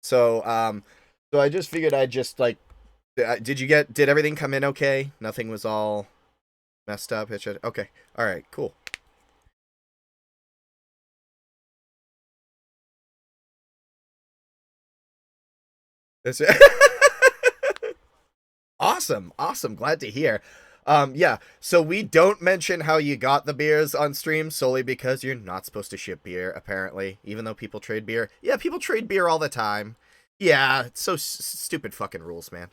So I just figured I'd just like, did everything come in okay? Nothing was all messed up. Okay. All right. Cool. That's it. Awesome. Awesome. Glad to hear. Yeah. So we don't mention how you got the beers on stream solely because you're not supposed to ship beer, apparently, even though people trade beer. Yeah, people trade beer all the time. Yeah, it's so stupid fucking rules, man.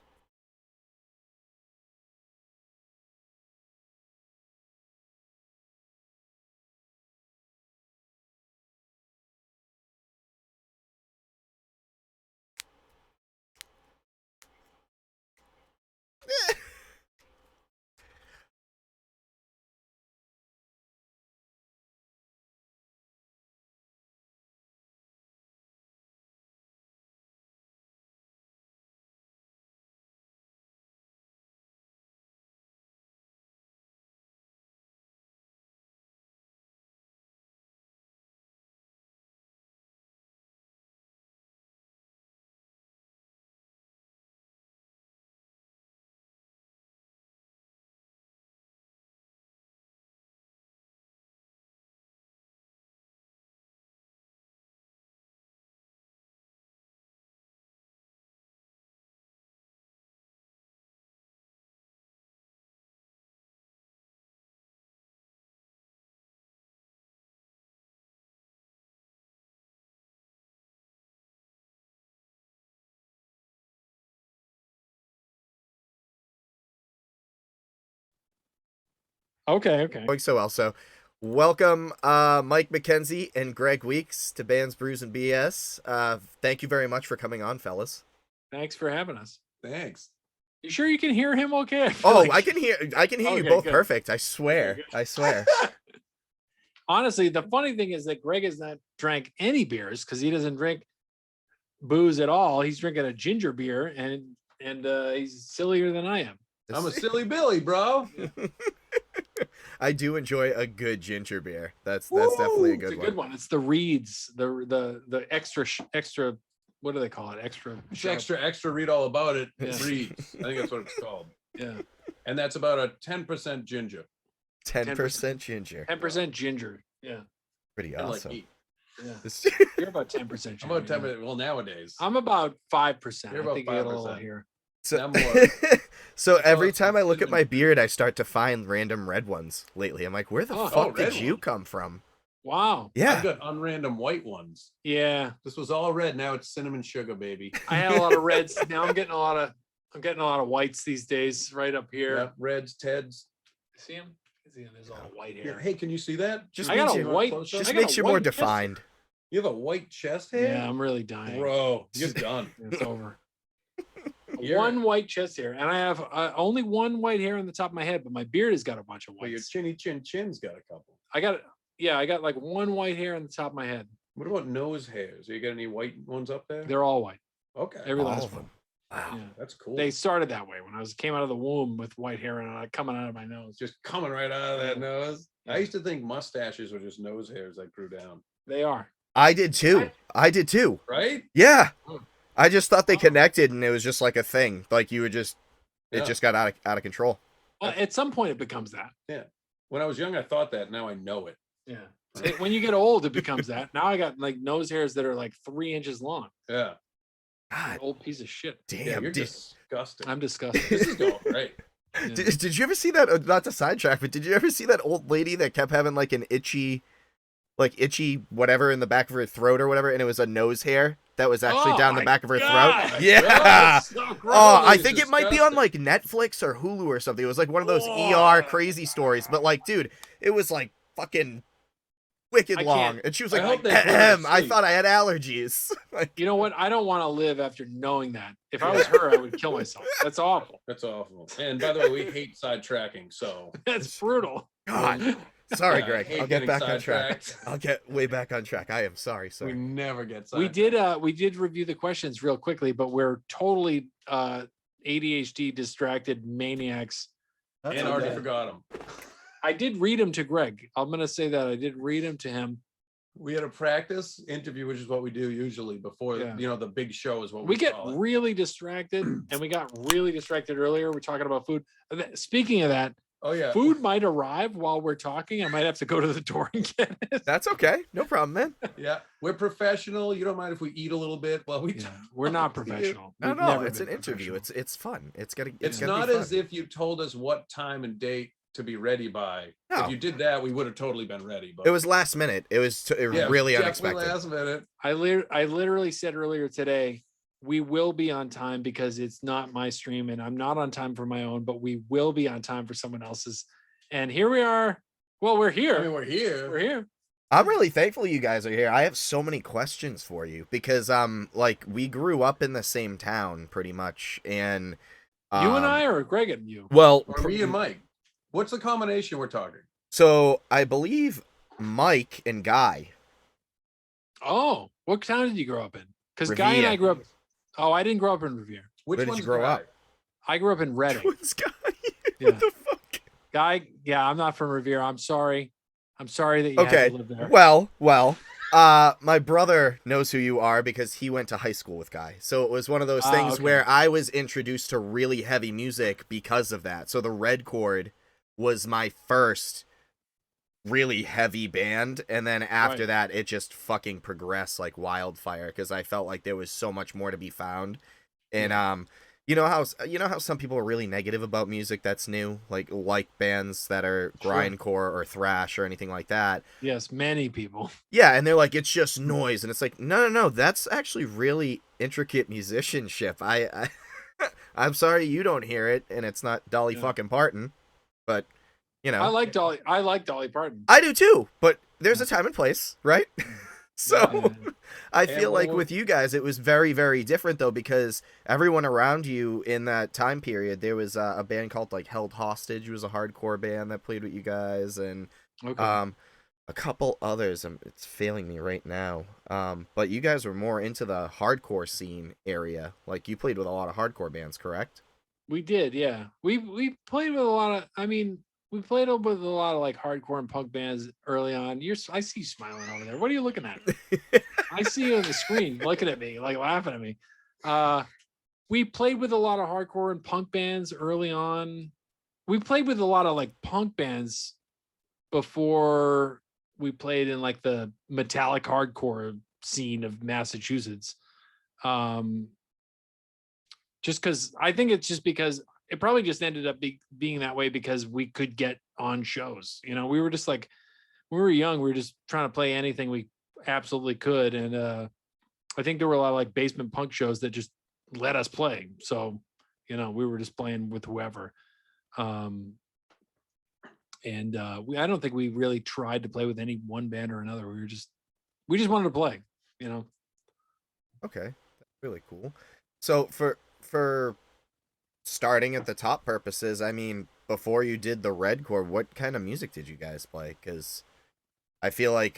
Okay. Going so well. So, welcome, Mike Mckenzie and Greg Weeks to Bands, Brews, and BS. Thank you very much for coming on, fellas. Thanks for having us. Thanks. You sure you can hear him okay? I can hear you both good. perfect. I swear. Okay, I swear. Honestly, the funny thing is that Greg has not drank any beers because he doesn't drink booze at all. He's drinking a ginger beer, and he's sillier than I am. I'm a silly Billy, bro. I do enjoy a good ginger beer. That's definitely a good It's a one. good one. It's the Reeds, the extra. What do they call it? Extra. It's extra. Read all about it. Yeah. Reads. I think that's what it's called. Yeah. And that's about a 10% ginger. 10% ginger. 10% ginger. Yeah. Pretty And awesome. like Yeah. You're about 10%. I'm about 10%. Well, nowadays. I'm about 5%. You're I about think I get a 5%. little here. So, I'm more. so every it's time I look at my cinnamon. beard, I start to find random red ones lately. I'm like, where the fuck did red you one. come from? Wow. Yeah. I've got unrandom white ones. Yeah. This was all red. Now it's cinnamon sugar, baby. I had a lot of reds. Now I'm getting a lot of whites these days, right up here. Yeah, reds, Teds. See them? There's all the white hair. Hey, can you see that? Just I got makes a you, white. just I got makes a you more white chest. defined. You have a white chest hair? Yeah, I'm really dying. Bro, you're done. It's over. You're- One white chest hair, and I have only one white hair on the top of my head, but my beard has got a bunch of Well, your whites. chin's got a couple. I got like one white hair on the top of my head. What about nose hairs? You got any white ones up there? They're all white. Okay. Every All last of one. them. Wow. Yeah. That's cool. They started that way when I came out of the womb with white hair and coming out of my nose. Just coming right out of that nose. I used to think mustaches were just nose hairs that grew down. They are. I did too. Right? Yeah. Oh. I just thought they connected and it was just like a thing. Like you would just, it Yeah. just got out of control. Well, at some point it becomes that. Yeah. When I was young, I thought that. Now I know it. Yeah. When you get old, it bemes that. Now I got like nose hairs that are like 3 inches long. Yeah. God An old piece of shit. damn. Yeah, you're disgusting. I'm disgusted. This is going great. Yeah. Did you ever see that? Not to sidetrack, but did you ever see that old lady that kept having like an itchy whatever in the back of her throat or whatever, and it was a nose hair that was actually Oh down the my back of her God. throat? Yeah. That's so gross. Oh, I It's think it might be on disgusting. like Netflix or Hulu or something. It was like one of those Oh. ER crazy stories, but like, dude, it was like fucking wicked I long, can't- and she was I like, hope they put her to I sleep. thought I had allergies. Like, You know what? I don't want to live after knowing that. If I was her, I would kill myself. That's awful. That's awful. And by the way, we hate sidetracking. So That's brutal. God. Sorry, I Greg. hate I'll get getting back on track. sidetracked. I'll get way back on track. I am sorry, We sir. never get We sidetracked. did review the questions real quickly, but we're totally ADHD distracted maniacs. And already forgot them. I did read them to Greg. I'm gonna say that I did read them to him. We had a practice interview, which is what we do usually before, the big show is what we get call it. really distracted, and we got really distracted earlier. We're talking about food. Speaking of that, Oh yeah, food might arrive while we're talking. I might have to go to the door and get it. That's okay. No problem, man. Yeah, we're professional. You don't mind if we eat a little bit while we we're not professional. No, We've no, never it's been an interview. professional. It's fun. It's It's gonna not be fun. as if you told us what time and date to be ready by. No. If you did that, we would have totally been ready. But It was last minute. It was really definitely unexpected. last minute. I literally said earlier today, we will be on time because it's not my stream and I'm not on time for my own, but we will be on time for someone else's. And here we are. Well, we're here. I mean, we're here. We're here. I'm really thankful you guys are here. I have so many questions for you because like we grew up in the same town pretty much, and you and I, or Greg and you? Well, Or me and Mike. What's the combination we're talking? So I believe Mike and Guy. Oh, what town did you grow up in? Because Guy and I grew up. Oh, I didn't grow up in Revere. Which Where did one's you grow Guy? up? I grew up in Reading. Twins Guy. Yeah. What the fuck? Guy, yeah, I'm not from Revere. I'm sorry. I'm sorry that you Okay. had to live there. Well, my brother knows who you are because he went to high school with Guy. So it was one of those things okay. where I was introduced to really heavy music because of that. So the Red Chord was my first really heavy band, and then after that it just fucking progressed like wildfire because I felt like there was so much more to be found. And you know how some people are really negative about music that's new, like bands that are grindcore or thrash or anything like that. Yes, many people. Yeah, and they're like, it's just noise, and it's like, no, that's actually really intricate musicianship. I'm sorry you don't hear it, and it's not Dolly fucking Parton, but you know, I like Dolly Parton. I do too, but there's a time and place, right? So I feel like with you guys, it was very, very different though, because everyone around you in that time period, there was a band called like Held Hostage. It was a hardcore band that played with you guys, and a couple others. It's failing me right now. But you guys were more into the hardcore scene area. Like you played with a lot of hardcore bands, correct? We did, yeah. We played with a lot of. I mean, we played with a lot of like hardcore and punk bands early on. I see you smiling over there. What are you looking at? I see you on the screen looking at me, like laughing at me. We played with a lot of hardcore and punk bands early on. We played with a lot of like punk bands before we played in like the metallic hardcore scene of Massachusetts. Just because I think it's just because it probably just ended up being that way because we could get on shows. You know, we were just like, when we were young, we were just trying to play anything we absolutely could. And I think there were a lot of like basement punk shows that just let us play. So, you know, we were just playing with whoever. I don't think we really tried to play with any one band or another. We just wanted to play, you know? Okay. That's really cool. So for starting at the top purposes, I mean, before you did the Red Chord, what kind of music did you guys play? Because I feel like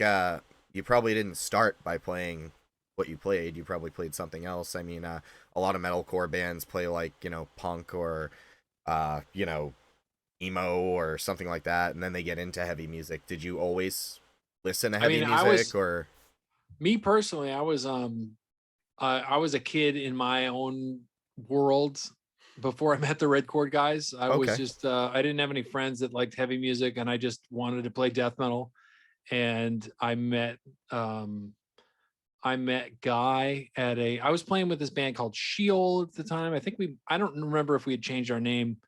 you probably didn't start by playing what you played. You probably played something else. I mean, a lot of metalcore bands play like, you know, punk or, you know, emo or something like that, and then they get into heavy music. Did you always listen to heavy music? Or me personally, I was a kid in my own world before I met the Red Chord guys. I was just I didn't have any friends that liked heavy music, and I just wanted to play death metal. And I met Guy at I was playing with this band called Sheol at the time. I don't remember if we had changed our name.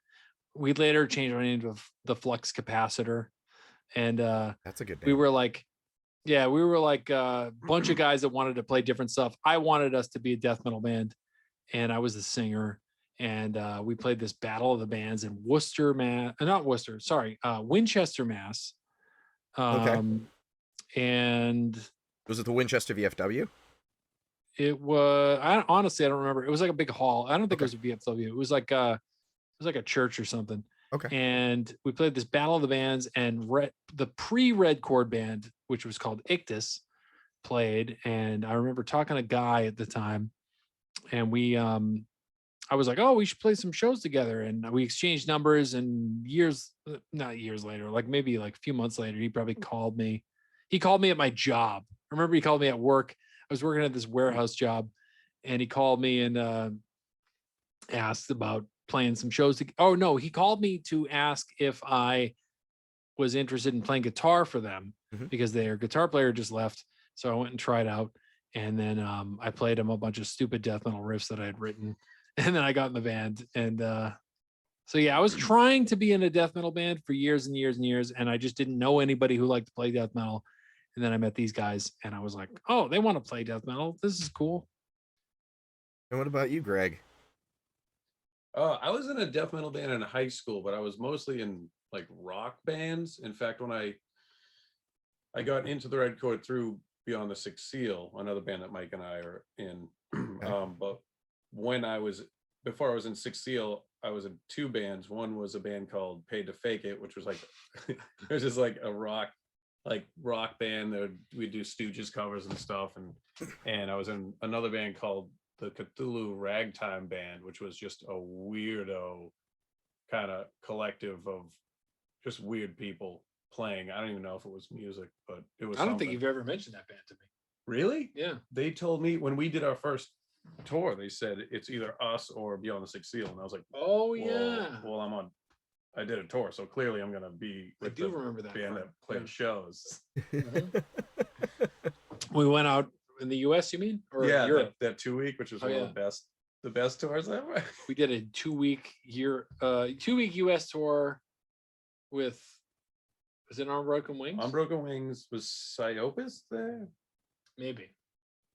We later changed our name to the Flux Capacitor. And that's a good name. We were like a bunch of guys that wanted to play different stuff. I wanted us to be a death metal band, and I was the singer. And we played this Battle of the Bands in Winchester, Mass. And was it the Winchester VFW? It was. Honestly, I don't remember. It was like a big hall. I don't think it was a VFW. It was like a church or something. Okay. And we played this Battle of the Bands, and the pre-Red Chord band, which was called Ictus, played. And I remember talking to Guy at the time, and I was like, oh, we should play some shows together. And we exchanged numbers, and not years later, like maybe like a few months later, he probably called me. He called me at my job remember he called me at work. I was working at this warehouse job, and he called me and asked about playing some shows. Oh no, he called me to ask if I was interested in playing guitar for them because their guitar player just left. So I went and tried out, and then I played him a bunch of stupid death metal riffs that I had written, and then I got in the band. And so yeah, I was trying to be in a death metal band for years and years and years, and I just didn't know anybody who liked to play death metal. And then I met these guys, and I was like, oh, they want to play death metal. This is cool. And what about you, Greg? I was in a death metal band in high school, but I was mostly in like rock bands. In fact, when I got into the Red Chord through Beyond the Sixth Seal, another band that Mike and I are in. But before I was in Sixth Seal, I was in two bands. One was a band called Paid to Fake It, which was like it was just like a rock band that we'd do Stooges covers and stuff. And I was in another band called the Cthulhu Ragtime Band, which was just a weirdo kind of collective of just weird people playing. I don't even know if it was music, but it was. I don't think you've ever mentioned that band to me. Really? Yeah. They told me when we did our first tour, they said it's either us or Beyond the Sixth Seal, and I was like, oh yeah. Well, I did a tour, so clearly I'm gonna be with the remember that band that plays shows. We went out in the US, you mean? Or Yeah, Europe? that 2 week, which was one of the best tours ever. We did a 2 week US tour with, was it Unbroken Wings? Unbroken Wings. Was Psyopus there? Maybe.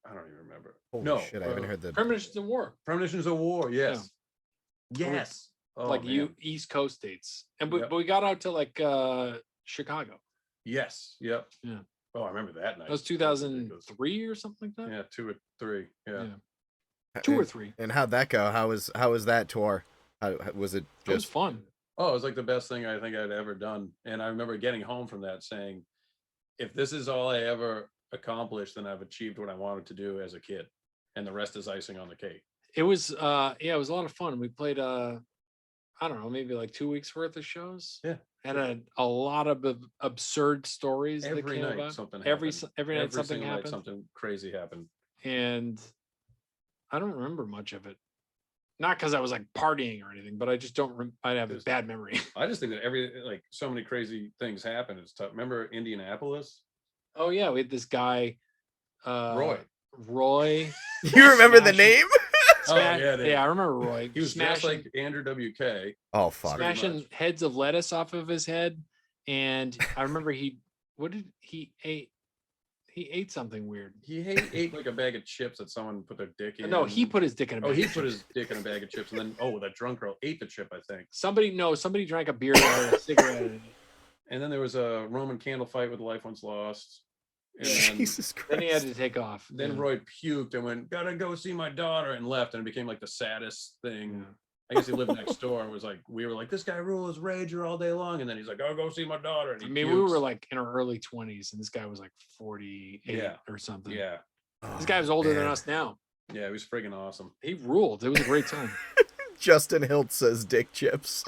I don't even remember. Holy shit, I haven't heard the Premonitions of War. Premonitions of War, yes. Yeah. Yes. Oh, like man. East Coast dates. And but we got out to like Chicago. Yes. Yep. Yeah. Oh, I remember that night. That was 2003 or something like that. Yeah, 2 or 3. Yeah. 2 or 3. And how'd that go? How was that tour? How was it? It was fun. Oh, it was like the best thing I think I'd ever done. And I remember getting home from that saying, if this is all I ever accomplished, then I've achieved what I wanted to do as a kid. And the rest is icing on the cake. It was it was a lot of fun. We played I don't know, maybe like 2 weeks worth of shows. Yeah. Had a lot of absurd stories Every that came night about. something Every happened. night something single happened. Night, something crazy happened. And I don't remember much of it. Not because I was like partying or anything, but I just don't. I have a bad memory. I just think that so many crazy things happen. It's tough. Remember Indianapolis? Oh yeah, we had this guy, Roy. You remember the name? Yeah, I remember Roy. He was just like Andrew WK. Oh fuck! Smashing heads of lettuce off of his head, and I remember he ate. He ate something weird. He ate like a bag of chips that someone put their dick in. No, he put his dick in a bag. Oh, he put his dick in a bag of chips, and then that drunk girl ate the chip, I think. Somebody drank a beer or a cigarette. And then there was a Roman candle fight with Life Once Lost. And Jesus Christ. Then he had to take off. Then Roy puked and went, gotta go see my daughter, and left, and it became like the saddest thing. I guess he lived next door and was like, we were like, this guy rules rager all day long, and then he's like, I'll go see my daughter. And we were like in our early 20s, and this guy was like 48 or something. Yeah. This guy was older than us now. Yeah, he was friggin' awesome. He ruled. It was a great time. Justin Hilt says dick chips.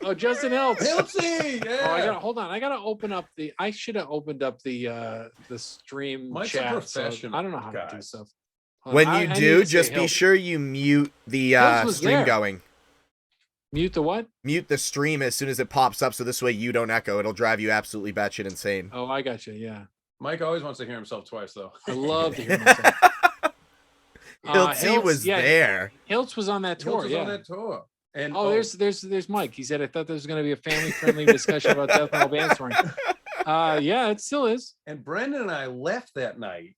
Oh, Justin Hilt. Hiltsy! Yeah. Hold on. I gotta open up I should have opened up the stream Mike's chat. a professional. I don't know how to do stuff. When you do, just be sure you mute the stream going. Mute the what? Mute the stream as soon as it pops up, so this way you don't echo. It'll drive you absolutely batshit insane. Oh, I got you. Yeah. Mike always wants to hear himself twice, though. I love to hear myself. Hiltz was there. Hiltz was on that tour. Was on that tour. And there's Mike. He said, I thought there was going to be a family-friendly discussion about death metal band touring. Yeah, it still is. And Brendan and I left that night.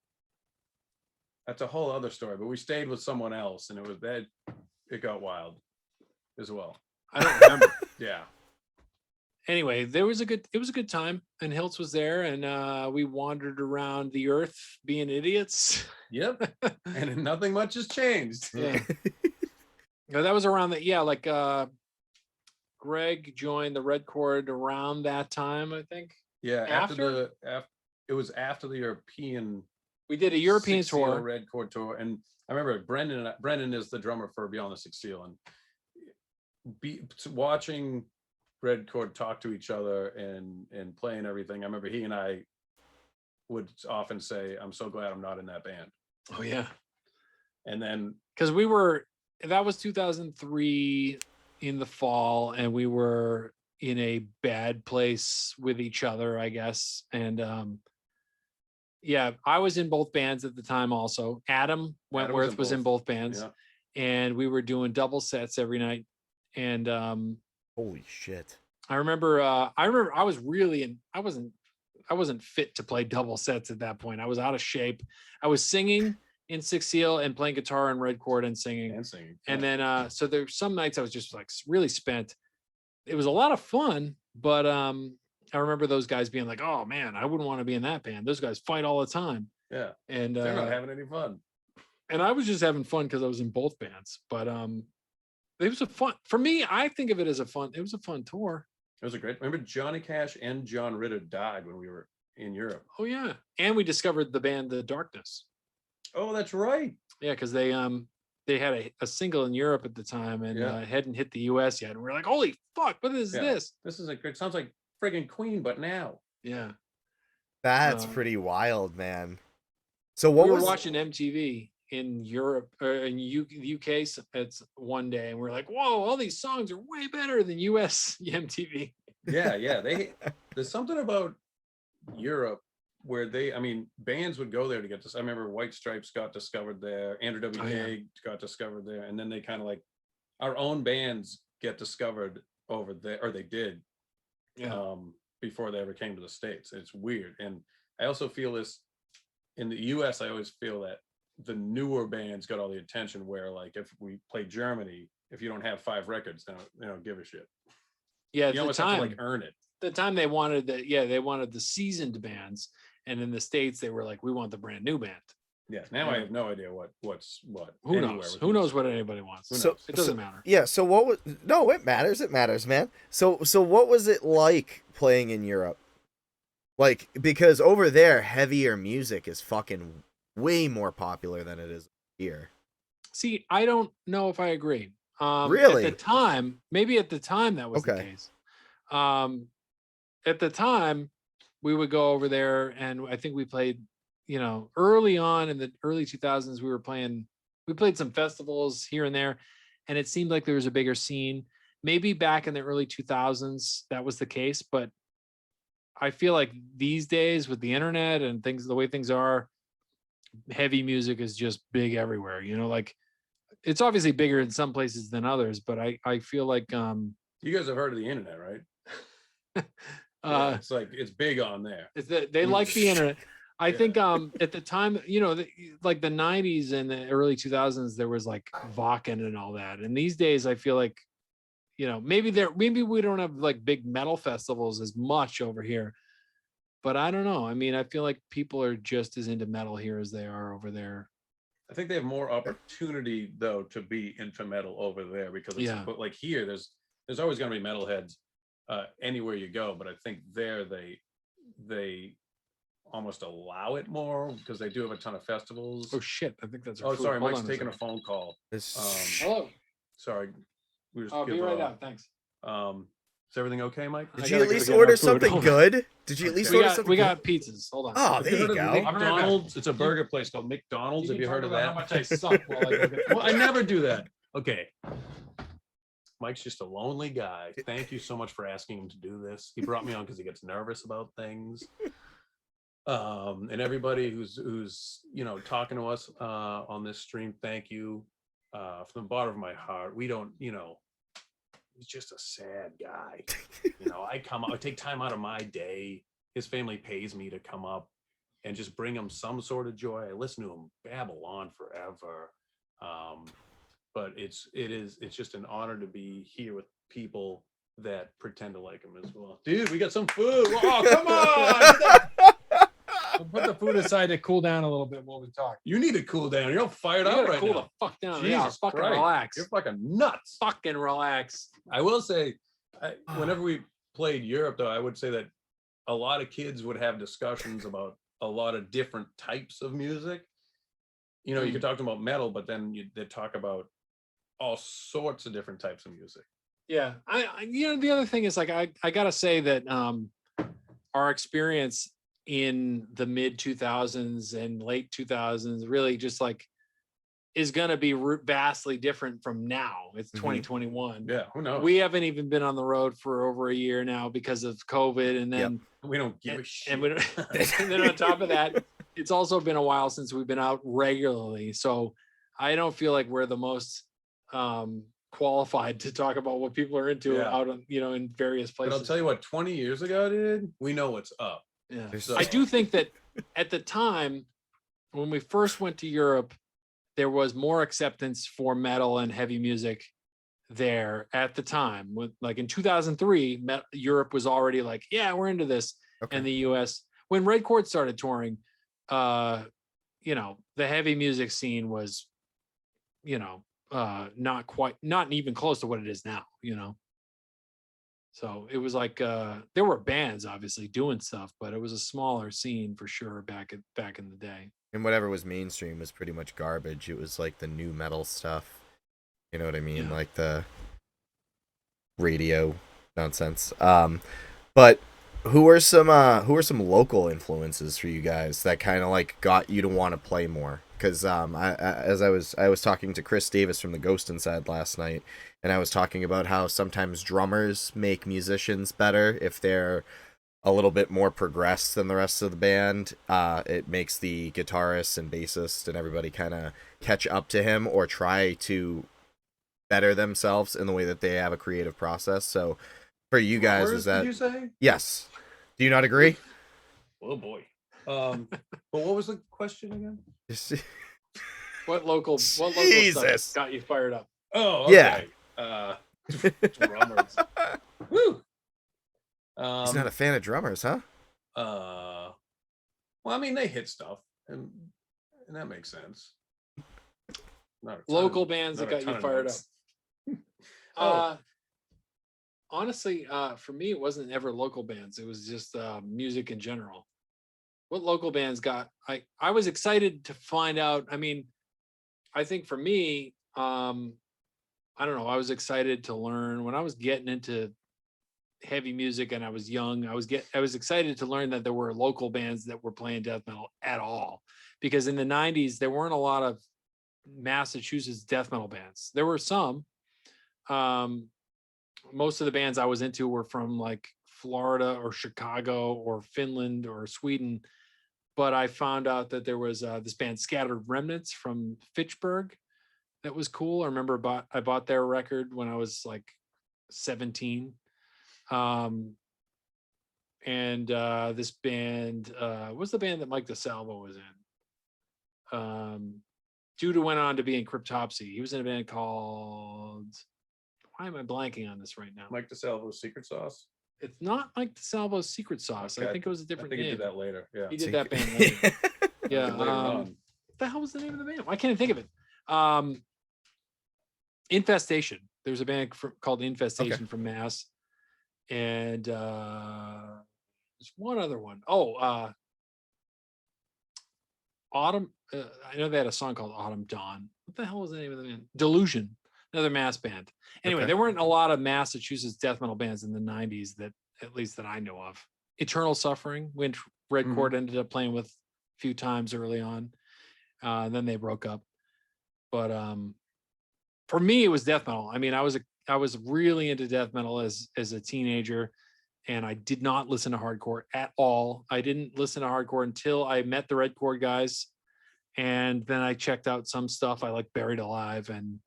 That's a whole other story, but we stayed with someone else, and it got wild as well. I don't remember. Yeah. Anyway, it was a good time, and Hiltz was there, and we wandered around the earth being idiots. Yep. And nothing much has changed. Yeah. No, that was around that. Yeah, like Greg joined the Red Chord around that time, I think. Yeah, it was after the European. We did a European tour, Red Chord tour, and I remember Brendan is the drummer for Beyond the Sixth Seal, and watching Red Chord talk to each other and playing everything. I remember he and I would often say, "I'm so glad I'm not in that band." Oh yeah. And then Because that was 2003 in the fall, and we were in a bad place with each other, I guess. And yeah, I was in both bands at the time also. Adam Wentworth was in both bands. Yeah. And we were doing double sets every night. And Holy shit. I remember I was really I wasn't fit to play double sets at that point. I was out of shape. I was singing in Six Seal and playing guitar and red chord and singing. And then so there's some nights I was just like really spent. It was a lot of fun, but I remember those guys being like, "Oh man, I wouldn't want to be in that band. Those guys fight all the time." Yeah. And they're not having any fun. And I was just having fun because I was in both bands. But it was a fun, for me, I think of it as it was a fun tour. It was a great, remember Johnny Cash and John Ritter died when we were in Europe. Oh yeah. And we discovered the band The Darkness. Oh, that's right. Yeah, because they had a single in Europe at the time and hadn't hit the US yet. And we are like, holy fuck, what is this? This is a great, sounds like friggin' Queen, but now. Yeah. That's pretty wild, man. So what we were watching MTV in Europe or in the UK it's one day, and we're like, whoa, all these songs are way better than US MTV. Yeah. There's something about Europe where bands would go there to get this. I remember White Stripes got discovered there, Andrew WK got discovered there, and then they kind of like our own bands get discovered over there, or they did before they ever came to the States. It's weird. And I also feel this in the US. I always feel that the newer bands got all the attention, where like if we play Germany, if you don't have 5 records, they don't give a shit. Yeah, you almost have to like earn it. The time they wanted they wanted the seasoned bands, and in the States they were like, we want the brand new band. Yeah, now I have no idea what's what. Who knows? Who knows what anybody wants? So it doesn't matter. Yeah. So what was? No, it matters. It matters, man. So what was it like playing in Europe? Like, because over there, heavier music is fucking way more popular than it is here. See, I don't know if I agree. Really? At the time, maybe at the time that was the case. At the time, we would go over there, and I think we played, early on in the early 2000s, we played some festivals here and there, and it seemed like there was a bigger scene. Maybe back in the early 2000s, that was the case, but I feel like these days with the internet and things, the way things are, heavy music is just big everywhere. Like it's obviously bigger in some places than others, but I feel like you guys have heard of the internet, right? It's like it's big on there. They like the internet. I think at the time, like the 90s and the early 2000s, there was like Wacken and all that. And these days, I feel like, maybe we don't have like big metal festivals as much over here. But I don't know. I mean, I feel like people are just as into metal here as they are over there. I think they have more opportunity though to be into metal over there, because but like here, there's always going to be metalheads anywhere you go. But I think there they almost allow it more because they do have a ton of festivals. Oh shit! I think that's. Sorry, Mike's taking a phone call. Hello. Sorry. I'll be right out. Thanks. Is everything okay, Mike? Did you at least order something good? Did you at least order something? We got pizzas. Hold on. Oh, there you go. McDonald's. It's a burger place called McDonald's. Have you heard of that? How much I suck while I well, I never do that. Okay. Mike's just a lonely guy. Thank you so much for asking him to do this. He brought me on because he gets nervous about things. And everybody who's talking to us on this stream, thank you from the bottom of my heart. We don't, he's just a sad guy. I take time out of my day. His family pays me to come up and just bring him some sort of joy. I listen to him babble on forever. But it's just an honor to be here with people that pretend to like him as well. Dude, we got some food. Oh, come on. We'll put the food aside to cool down a little bit while we talk. You need to cool down. You're all fired up right now. Cool the fuck down. Jesus yeah, fucking Christ. relax. You're fucking nuts. Fucking relax. I will say, whenever we played Europe, though, I would say that a lot of kids would have discussions about a lot of different types of music. You could talk to them about metal, but then they'd talk about all sorts of different types of music. Yeah. The other thing is, like, I gotta say that our experience in the mid 2000s and late 2000s really just like is going to be vastly different from now. It's 2021. Yeah, who knows? We haven't even been on the road for over a year now because of COVID, and then we don't give a shit. and, and then on top of that, it's also been a while since we've been out regularly. So I don't feel like we're the most qualified to talk about what people are into out on, in various places. But I'll tell you what, 20 years ago, dude, we know what's up. Yeah. So. I do think that at the time when we first went to Europe, there was more acceptance for metal and heavy music there at the time. Like in 2003, Europe was already like, yeah, we're into this. Okay. And the US, when Red Chord started touring, the heavy music scene was, not even close to what it is now, So it was like there were bands obviously doing stuff, but it was a smaller scene for sure back in the day. And whatever was mainstream was pretty much garbage. It was like the new metal stuff. You know what I mean? Yeah. Like the radio nonsense. But who are some local influences for you guys that kind of like got you to want to play more? Because I was talking to Chris Davis from the Ghost Inside last night, and I was talking about how sometimes drummers make musicians better if they're a little bit more progressed than the rest of the band. It makes the guitarist and bassist and everybody kind of catch up to him or try to better themselves in the way that they have a creative process. So for you guys, is that... Did you say? Yes. Do you not agree? Oh boy. But what was the question again? What local stuff got you fired up? Oh, okay. Yeah. Drummers. Woo. He's not a fan of drummers, huh? Well, I mean, they hit stuff, and that makes sense. Local bands that got you fired up. Honestly, for me, it wasn't ever local bands. It was just music in general. What local bands got? I was excited to find out. I mean, I think for me, I don't know. I was excited to learn when I was getting into heavy music and I was young. I was excited to learn that there were local bands that were playing death metal at all, because in the 90s there weren't a lot of Massachusetts death metal bands. There were some. Most of the bands I was into were from like Florida or Chicago or Finland or Sweden, but I found out that there was this band Scattered Remnants from Fitchburg that was cool. I remember I bought their record when I was like 17. And this band was the band that Mike DeSalvo was in. Judah went on to be in Cryptopsy. He was in a band called, why am I blanking on this right now? Mike DeSalvo's Secret Sauce? It's not Mike DeSalvo's Secret Sauce. Okay. I think it was a different name. He did that later. Yeah. He did that band later. Yeah. What the hell was the name of the band? Why can't I think of it? Infestation. There's a band called Infestation from Mass. And there's one other one. Autumn. I know they had a song called Autumn Dawn. What the hell was the name of the band? Delusion, another Mass band. Anyway, there weren't a lot of Massachusetts death metal bands in the 90s that, at least that I know of. Eternal Suffering, which Red Chord ended up playing with a few times early on. Then they broke up. But for me, it was death metal. I mean, I was really into death metal as a teenager, and I did not listen to hardcore at all. I didn't listen to hardcore until I met the Red Chord guys, and then I checked out some stuff. I like Buried Alive and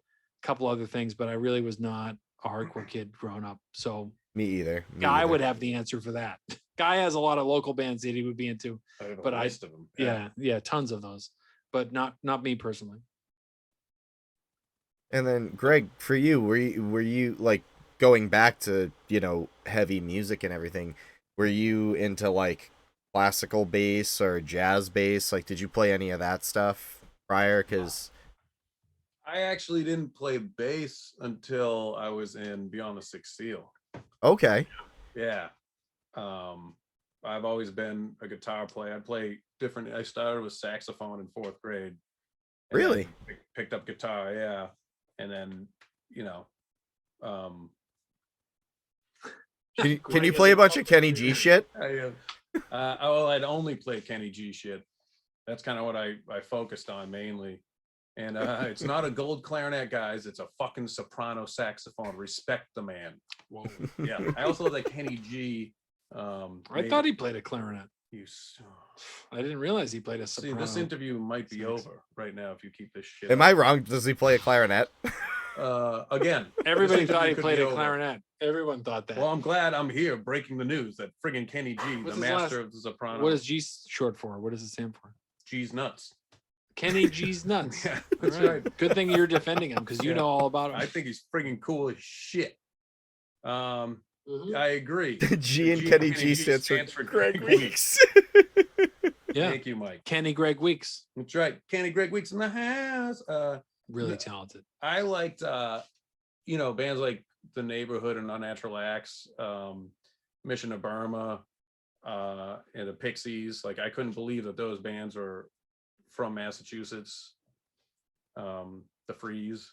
a couple other things, but I really was not a hardcore kid growing up. So me either. Guy would have the answer for that. Guy has a lot of local bands that he would be into, but of them. Yeah, tons of those, but not me personally. And then Greg, for you, were you like going back to, heavy music and everything? Were you into like classical bass or jazz bass? Like, did you play any of that stuff prior? Because I actually didn't play bass until I was in Beyond the Sixth Seal. Okay. Yeah. I've always been a guitar player. I started with saxophone in 4th grade. Really? Picked up guitar, yeah. And then, can you play a bunch of Kenny G shit? I'd only play Kenny G shit. That's kind of what I focused on mainly. And it's not a gold clarinet, guys. It's a fucking soprano saxophone. Respect the man. Whoa. Yeah. I also like Kenny G. I thought he played a clarinet. I didn't realize he played a See, soprano. this interview might be over right now if you keep this shit. Am I wrong? Does he play a clarinet? Again, Everybody thought he played a clarinet. Everyone thought that. Well, I'm glad I'm here breaking the news that friggin' Kenny G, What's the his master of the soprano. What is G short for? What does it stand for? G's nuts. Kenny G's nuts. Yeah, that's All right. Good thing you're defending him because you Yeah. know all about him. I think he's friggin' cool as shit. Mhm. I agree. G and G Kenny G stands for Greg Weeks. Yeah. Thank you, Mike. Kenny Greg Weeks. That's right. Kenny Greg Weeks in the house. Really Yeah. talented. I liked bands like The Neighborhood and Unnatural Acts, Mission to Burma, and the Pixies. Like, I couldn't believe that those bands were from Massachusetts. The Freeze.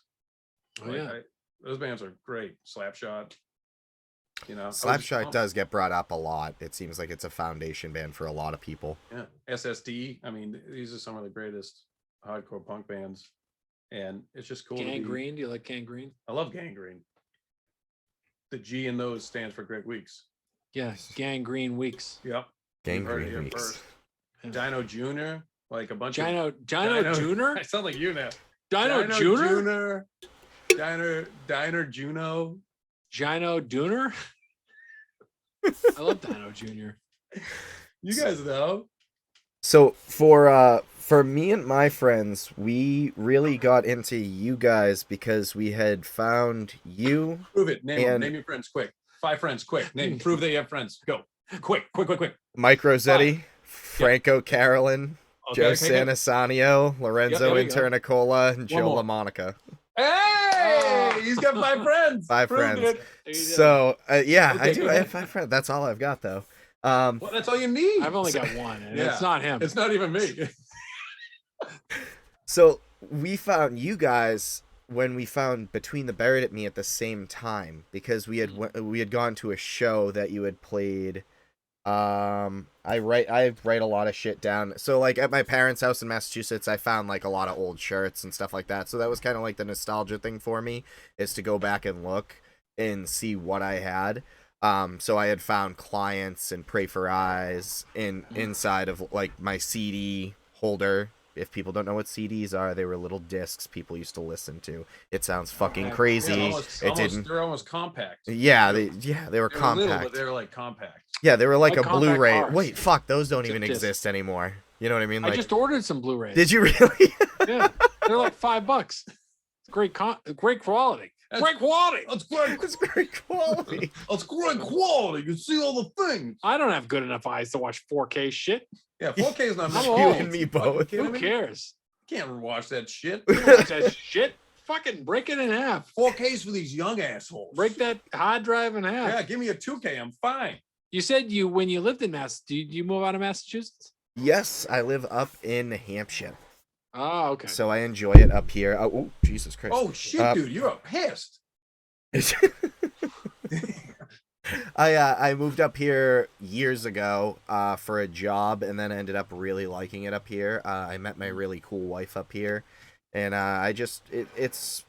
Oh, yeah. Those bands are great. Slapshot. Slapshot does get brought up a lot. It seems like it's a foundation band for a lot of people. Yeah. SSD. I mean, these are some of the greatest hardcore punk bands. And it's just cool. Gangrene. Do you like Gangrene? I love Gangrene. The G in those stands for Greg Weeks. Yeah. Gangrene Weeks. Yep. You heard it here Gangrene Weeks. first. Yeah. Dino Jr. Like a bunch Dino of Jr. I sound like you now. Dino Jr. Diner Juno. Gino Dooner. I love Dino Jr. You guys know. So for me and my friends, we really got into you guys because we had found you. Prove it. Name them. And- Name your friends quick. 5 friends quick. Name. Prove that you have friends. Go. Quick. Mike Rossetti, Franco Carolin, Joe Okay, good. Sanasanio, Lorenzo there we go. Internicola, and Joe more. LaMonica. Hey, he's got 5 friends. 5 Proved friends. it. There you go. So yeah, Okay, I do. go I have ahead. 5 friends. That's all I've got though. Well, that's all you need. I've only got one, and Yeah. it's not him. It's not even me. So we found you guys when we found Between the Buried at Me at the same time because we had gone to a show that you had played. I write a lot of shit down. So like at my parents' house in Massachusetts, I found like a lot of old shirts and stuff like that. So that was kind of like the nostalgia thing for me, is to go back and look and see what I had. So I had found Clients and Pray for Eyes inside of like my CD holder. If people don't know what CDs are, they were little discs people used to listen to. It sounds fucking crazy. They're almost compact. Yeah, they were They're compact. little, but they're like compact. Yeah, they were like Like a compact Blu-ray. cars. Wait, fuck, those don't Just even discs. exist anymore. You know what I mean? I Like, just ordered some Blu-rays. did you really? Yeah, they're like $5. Great quality. Great quality. That's great. It's great quality. That's great quality. You can see all the things. I don't have good enough eyes to watch 4K shit. Yeah, 4K is not I'm much. old. You and me both. Who cares? Can't watch that shit. You don't watch that shit. Fucking break it in half. 4K's for these young assholes. Break that hard drive in half. Yeah, give me a 2K. I'm fine. You said when you lived in did you move out of Massachusetts? Yes, I live up in New Hampshire, Oh, okay. so I enjoy it up here. Oh, Jesus Christ. Oh shit, dude, you're a pest. I moved up here years ago for a job, and then ended up really liking it up here. I met my really cool wife up here, and it's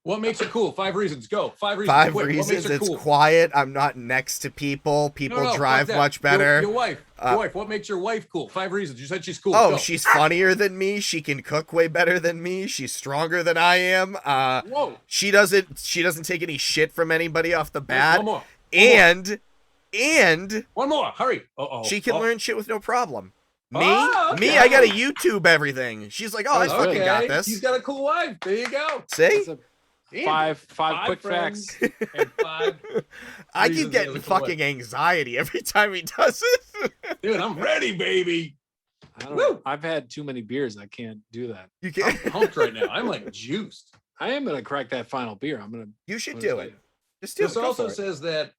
What makes it cool? 5 reasons. Go. 5 reasons. 5 quick. What makes reasons. it It's cool? quiet. I'm not next to people. People No, fuck drive that. much better. Your wife. Your wife. What makes your wife cool? 5 reasons. You said she's cool. Oh, Go. she's funnier than me. She can cook way better than me. She's stronger than I am. Whoa. She doesn't take any shit from anybody off the bat. One more. And One more. Hurry. Uh-oh. she can learn shit with no problem. Me, Oh, okay. I gotta YouTube everything. She's like, oh, I That's fucking good. got this. He's got a cool wife. There you go. See, That's a Damn. five quick friends facts. And 5. I reasons keep he getting has a cool fucking anxiety every time he does it. Dude, I'm ready, baby. I don't Woo. know. I've had too many beers. I can't do that. You I'm can't. pumped right now. I'm like juiced. I am gonna crack that final beer. I'm gonna. You should what do is it. Just do This it. Go also for it. says that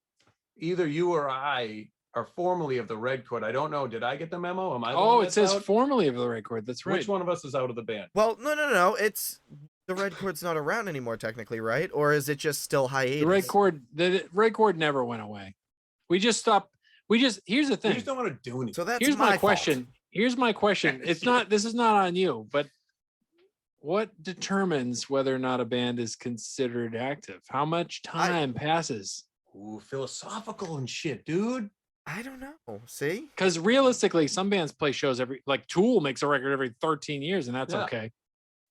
either you or I are formerly of the Red Chord. I don't know. Did I get the memo? Am I? the one Oh, it that's says out? formerly of the record. That's right. Which one of us is out of the band? Well, no. It's the Red Chord's not around anymore, technically, right? Or is it just still hiatus? The red cord never went away. We just stopped. Here's the We thing. just don't want to do anything. So that's Here's my fault. question. Here's my question. This is not on you, but what determines whether or not a band is considered active? How much time passes? Ooh, philosophical and shit, dude. I don't know. See? Because realistically, some bands play shows like Tool makes a record every 13 years, and that's Yeah. okay.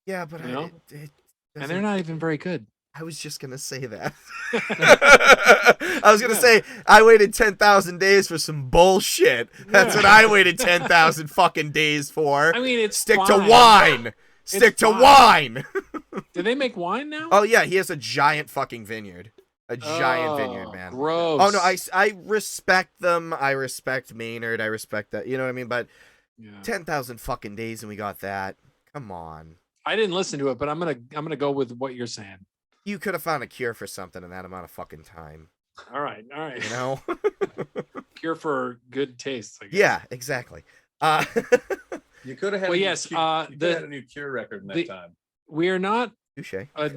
Yeah, but You know? it And they're not even very good. I was just gonna say that. I was gonna say I waited 10,000 days for some bullshit. That's what I waited 10,000 fucking days for. I mean, it's Stick fine. to wine. Stick to wine. Do they make wine now? Oh yeah, he has a giant fucking vineyard. A giant vineyard, man. Gross. Oh no, I respect them. I respect Maynard. I respect that. You know what I mean? But 10,000 fucking days and we got that. Come on. I didn't listen to it, but I'm gonna go with what you're saying. You could have found a cure for something in that amount of fucking time. All right. You know? Cure for good taste. I guess. Yeah, exactly. You could have had. Well, yes. you could have had a new Cure record in that time. We are not Touche. a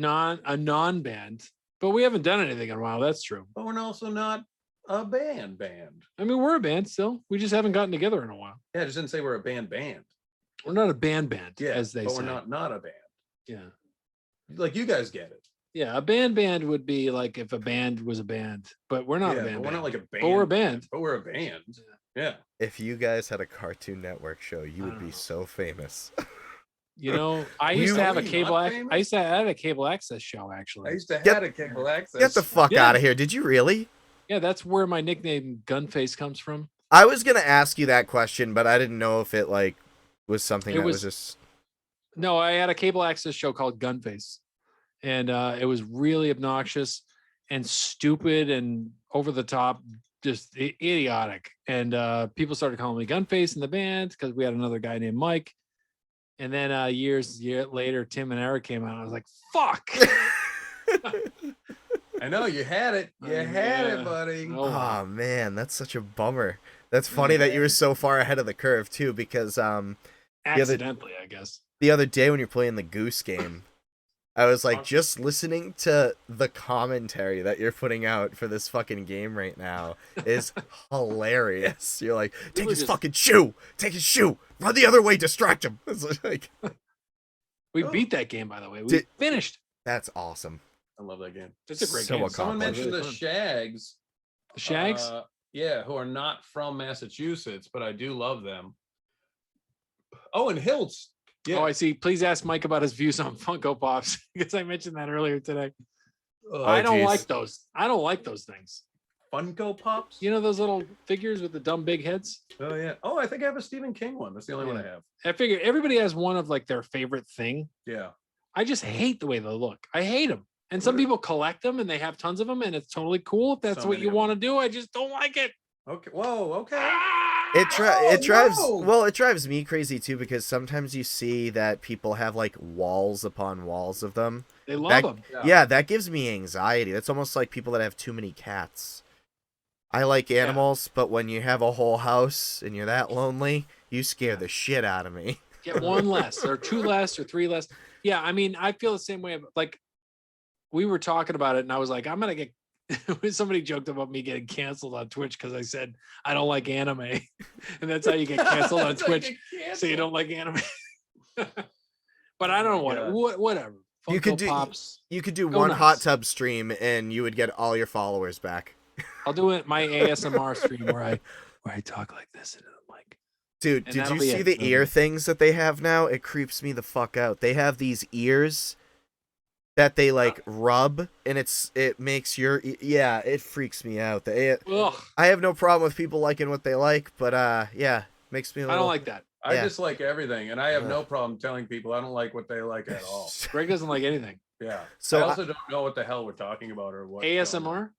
non band, but we haven't done anything in a while. That's true. But we're also not a band. I mean, we're a band still. We just haven't gotten together in a while. Yeah, I just didn't say we're a band. We're not a band, Yeah, as they but say. we're not a band. Yeah. Like you guys get it. Yeah, a band would be like if a band was a band, but we're not a band. But we're not like a band. But we're a band. But we're a band. Yeah. If you guys had a Cartoon Network show, you would be so famous. You know, I used to have a cable. I used to have a cable access show actually. I used to have a cable access. Get the fuck out of here! Did you really? Yeah, that's where my nickname Gunface comes from. I was gonna ask you that question, but I didn't know if it like was something that was just. No, I had a cable access show called Gunface, and it was really obnoxious and stupid and over the top, just idiotic. And people started calling me Gunface in the band because we had another guy named Mike. And then years later, Tim and Eric came out. I was like, "Fuck!" I know you had it. You had it, buddy. Oh man, that's such a bummer. That's funny that you were so far ahead of the curve too, because accidentally, I guess. The other day when you're playing the Goose game, I was like, just listening to the commentary that you're putting out for this fucking game right now is hilarious. You're like, take his fucking shoe, run the other way, distract him. It's like, we beat that game, by the way. We finished. That's awesome. I love that game. It's a great game. Someone mentioned really the Shags. The Shags? Yeah, who are not from Massachusetts, but I do love them. Oh, and Hiltz. Yeah. Oh, I see. Please ask Mike about his views on Funko Pops because I mentioned that earlier today. Oh, I don't like those. I don't like those things. Funko Pops? You know those little figures with the dumb big heads? Oh, yeah. Oh, I think I have a Stephen King one. That's the only one I have. I figure everybody has one of like their favorite thing. Yeah. I just hate the way they look. I hate them. And some people collect them and they have tons of them and it's totally cool. If that's what you want to do, I just don't like it. Okay. Whoa. Okay. It drives me crazy too, because sometimes you see that people have like walls upon walls of them. They love them. Yeah, that gives me anxiety. That's almost like people that have too many cats. I like animals, but when you have a whole house and you're that lonely, you scare the shit out of me. Get one less or two less or three less. Yeah, I mean, I feel the same way. Like, we were talking about it and I was like, I'm going to get somebody joked about me getting canceled on Twitch because I said I don't like anime, and that's how you get canceled on Twitch. So you don't like anime. But I don't know whatever. You could do one hot tub stream and you would get all your followers back. I'll do it my ASMR stream where I talk like this into the mic. Dude, did you see the ear things that they have now? It creeps me the fuck out. They have these ears that they like rub, and it makes it freaks me out. I have no problem with people liking what they like, but makes me a little. I don't like that. I just like everything, and I have no problem telling people I don't like what they like at all. Greg doesn't like anything. Yeah. So I also don't know what the hell we're talking about or what. ASMR?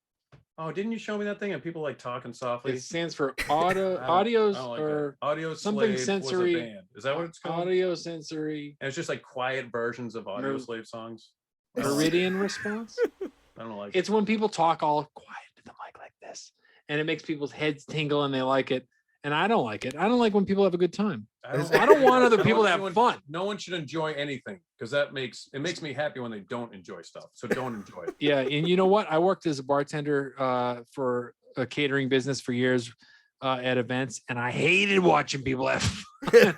Oh, didn't you show me that thing? And people like talking softly. It stands for audios or audio something sensory. Is that what it's called? Audio sensory. And it's just like quiet versions of Audio Slave songs. Meridian response. I don't like. It's when people talk all quiet to the mic like this, and it makes people's heads tingle, and they like it. And I don't like it. I don't like when people have a good time. I don't want other people to have fun. No one should enjoy anything because it makes me happy when they don't enjoy stuff. So don't enjoy it. Yeah, and you know what? I worked as a bartender for a catering business for years. at events, and I hated watching people have fun.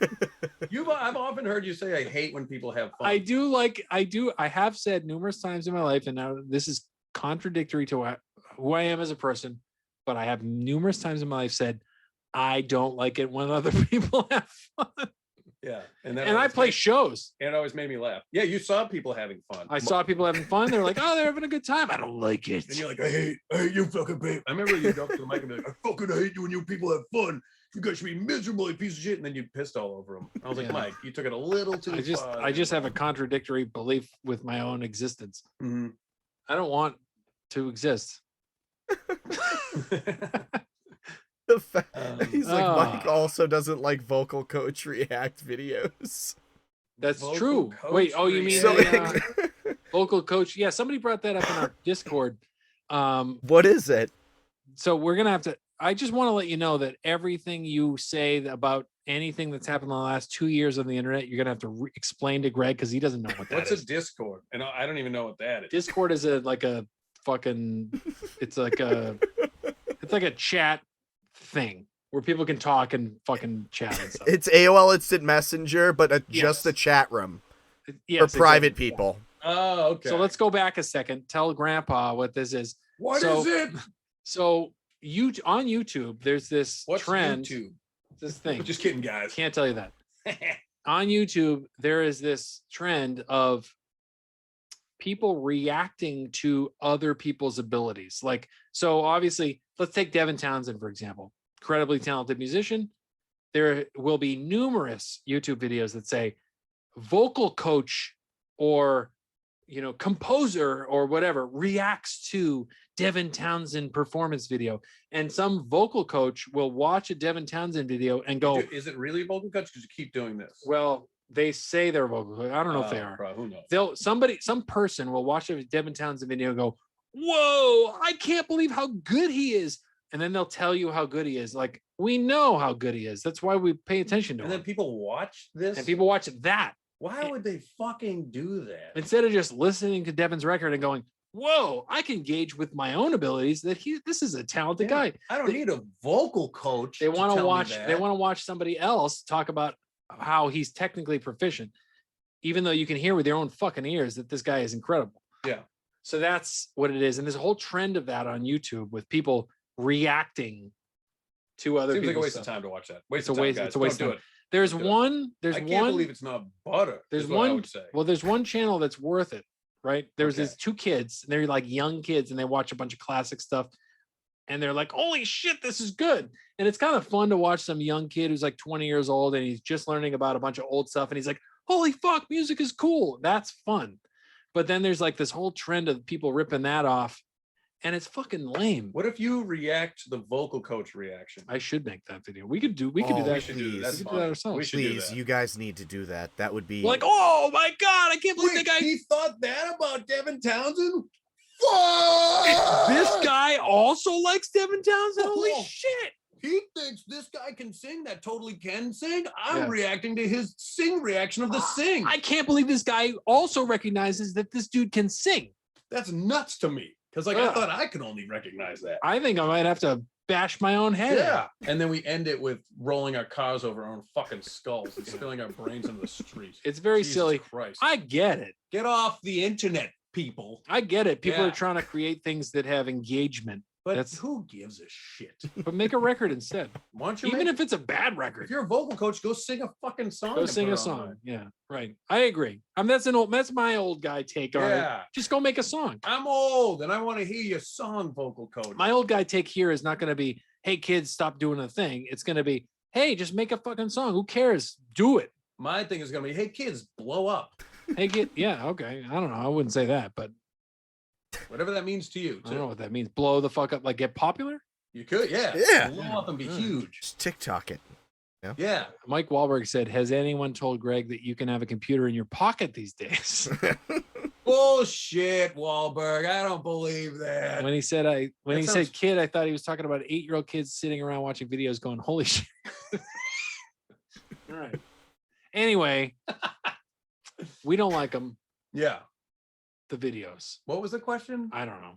I've often heard you say, I hate when people have fun. I have said numerous times in my life, and now this is contradictory to who I am as a person, but I have numerous times in my life said, I don't like it when other people have fun. Yeah. And I play shows. And it always made me laugh. Yeah, you saw people having fun. I saw people having fun. They're like, oh, they're having a good time. I don't like it. And you're like, I hate you fucking babe. I remember you go up to the mic and be like, I fucking hate you when you people have fun. You guys should be miserable, you piece of shit. And then you pissed all over them. I was like, Mike, you took it a little too far. I just have a contradictory belief with my own existence. Mm-hmm. I don't want to exist. The fact he's like, Mike also doesn't like vocal coach react videos. That's Vocal true. coach Wait, oh, you mean react. vocal coach? Yeah, somebody brought that up in our Discord. What is it? So we're gonna have to. I just want to let you know that everything you say about anything that's happened in the last 2 years on the internet, you're gonna have to explain to Greg because he doesn't know what that What's is. a Discord? And I don't even know what that is. Discord is it's like a chat thing where people can talk and fucking chat and stuff. It's AOL Instant Messenger, but just Yes. a chat room Yes, for private exactly. people. Oh, okay. So let's go back a second. Tell Grandpa what this is. What is it? So on YouTube, there's this What's trend. YouTube? This thing. Just kidding, guys. Can't tell you that. On YouTube, there is this trend of people reacting to other people's abilities. Like, so obviously, let's take Devin Townsend, for example, incredibly talented musician. There will be numerous YouTube videos that say vocal coach or, composer or whatever reacts to Devin Townsend performance video. And some vocal coach will watch a Devin Townsend video and go, Is it really a vocal coach? Because you keep doing this. well, they say they're vocal coach. I don't know if they are. Bro, who knows? Some person will watch a Devin Townsend video and go, whoa, I can't believe how good he is. And then they'll tell you how good he is. Like, we know how good he is. That's why we pay attention to him. And then people watch this? And people watch that. Why would they fucking do that? Instead of just listening to Devin's record and going, whoa, I can gauge with my own abilities that this is a talented guy. I don't need a vocal coach. They want to watch. that. They want to watch somebody else talk about how he's technically proficient, even though you can hear with your own fucking ears that this guy is incredible. Yeah. So that's what it is, and there's a whole trend of that on YouTube with people reacting to other Seems people's like a waste stuff. of time to watch that. Waste It's a of time, waste- guys. it's a waste Don't of do it. There's Don't do it. one. I can't believe it's not butter. There's is what I one. would say. Well, there's one channel that's worth it, right? There's Okay. these two kids. And they're like young kids, and they watch a bunch of classic stuff, and they're like, "Holy shit, this is good!" And it's kind of fun to watch some young kid who's like 20 years old, and he's just learning about a bunch of old stuff, and he's like, "Holy fuck, music is cool." That's fun. But then there's like this whole trend of people ripping that off, and it's fucking lame. What if you react to the vocal coach reaction? I should make that video. We could do that. We should do that. Please. That's We could do fun. that ourselves. We should do Please, that. you guys need to do that. That would be Like, oh my god, I can't believe that guy. He thought that about Devin Townsend? Fuck! This guy also likes Devin Townsend. Holy Oh. shit! He thinks this guy can sing that totally can sing. I'm Yeah. reacting to his sing reaction of the sing. I can't believe this guy also recognizes that this dude can sing. That's nuts to me. Because I Ugh. thought I could only recognize that. I think I might have to bash my own head. Yeah. And then we end it with rolling our cars over our own fucking skulls and spilling our brains into the street. It's very Jesus silly. Christ. I get it. Get off the internet, people. I get it. People Yeah. are trying to create things that have engagement, But That's- who gives a shit? but make a record instead. Why don't you Even make- if it's a bad if record, you're a vocal coach, go sing a fucking song. go and sing put a it song. online. Yeah, right. I agree. That's my old guy take on it. Yeah. Just go make a song. I'm old and I want to hear your song, vocal coach. My old guy take here is not going to be, hey kids, stop doing a thing. It's going to be, hey, just make a fucking song. Who cares? Do it. My thing is gonna be, hey kids, blow up. Hey, yeah, okay. I don't know. I wouldn't say that, but Whatever that means to you. I don't know Too. what that means. Blow the fuck up, like get popular. You could, yeah. Yeah. Blow up and be Yeah. huge. just TikTok it. Yeah. Mike Wahlberg said, "Has anyone told Greg that you can have a computer in your pocket these days?" Bullshit, Wahlberg. I don't believe that. when he said That he sounds- said kid, I thought he was talking about 8-year-old kids sitting around watching videos, going, "Holy shit!" All right. Anyway, we don't like them. Yeah. The videos. What was the question? I don't know.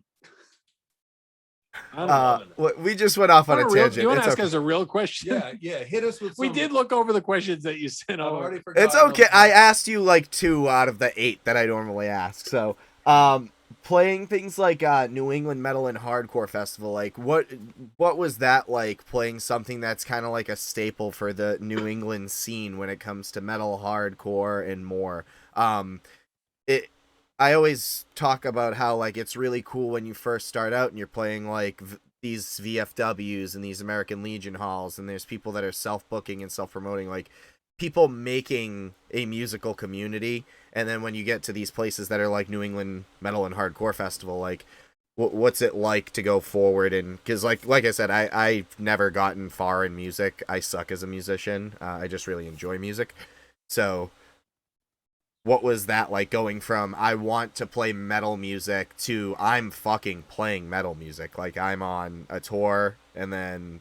I don't know. We just went off on a tangent. You want to It's ask okay. us a real question? Yeah, hit us with. We did look over the questions that you sent I've over. already forgotten. It's okay. I asked you like 2 out of the 8 that I normally ask. So, playing things like New England Metal and Hardcore Festival, like what was that like? Playing something that's kind of like a staple for the New England scene when it comes to metal, hardcore, and more. It. I always talk about how like it's really cool when you first start out and you're playing like these VFWs and these American Legion halls, and there's people that are self-booking and self-promoting, like people making a musical community. And then when you get to these places that are like New England Metal and Hardcore Festival, like what's it like to go forward? And because like I said, I've never gotten far in music. I suck as a musician. I just really enjoy music. So what was that like, going from I want to play metal music to I'm fucking playing metal music? Like I'm on a tour, and then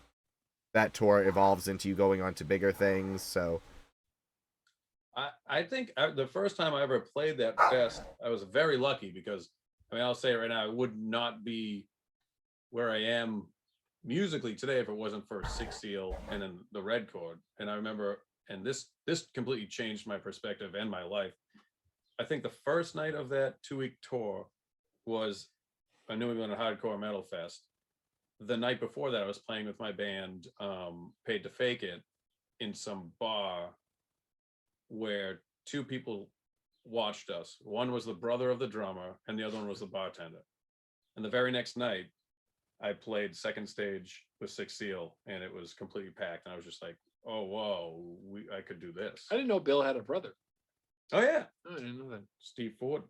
that tour evolves into you going on to bigger things. So I think the first time I ever played that fest, I was very lucky because, I mean, I'll say it right now, I would not be where I am musically today if it wasn't for Six Seal and then the Red Chord. And I remember, and this completely changed my perspective and my life. I think the first night of that 2-week tour was a New England Hardcore Metal Fest. The night before that, I was playing with my band, Paid to Fake It, in some bar where 2 people watched us. One was the brother of the drummer, and the other one was the bartender. And the very next night, I played second stage with Six Seal, and it was completely packed. And I was just like, "Oh, whoa, I could do this." I didn't know Bill had a brother. Oh yeah, Oh, I didn't know that. Steve Ford.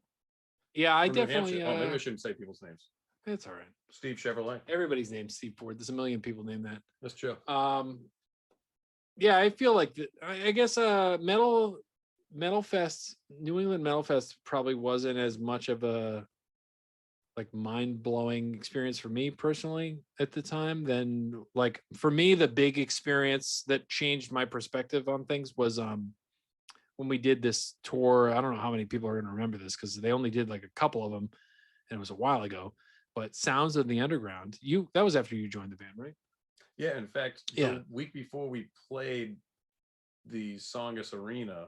Yeah, I from New definitely. Hampshire. Maybe I shouldn't say people's names. It's all right. Steve Chevrolet. Everybody's named Steve Ford. There's a million people named that. That's true. Yeah, I feel like I guess Metal Fest, New England Metal Fest probably wasn't as much of a like mind-blowing experience for me personally at the time. Then like for me, the big experience that changed my perspective on things was when we did this tour. I don't know how many people are going to remember this because they only did like a couple of them and it was a while ago. But Sounds of the Underground, that was after you joined the band, right? Yeah, in fact, the week before we played the Songus Arena,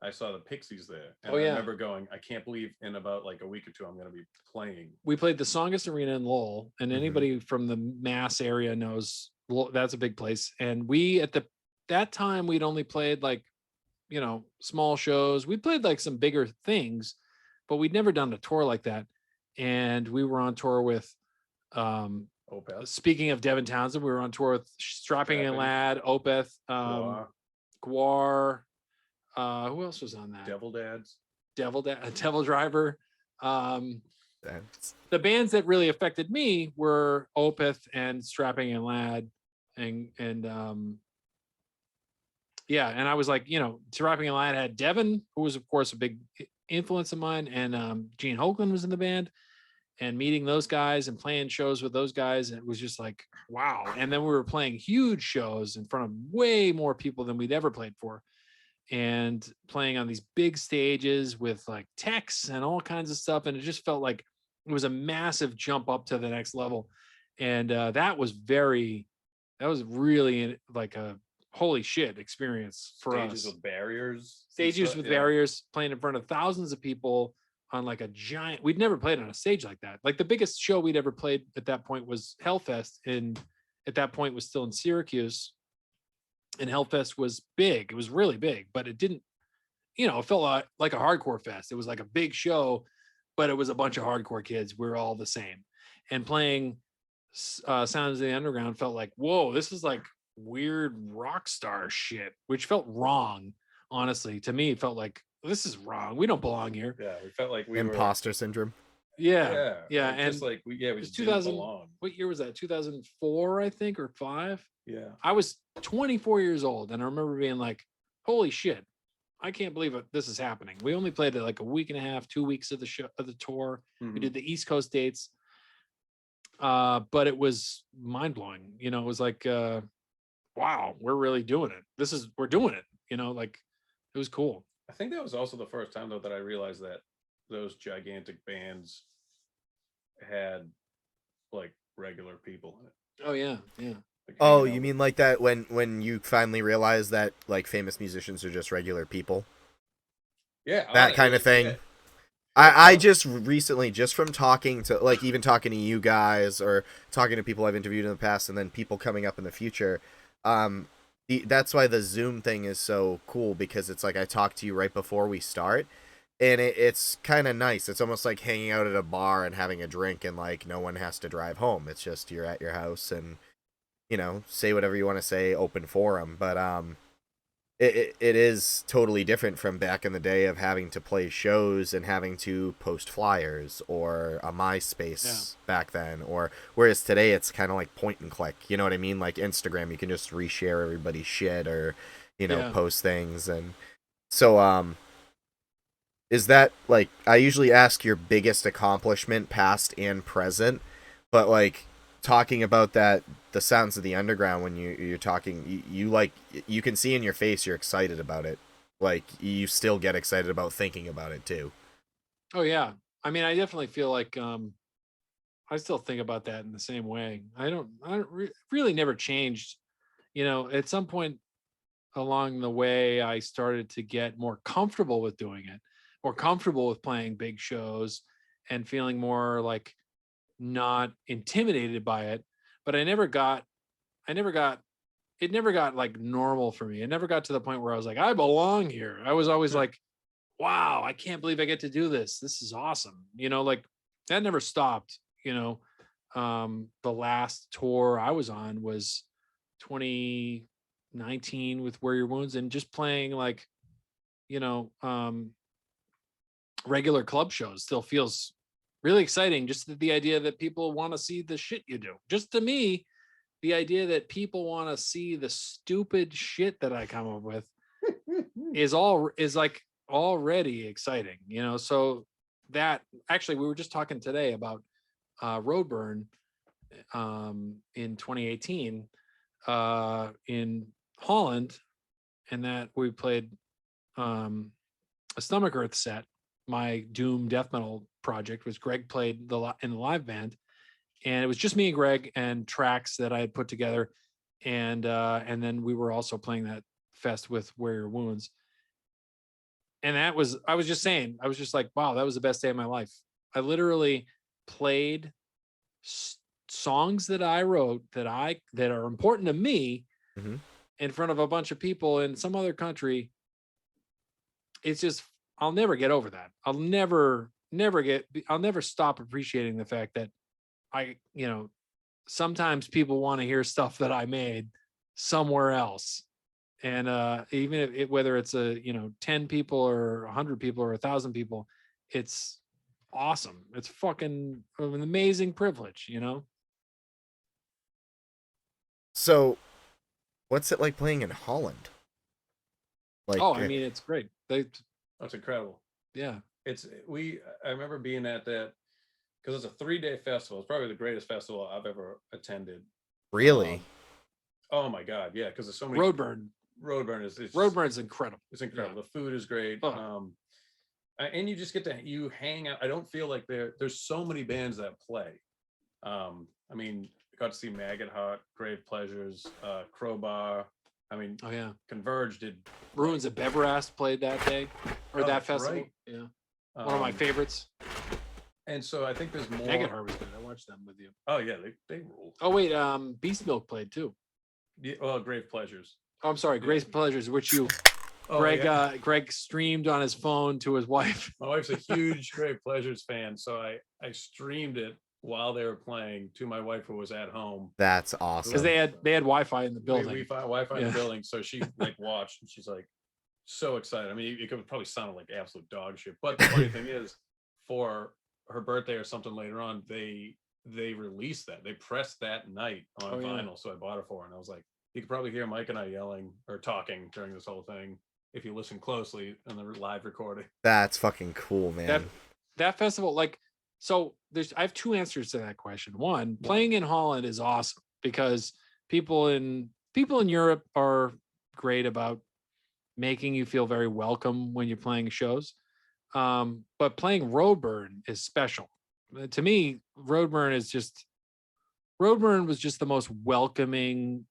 I saw the Pixies there. And I remember going, I can't believe in about like a week or two I'm going to be playing. We played the Songus Arena in Lowell, and anybody from the Mass area knows that's a big place. And we at that time we'd only played like, small shows. We played like some bigger things, but we'd never done a tour like that. And we were on tour with Opeth. Speaking of Devin Townsend, we were on tour with Strapping and Lad, Opeth, Guar. Who else was on that? Devil Dads. Devil Driver. The bands that really affected me were Opeth and Strapping and Lad, and and I was like, Strapping and Lad had Devin, who was of course a big influence of mine, and Gene Hoagland was in the band. And meeting those guys and playing shows with those guys, it was just like, wow. And then we were playing huge shows in front of way more people than we'd ever played for, and playing on these big stages with like techs and all kinds of stuff. And it just felt like it was a massive jump up to the next level. And that was really like a holy shit experience for us. Stages with barriers. Stages with barriers, playing in front of thousands of people on like a giant. We'd never played on a stage like that. Like the biggest show we'd ever played at that point was Hellfest, and at that point was still in Syracuse. And Hellfest was big. It was really big, but it didn't, it felt like a hardcore fest. It was like a big show, but it was a bunch of hardcore kids. We're all the same. And playing Sounds of the Underground felt like, whoa, this is like weird rock star shit, which felt wrong. Honestly, to me, it felt like, this is wrong. We don't belong here. Yeah, we felt like we imposter syndrome. Yeah. And just like we just 2000. Didn't belong. What year was that? 2004, I think, or 5. Yeah. I was 24 years old, and I remember being like, "Holy shit! I can't believe this is happening." We only played like a week and a half, 2 weeks of the tour. We did the East Coast dates, but it was mind blowing. It was like, wow, we're really doing it. We're doing it. Like it was cool. I think that was also the first time though that I realized that those gigantic bands had like regular people in it. Oh yeah, yeah. Like Oh, hanging you out mean like that when you finally realize that like famous musicians are just regular people? yeah, That kind of yeah, thing. that's I awesome. just recently, just from talking to, like, even talking to you guys or talking to people I've interviewed in the past and then people coming up in the future, that's why the Zoom thing is so cool, because it's like I talk to you right before we start, and it's kind of nice. It's almost like hanging out at a bar and having a drink, and like no one has to drive home. It's just you're at your house and, say whatever you want to say, open forum. But it is totally different from back in the day of having to play shows and having to post flyers or a MySpace back then, or whereas today it's kind of like point and click. You know what I mean? Like Instagram, you can just reshare everybody's shit or Yeah. post things. And so is that, like, I usually ask your biggest accomplishment, past and present, but like talking about that, the sounds of the underground, when you're talking, you like, you can see in your face you're excited about it. Like you still get excited about thinking about it too. Oh yeah. I mean, I definitely feel like I still think about that in the same way. Really never changed. At some point along the way, I started to get more comfortable with doing it, more comfortable with playing big shows and feeling more like not intimidated by it. But I never got, it never got like normal for me. It never got to the point where I was like, I belong here. I was always like, wow, I can't believe I get to do this. This is awesome. Like that never stopped. The last tour I was on was 2019 with Where Your Wounds, and just playing like, you know, um, regular club shows still feels really exciting. Just the idea that people want to see the shit you do. Just to me, the idea that people want to see the stupid shit that I come up with is like already exciting, so that actually we were just talking today about Roadburn in 2018 in Holland, and that we played um a Stomach Earth set. My doom death metal project was Greg played in the live band, and it was just me and Greg and tracks that I had put together, and then we were also playing that fest with Where Your Wounds. And I was just saying, I was just like, wow, that was the best day of my life. I literally played songs that I wrote that are important to me Mm-hmm. in front of a bunch of people in some other country. It's just, I'll never get over that. I'll never stop appreciating the fact that I, sometimes people want to hear stuff that I made somewhere else. And even if whether it's 10 people or 100 people or 1,000 people, it's awesome. It's fucking an amazing privilege. So what's it like playing in Holland? Like, Oh, I mean, it's great. That's incredible. Yeah. I remember being at that, because it's a 3-day festival. It's probably the greatest festival I've ever attended. really? Oh my God, yeah, because there's so many. Roadburn Roadburn's incredible. It's incredible. Yeah. The food is great. Oh. And you just get to hang out. I don't feel like there's so many bands that play. I mean, I got to see Maggot Hut, Grave Pleasures, Crowbar. I mean, Oh yeah. Converge did. Ruins of Beverast played that day or Oh, that that's festival. right. Yeah. One of my favorites. And so I think there's more. Maggot Heart was good. I watched them with you. Oh yeah, they rule. Oh wait, Beast Milk played too. Yeah, well, Grave Pleasures. Oh, I'm sorry, Grave Pleasures, which you Greg streamed on his phone to his wife. My wife's a huge Grave Pleasures fan, so I streamed it while they were playing to my wife, who was at home. That's awesome. Because they had Wi-Fi in the building. We found Wi-Fi in the building, so she like watched and she's like so excited. I mean, it could probably sound like absolute dog shit, but the funny thing is, for her birthday or something later on, they released that. They pressed that night on vinyl, so I bought it for her, and I was like, you could probably hear Mike and I yelling or talking during this whole thing if you listen closely in the live recording. That's fucking cool, man. That festival, like, so I have two answers to that question. One, playing in Holland is awesome because people in Europe are great about making you feel very welcome when you're playing shows. But playing Roadburn is special. To me, Roadburn is just Roadburn was just the most welcoming,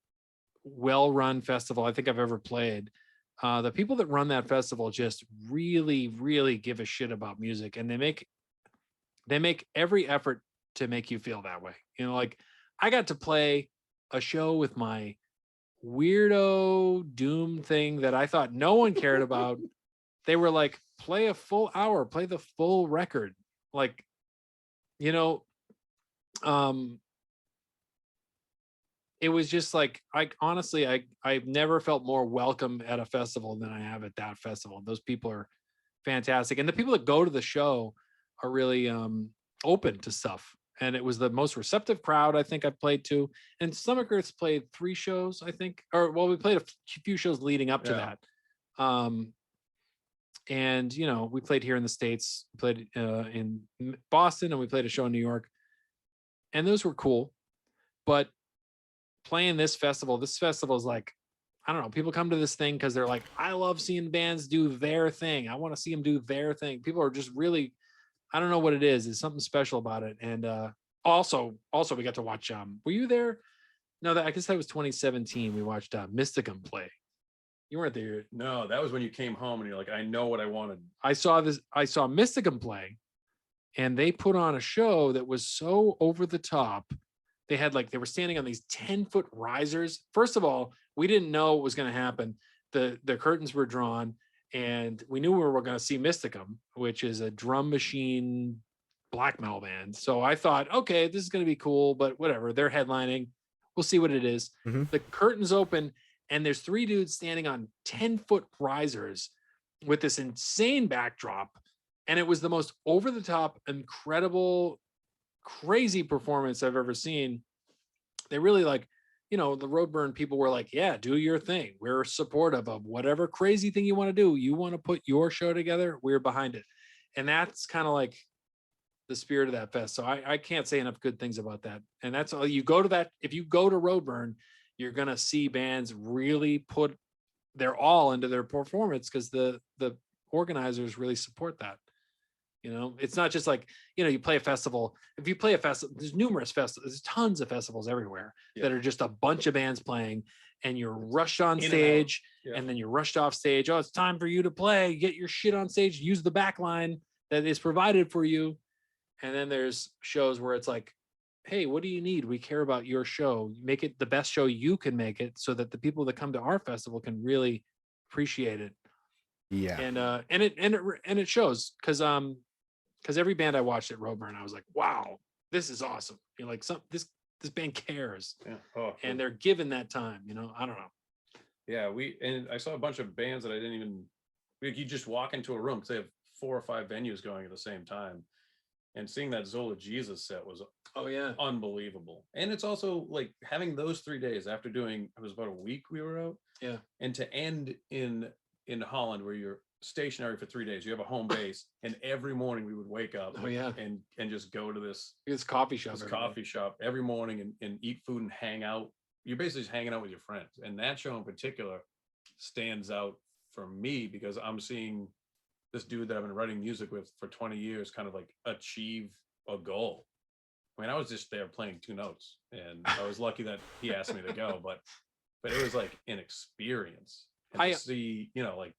well-run festival I think I've ever played. The people that run that festival just really, really give a shit about music, and they make every effort to make you feel that way. You know, like I got to play a show with my weirdo doom thing that I thought no one cared about. They were like, play a full hour, play the full record. Like, you know, it was just like, I honestly, I've never felt more welcome at a festival than I have at that festival. Those people are fantastic. And the people that go to the show are really open to stuff. And it was the most receptive crowd I think I've played to. And Stomach Earth's played 3 shows, I think, or well, we played a few shows leading up to that. And you know, we played here in the States, played in Boston, and we played a show in New York, and those were cool. But playing this festival is like, I don't know, people come to this thing because they're like, I love seeing bands do their thing. I want to see them do their thing. People are just really, I don't know what it is. There's something special about it. And also we got to watch, were you there? No, I guess that was 2017. We watched Mysticum play. You weren't there. No, that was when you came home and you're like, I know what I wanted. I saw Mysticum play, and they put on a show that was so over the top. They had they were standing on these 10-foot risers. First of all, we didn't know what was going to happen. The curtains were drawn, and we knew we were going to see Mysticum, which is a drum machine black metal band. So I thought, okay, this is going to be cool, but whatever. They're headlining. We'll see what it is. Mm-hmm. The curtains open, and there's 3 dudes standing on 10-foot risers with this insane backdrop. And it was the most over-the-top, incredible, crazy performance I've ever seen. They really the Roadburn people were like, yeah, do your thing. We're supportive of whatever crazy thing you want to do. You want to put your show together, we're behind it. And that's kind of like the spirit of that fest. So I can't say enough good things about that. And that's all. You go to that, if you go to Roadburn, you're going to see bands really put their all into their performance, because the organizers really support that. You know, it's not just like, you play a festival. If you play a festival, there's numerous festivals, there's tons of festivals everywhere that are just a bunch of bands playing, and you're rushed on stage and then you're rushed off stage. Oh, it's time for you to play, get your shit on stage, use the back line that is provided for you. And then there's shows where it's like, hey, what do you need? We care about your show. Make it the best show you can make it, so that the people that come to our festival can really appreciate it. Yeah. And it shows, because every band I watched at Roadburn, I was like, wow, this is awesome. You're like, this band cares. Yeah. Oh, and they're given that time, I don't know. Yeah, and I saw a bunch of bands that I didn't even, you just walk into a room because they have 4 or 5 venues going at the same time. And seeing that Zola Jesus set was unbelievable. And it's also like having those 3 days after doing, it was about a week we were out. Yeah. And to end in Holland, where you're stationary for 3 days, you have a home base, and every morning we would wake up and just go to this coffee shop every morning and eat food and hang out. You're basically just hanging out with your friends. And that show in particular stands out for me because I'm seeing this dude that I've been writing music with for 20 years kind of like achieve a goal. I mean, I was just there playing 2 notes, and I was lucky that he asked me to go, but it was like an experience. And to see, like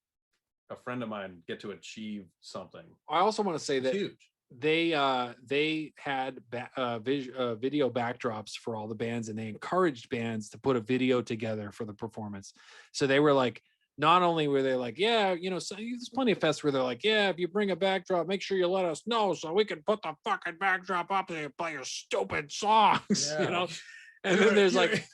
a friend of mine get to achieve something. I also want to say that huge. They had video backdrops for all the bands, and they encouraged bands to put a video together for the performance. So they were like, not only were they like, yeah, so there's plenty of fests where they're like, yeah, if you bring a backdrop, make sure you let us know so we can put the fucking backdrop up and play your stupid songs, And then there's like,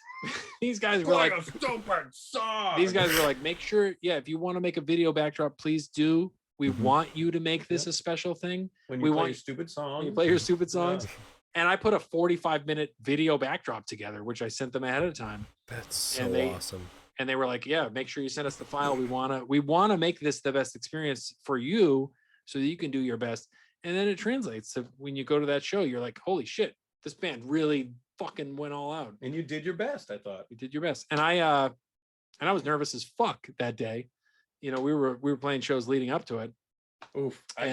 these guys were like, a stupid song. These guys were like, make sure, if you want to make a video backdrop, please do. We want you to make this a special thing. When you play your stupid songs. When you play your stupid songs. Yeah. And I put a 45-minute video backdrop together, which I sent them ahead of time. That's so awesome. And they were like, yeah, make sure you send us the file. We want to make this the best experience for you so that you can do your best. And then it translates. So when you go to that show, you're like, holy shit, this band really fucking went all out. And you did your best, I thought. You did your best. And I was nervous as fuck that day. We were playing shows leading up to it. Oof. I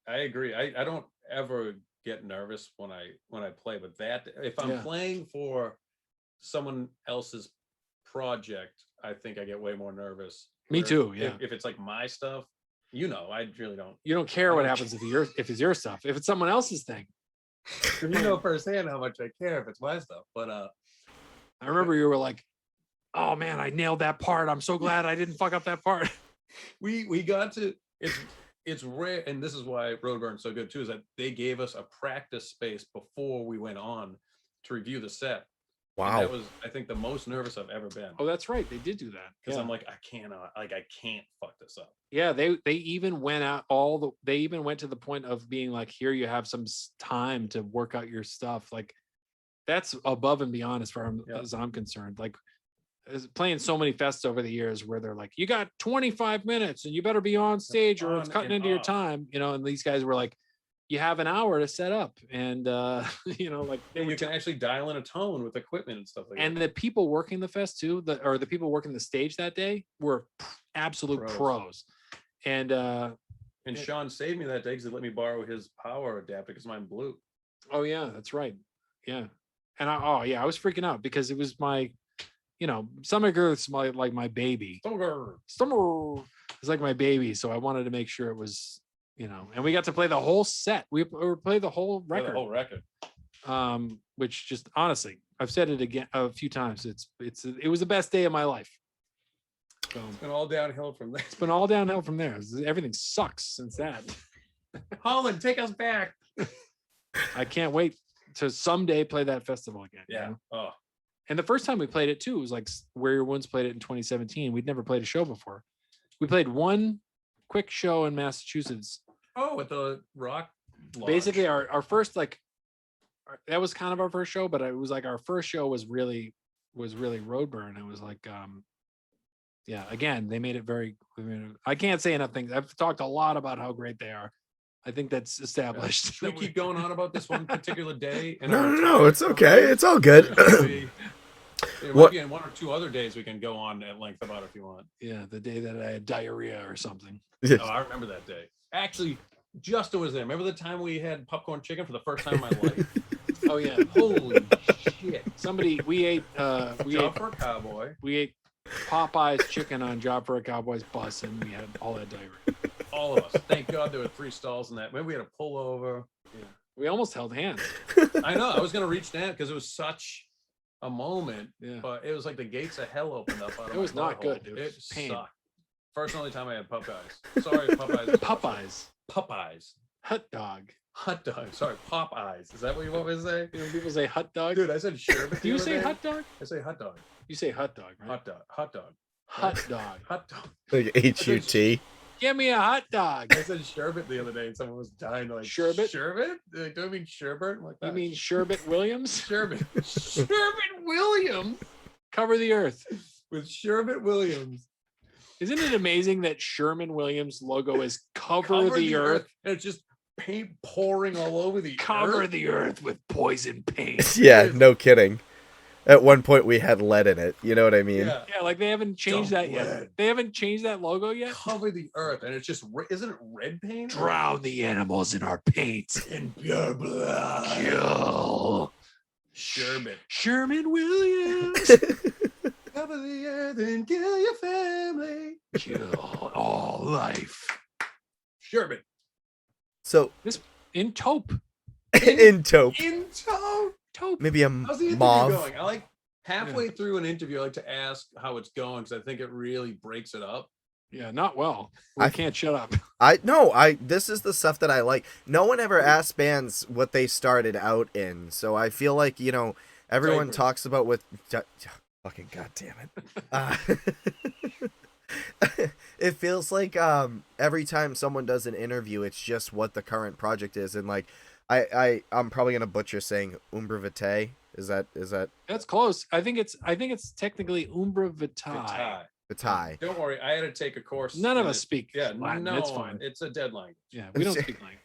agree. I don't ever get nervous when I play, but that if I'm Yeah. playing for someone else's project, I think I get way more nervous. Me Whereas too, yeah. If it's like my stuff, I really don't. You don't care I what don't happens if it's your stuff. If it's someone else's thing. You know firsthand how much I care if it's my stuff. But I remember you were like, "Oh man, I nailed that part. I'm so glad I didn't fuck up that part." we got to it's rare, and this is why Roadburn's so good too, is that they gave us a practice space before we went on to review the set. And Wow. that was, I think, the most nervous I've ever been. Oh, that's right. They did do that. Because Yeah. I'm like, I can't fuck this up. Yeah, they even went out they even went to the point of being like, here you have some time to work out your stuff. Like that's above and beyond as far as I'm concerned. Like playing so many fests over the years where they're like, you got 25 minutes and you better be on stage or it's cutting into your time, and these guys were like, you have an hour to set up, and like you can actually dial in a tone with equipment and stuff like and that. the people working the fest too, the people working the stage that day were absolute pros. And Sean saved me that day because he let me borrow his power adapter because mine blew. Oh yeah, that's right. Yeah. And I was freaking out because it was my, Stomach Earth's my baby. Stomach is like my baby. So I wanted to make sure it was, and we got to play the whole set. We played the whole record. The whole record. Which just honestly, I've said it again a few times. It was the best day of my life. So, it's been all downhill from there. It's been all downhill from there. Everything sucks since that. Holland, take us back. I can't wait to someday play that festival again. Yeah. Oh. And the first time we played it too was like Where Your Wounds played it in 2017. We'd never played a show before. We played one quick show in Massachusetts. Oh, at the Rock Lodge. Basically, our first that was kind of our first show, but it was like our first show was really Roadburn. It was like again, they made it very. I can't say enough things. I've talked a lot about how great they are. I think that's established. Should we keep going on about this one particular day? No, it's okay. It's all good. There might be in 1 or 2 other days we can go on at length about if you want. Yeah, the day that I had diarrhea or something. Oh, I remember that day. Actually, Justo was there. Remember the time we had popcorn chicken for the first time in my life? Oh yeah. Holy shit. We ate Job for a Cowboy. We ate Popeye's chicken on Job for a Cowboy's bus, and we had all that diarrhea. All of us. Thank God there were 3 stalls in that. Maybe we had to pull over. Yeah. We almost held hands. I know. I was going to reach down because it was such a moment. Yeah. But it was like the gates of hell opened up. Out of it was not hole. good. It was pain. Sucked. First and only time I had Popeyes. Sorry, Popeyes. Popeyes. Hot dog. Hot dog. Sorry, Popeyes. Is that what you want me to say? When people say hot dog. Dude, I said sherbet. Do you say hot dog? I say hot dog. You say hot dog, right? Hot dog. Hot dog. Hot dog. Hot dog. Like HUT. Give me a hot dog. I said sherbet the other day and someone was dying like sherbet. Sherbet? Like, do I mean sherbet? Like that. You mean Sherbet Williams? Sherbet. Sherbet Williams. Cover the earth. With Sherbet Williams. Isn't it amazing that Sherman Williams logo is cover the earth? And it's just paint pouring all over the cover earth. the earth with poison paint. Yeah, no kidding. At one point we had lead in it. You know what I mean? Yeah, like they haven't changed that yet. They haven't changed that logo yet. Cover the earth, and it's just isn't it red paint? Drown the animals in our paint. In pure blood. Kill. Sherbet. Sherman Williams. Cover the earth and kill your family. Kill all life. Sherbet. So this in taupe. in taupe. In taupe. Taupe. Maybe a How's the interview mauve. going? I like halfway through an interview, I like to ask how it's going because I think it really breaks it up. Yeah, not well. I can't shut up. This is the stuff that I like. No one ever asks bands what they started out in, so I feel like, everyone talks about what fucking goddamn it. It feels like every time someone does an interview, it's just what the current project is, and like I'm probably gonna butcher saying Umbra Vitae. Is that That's close. I think it's technically Umbra Vitae. Vitae. Don't worry, I had to take a course. None of us speak Latin. It's fine. It's a dead language. Yeah, we don't speak language.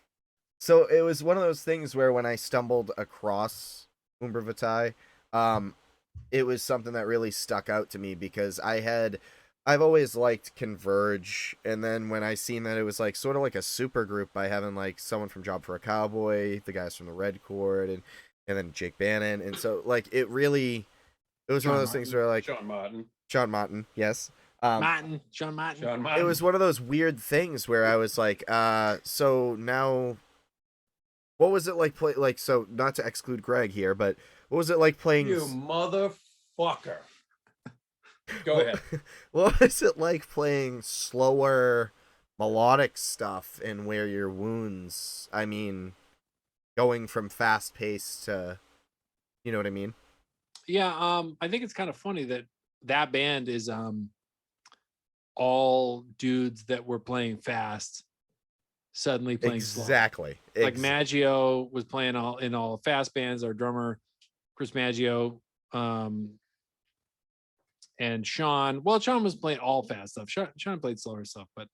So it was one of those things where when I stumbled across Umbra Vitae, it was something that really stuck out to me because I I've always liked Converge, and then when I seen that it was like sort of like a super group by having like someone from Job for a Cowboy, the guys from the Red Chord, and then Jake Bannon, and so like it was one of John those things Martin. where like Sean Martin. Sean Martin, yes. John Martin. Sean It Martin. was one of those weird things where I was like, so now, what was it like play like? So not to exclude Greg here, but what was it like playing? You motherfucker. Go ahead. What was it like playing slower, melodic stuff and where your wounds? I mean, going from fast pace to, you know what I mean? Yeah, I think it's kind of funny that band is all dudes that were playing fast suddenly playing slow. Exactly. Like Maggio was playing all fast bands. Our drummer Chris Maggio, and Sean. Well, Sean was playing all fast stuff. Sean played slower stuff, but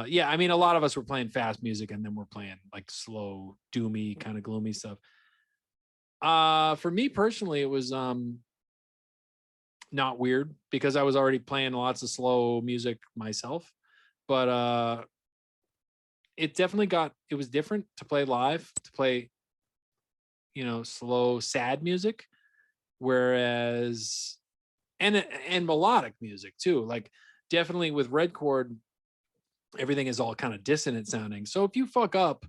yeah, I mean, a lot of us were playing fast music, and then we're playing like slow, doomy, kind of gloomy stuff. For me personally, it was not weird because I was already playing lots of slow music myself, but it was different to play live, to play, slow, sad music, whereas and melodic music too. Like definitely with Red Chord, everything is all kind of dissonant sounding. So if you fuck up,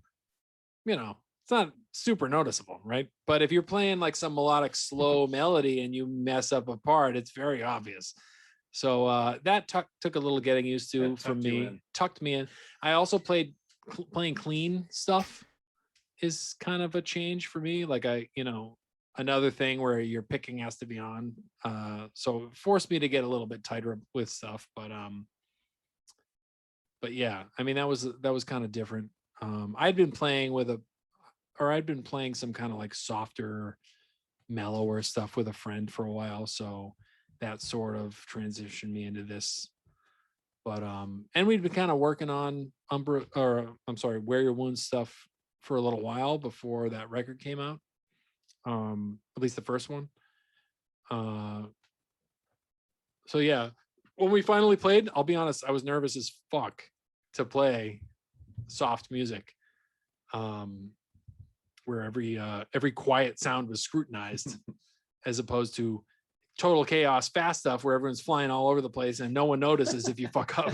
it's not super noticeable, right? But if you're playing like some melodic slow melody and you mess up a part, it's very obvious. So that took a little getting used to for me. Tucked me in. I also playing clean stuff is kind of a change for me. Like another thing where your picking has to be on. So it forced me to get a little bit tighter with stuff, but yeah, I mean that was kind of different. I'd been playing some kind of like softer, mellower stuff with a friend for a while, so that sort of transitioned me into this. But and we'd been kind of working on Umbra, or I'm sorry, Wear Your Wounds stuff for a little while before that record came out. At least the first one. So yeah, when we finally played, I'll be honest, I was nervous as fuck to play soft music, where every quiet sound was scrutinized, as opposed to total chaos fast stuff where everyone's flying all over the place and no one notices if you fuck up.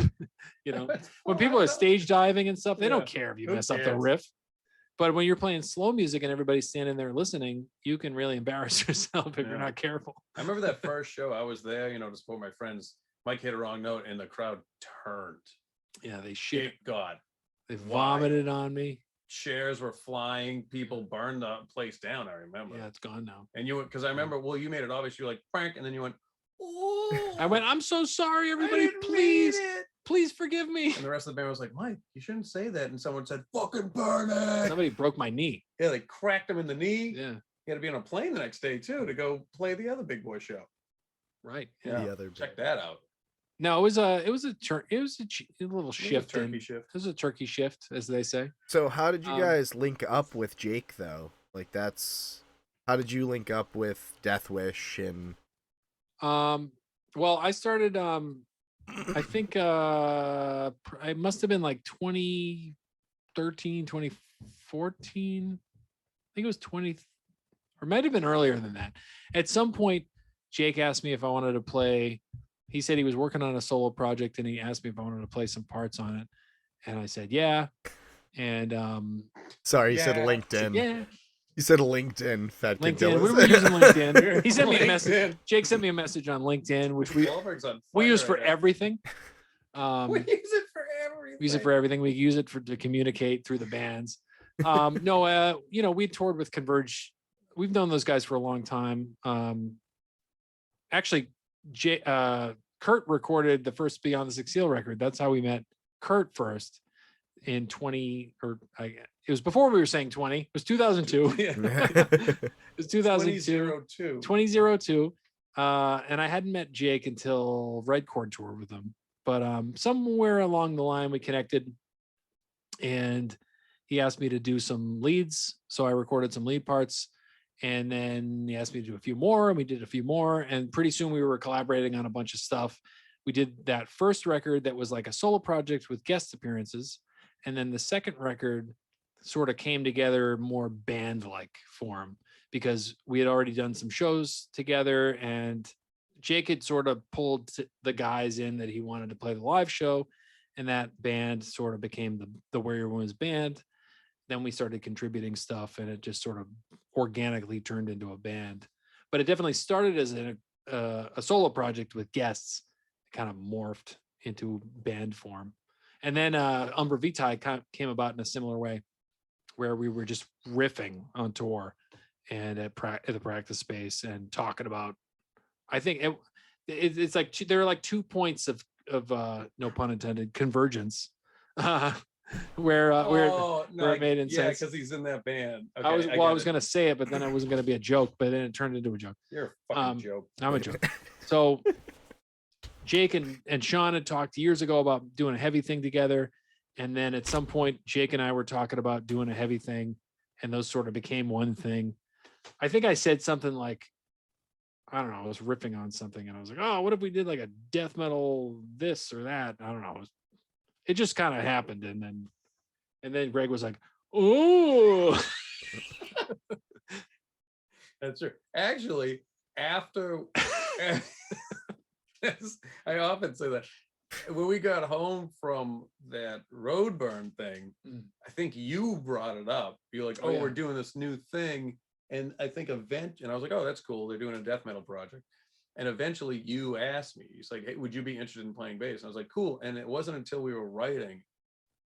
When people are stage diving and stuff, they don't care if you mess up the riff. But when you're playing slow music and everybody's standing there listening, you can really embarrass yourself if you're not careful. I remember that first show. I was there, to support my friends. Mike hit a wrong note and the crowd turned. Yeah, they shit. God. They vomited on me. Chairs were flying. People burned the place down. I remember. Yeah, it's gone now. And because I remember, you made it obvious. You were like, Frank, and then you went, oh. I went, I'm so sorry, everybody. Please forgive me. And the rest of the band was like, Mike, you shouldn't say that. And someone said, fucking burn it. Somebody broke my knee. Yeah, they cracked him in the knee. Yeah. He had to be on a plane the next day too to go play the other big boy show. Right. Yeah. The other Check that out. No, it was a little shift. Turkey shift. It was a turkey shift, as they say. So how did you guys link up with Jake though? Like how did you link up with Death Wish and? Well, I started. I think I must have been like 2013, 2014. I think it was 20, or might have been earlier than that. At some point, Jake asked me if I wanted to play. He said he was working on a solo project and he asked me if I wanted to play some parts on it. And I said, yeah. And sorry, you said LinkedIn. Yeah. You said LinkedIn, Fat Kid LinkedIn. Dillas. We were using LinkedIn. He sent me a message. Jake sent me a message on LinkedIn, which we use for everything. We use it for everything. We use it for everything. We use it to communicate through the bands. No, we toured with Converge. We've known those guys for a long time. Actually, Kurt recorded the first Beyond the Six Seal record. That's how we met Kurt first in it was before we were saying 20. It was 2002. Yeah. It was 2002. 2002. And I hadn't met Jake until Red Chord tour with him. But somewhere along the line we connected and he asked me to do some leads. So I recorded some lead parts. And then he asked me to do a few more, and we did a few more. And pretty soon we were collaborating on a bunch of stuff. we did that first record that was like a solo project with guest appearances, and then the second record sort of came together more band-like form because we had already done some shows together, and Jake had sort of pulled the guys in that he wanted to play the live show, and that band sort of became the Warrior Women's Band. Then we started contributing stuff, and it just sort of organically turned into a band. But it definitely started as a solo project with guests, kind of morphed into band form. And then Umbra Vitae came about in a similar way, where we were just riffing on tour and at the practice space and talking about. I think it's like there are like 2 points of no pun intended convergence, where it made sense. Because he's in that band. Okay, I was gonna say it, but then it wasn't gonna be a joke, but then it turned into a joke. You're a fucking joke. I'm a joke. So Jake and Sean had talked years ago about doing a heavy thing together. And then at some point, Jake and I were talking about doing a heavy thing, and those sort of became one thing. I think I said something like, I don't know, I was riffing on something, and I was like, oh, what if we did like a death metal this or that? I don't know. It just kind of happened. And then Greg was like, oh. That's true. Actually, after I often say that when we got home from that road burn thing, I think you brought it up. You're like, oh, yeah, we're doing this new thing. And I think and I was like, oh, that's cool. They're doing a death metal project. And eventually you asked me, it's like, hey, would you be interested in playing bass? And I was like, cool. And it wasn't until we were writing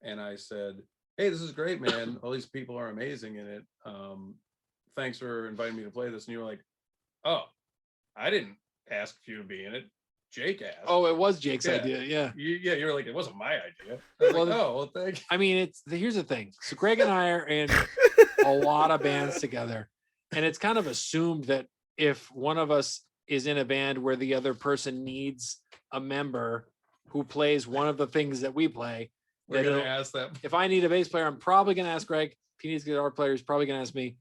and I said, hey, this is great, man. All these people are amazing in it. Thanks for inviting me to play this. And you were like, oh, I didn't ask you to be in it. Jake asked. Oh, it was Jake's idea. Yeah. You were like, it wasn't my idea. I was like, oh, well, thank you. I mean, here's the thing. So Greg and I are in a lot of bands together. And it's kind of assumed that if one of us is in a band where the other person needs a member who plays one of the things that we play, we're going to ask them. If I need a bass player, I'm probably going to ask Greg. If he needs a guitar player, he's probably going to ask me.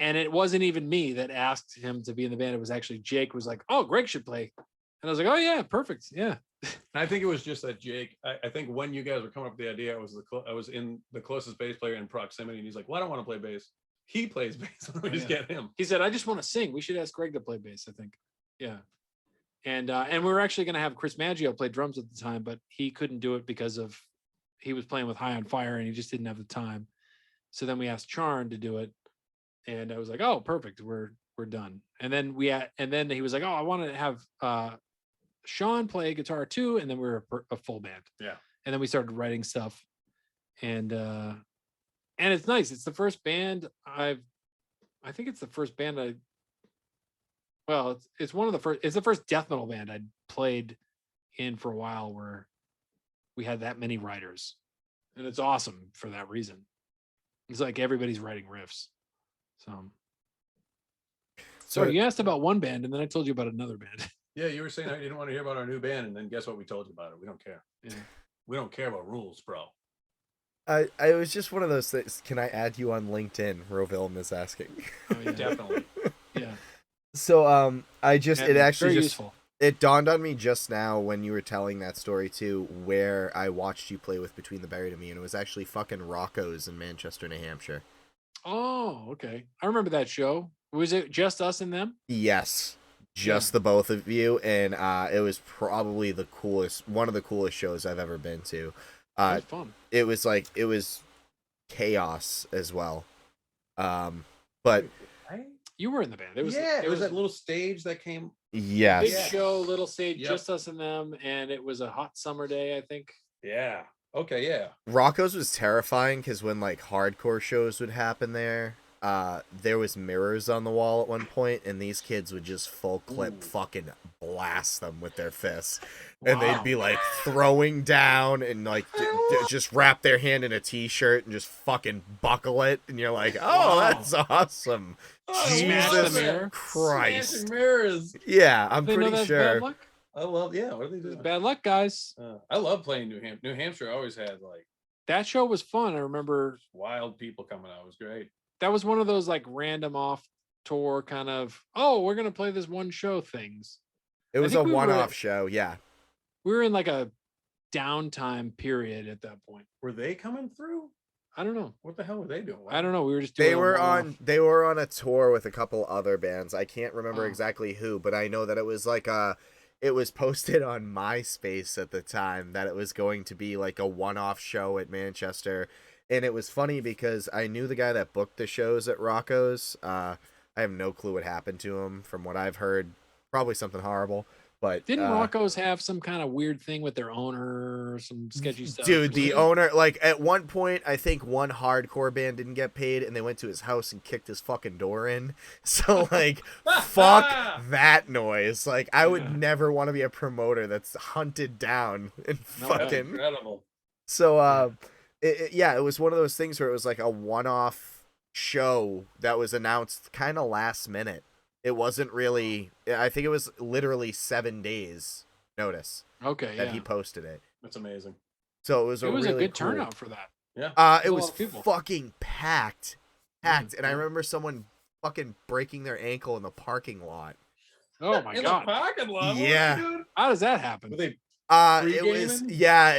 And it wasn't even me that asked him to be in the band. It was actually Jake was like, oh, Greg should play. And I was like, oh, yeah, perfect. Yeah. I think it was just that Jake, I think when you guys were coming up with the idea, I was in the closest bass player in proximity. And he's like, well, I don't want to play bass. He plays bass. We just get him. He said, I just want to sing. We should ask Greg to play bass, I think. Yeah. And we were actually going to have Chris Maggio play drums at the time, but he couldn't do it because he was playing with High on Fire and he just didn't have the time. So then we asked Charn to do it. And I was like, oh, perfect. We're done. And then he was like, oh, I want to have Sean play guitar too. And then we were a full band. Yeah. And then we started writing stuff. And it's nice. It's the first band I think it's the first band it's the first death metal band I'd played in for a while where we had that many writers. And it's awesome for that reason. It's like everybody's writing riffs. So you asked about one band and then I told you about another band. Yeah, you were saying you didn't want to hear about our new band, and then guess what we told you about it? We don't care. Yeah. We don't care about rules, bro. I was just one of those things. Can I add you on LinkedIn? Rovilm is asking. Oh, yeah, definitely. Yeah. So it dawned on me just now when you were telling that story too, where I watched you play with Between the Buried and Me, and it was actually fucking Rocco's in Manchester, New Hampshire. Oh, okay. I remember that show. Was it just us and them? Yes. Just the both of you, and it was probably one of the coolest shows I've ever been to. It was fun. It was chaos as well. But you were in the band. It was that little stage that came. Yes. Big show, little stage, just us and them, and it was a hot summer day, I think. Yeah. Okay. Yeah. Rocco's was terrifying because when like hardcore shows would happen there was mirrors on the wall at one point, and these kids would just full clip fucking blast them with their fists. And they'd be like throwing down and like just wrap their hand in a t-shirt and just fucking buckle it. And you're like, oh, that's awesome. Jesus Christ. Smashing mirrors. Yeah, I'm pretty sure. Bad luck? I love, what are they doing? Bad luck, guys. I love playing New Hampshire. New Hampshire always had like. That show was fun. I remember. Wild people coming out. It was great. That was one of those like random off tour kind of, we're going to play this one show things. It was a one-off show. Yeah. we were in like a downtime period at that point. Were they coming through? I don't know. What the hell were they doing? I don't know. We were just doing They were on a tour with a couple other bands. I can't remember Oh. exactly who, but I know that it was like it was posted on MySpace at the time that it was going to be like a one-off show at Manchester. And it was funny because I knew the guy that booked the shows at Rocco's. I have no clue what happened to him. From what I've heard, probably something horrible. But Didn't Rocco's have some kind of weird thing with their owner or some sketchy stuff? dude, the owner, like at one point, I think one hardcore band didn't get paid, and they went to his house and kicked his fucking door in. So like, fuck that noise. Like, I would never want to be a promoter that's hunted down and fucking Incredible. So it was one of those things where it was like a one-off show that was announced kind of last minute. It wasn't really. I think it was literally 7 days notice. Okay, that he posted it. That's amazing. So it was a really good cool turnout for that. Yeah. It a was lot of people. fucking packed, and I remember someone fucking breaking their ankle in the parking lot. Oh my In god! the parking lot. Yeah. What, dude? How does that happen? Were they It was Pre-gaming?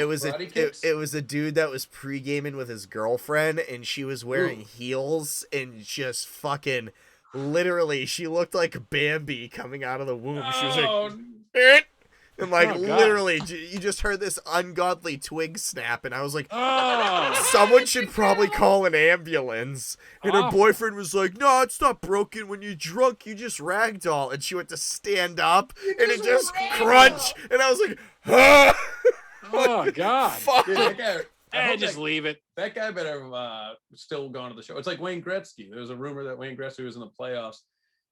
it was Karate kicks? it was a dude that was pre-gaming with his girlfriend, and she was wearing heels and just fucking literally she looked like Bambi coming out of the womb. She was like, "Eh," and like Oh, God. literally you just heard this ungodly twig snap, and I was like, Oh, someone should probably call an ambulance. And her Awful. boyfriend was like, no, it's not broken. When you're drunk, you just ragdoll. And she went to stand up, and it just crunched. And I was like, ah! oh god! Fuck. Dude, that guy, I hope Just that, leave it. that guy better have still gone to the show. It's like Wayne Gretzky. There was a rumor that Wayne Gretzky was in the playoffs.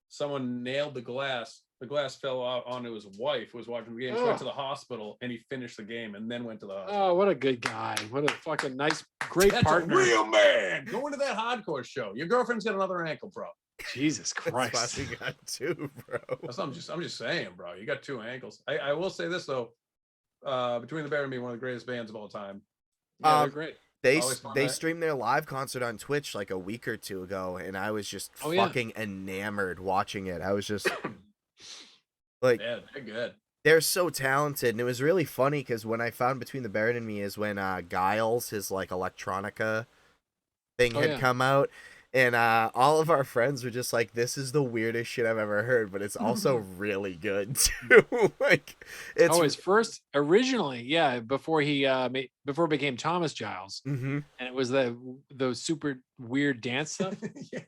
Someone nailed the glass. The glass fell out onto his wife who was watching the game. She went to the hospital, and he finished the game and then went to the hospital. Oh, what a good guy! What a fucking nice, great That's partner. a real man. Go into that hardcore show. Your girlfriend's got another ankle, bro. Jesus Christ! That's why we got two, bro. That's I'm just saying, bro. You got two ankles. I will say this though. Between the Bear and Me, one of the greatest bands of all time. Yeah, they're great. Always fun, They right? streamed their live concert on Twitch like a week or two ago, and I was just Oh, yeah. fucking enamored watching it. I was just like, Yeah, they're good. they're so talented, and it was really funny because when I found Between the Baron and Me is when Giles, his like electronica thing Oh, had yeah. come out, and all of our friends were just like, this is the weirdest shit I've ever heard, but it's also really good too. Like, it's His first originally, before he before it became Thomas Giles, Mhm. and it was those super weird dance stuff. Yeah.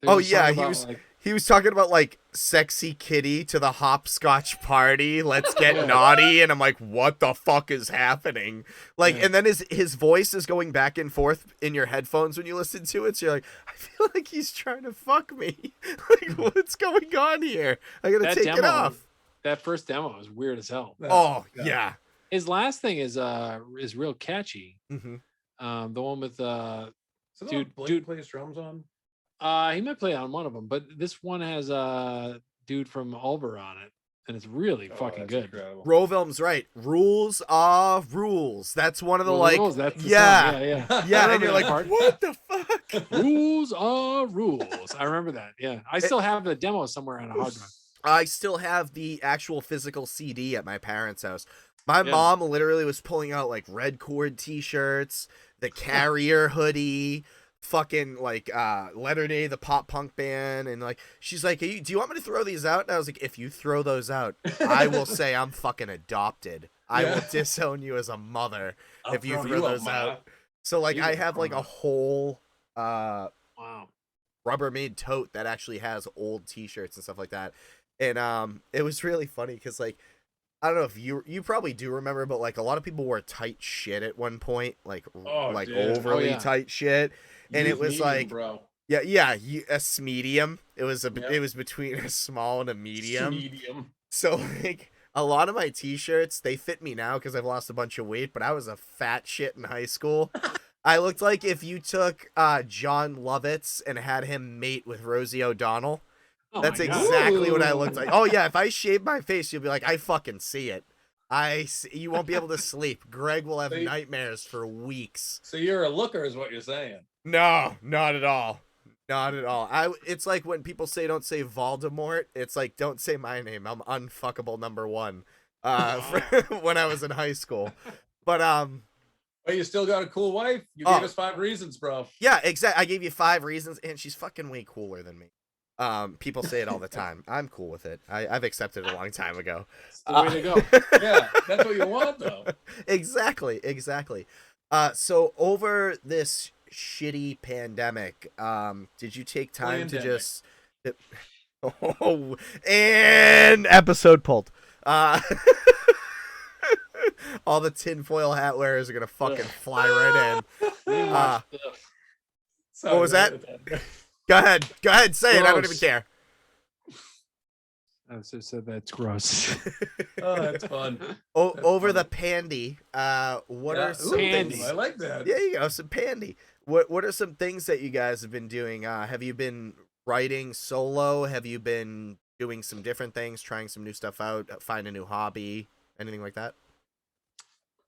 There's Oh, a song yeah, he about, was- like, He was talking about like sexy kitty to the hopscotch party. Let's get naughty. And I'm like, what the fuck is happening? Like, Yeah. and then his voice is going back and forth in your headphones when you listen to it. So you're like, I feel like he's trying to fuck me. Like, what's going on here? I gotta That take it demo- off. that first demo was weird as hell. Oh Yeah. yeah. His last thing is real catchy. hmm The one with So Dude- Blake dude- plays drums on. he might play on one of them, but this one has dude from Umbra on it, and it's really fucking that's good. Incredible. Rovelm's right. Rules are rules. That's one of the Rules, that's the song. yeah. yeah. Yeah, I and you're remember like, that part. what the fuck? Rules are rules. I remember that. Yeah, I still have the demo somewhere on a hard drive. I still have the actual physical CD at my parents' house. My Yeah. mom literally was pulling out like red Chord t-shirts, the Carrier hoodie, fucking like Letter Day, the pop punk band, and like she's like, do you want me to throw these out? And I was like, if you throw those out, I will say I'm fucking adopted. I will disown you as a mother if you throw those out. So like I have like a whole Wow. Rubbermaid tote that actually has old t-shirts and stuff like that. And it was really funny because like I don't know if you probably do remember, but like a lot of people wore tight shit at one point, like dude. overly Oh, yeah. tight shit, and it was like bro. a medium. It was it was between a small and a medium. Medium. So like a lot of my t-shirts, they fit me now because I've lost a bunch of weight, but I was a fat shit in high school. I looked like if you took John Lovitz and had him mate with Rosie O'Donnell. Oh That's my God. exactly what I looked like. Oh yeah, if I shave my face, you'll be like, I fucking see it. You won't be able to sleep. Greg will have See? nightmares for weeks. So you're a looker, is what you're saying. No, not at all. Not at all. It's like when people say don't say Voldemort. It's like don't say my name. I'm unfuckable number one. when I was in high school. But But you still got a cool wife. You Oh. gave us 5 reasons, bro. yeah, exactly. I gave you 5 reasons, and she's fucking way cooler than me. People say it all the time. I'm cool with it. I've accepted it a long time ago. It's the way to go. Yeah, that's what you want, though. Exactly. So over this shitty pandemic, did you take time to Plandemic. just oh, and episode pulled. All the tinfoil hat wearers are gonna fucking fly right in. Ugh. Sorry, What was that? Go ahead, say it. I don't even Gross. care. I just said that's gross. Oh, that's fun. Over funny. the pandy, what Yeah, are some Pandy. things? I like that. Yeah, you go, some pandy. What are some things that you guys have been doing? Have you been writing solo? Have you been doing some different things, trying some new stuff out, find a new hobby, anything like that?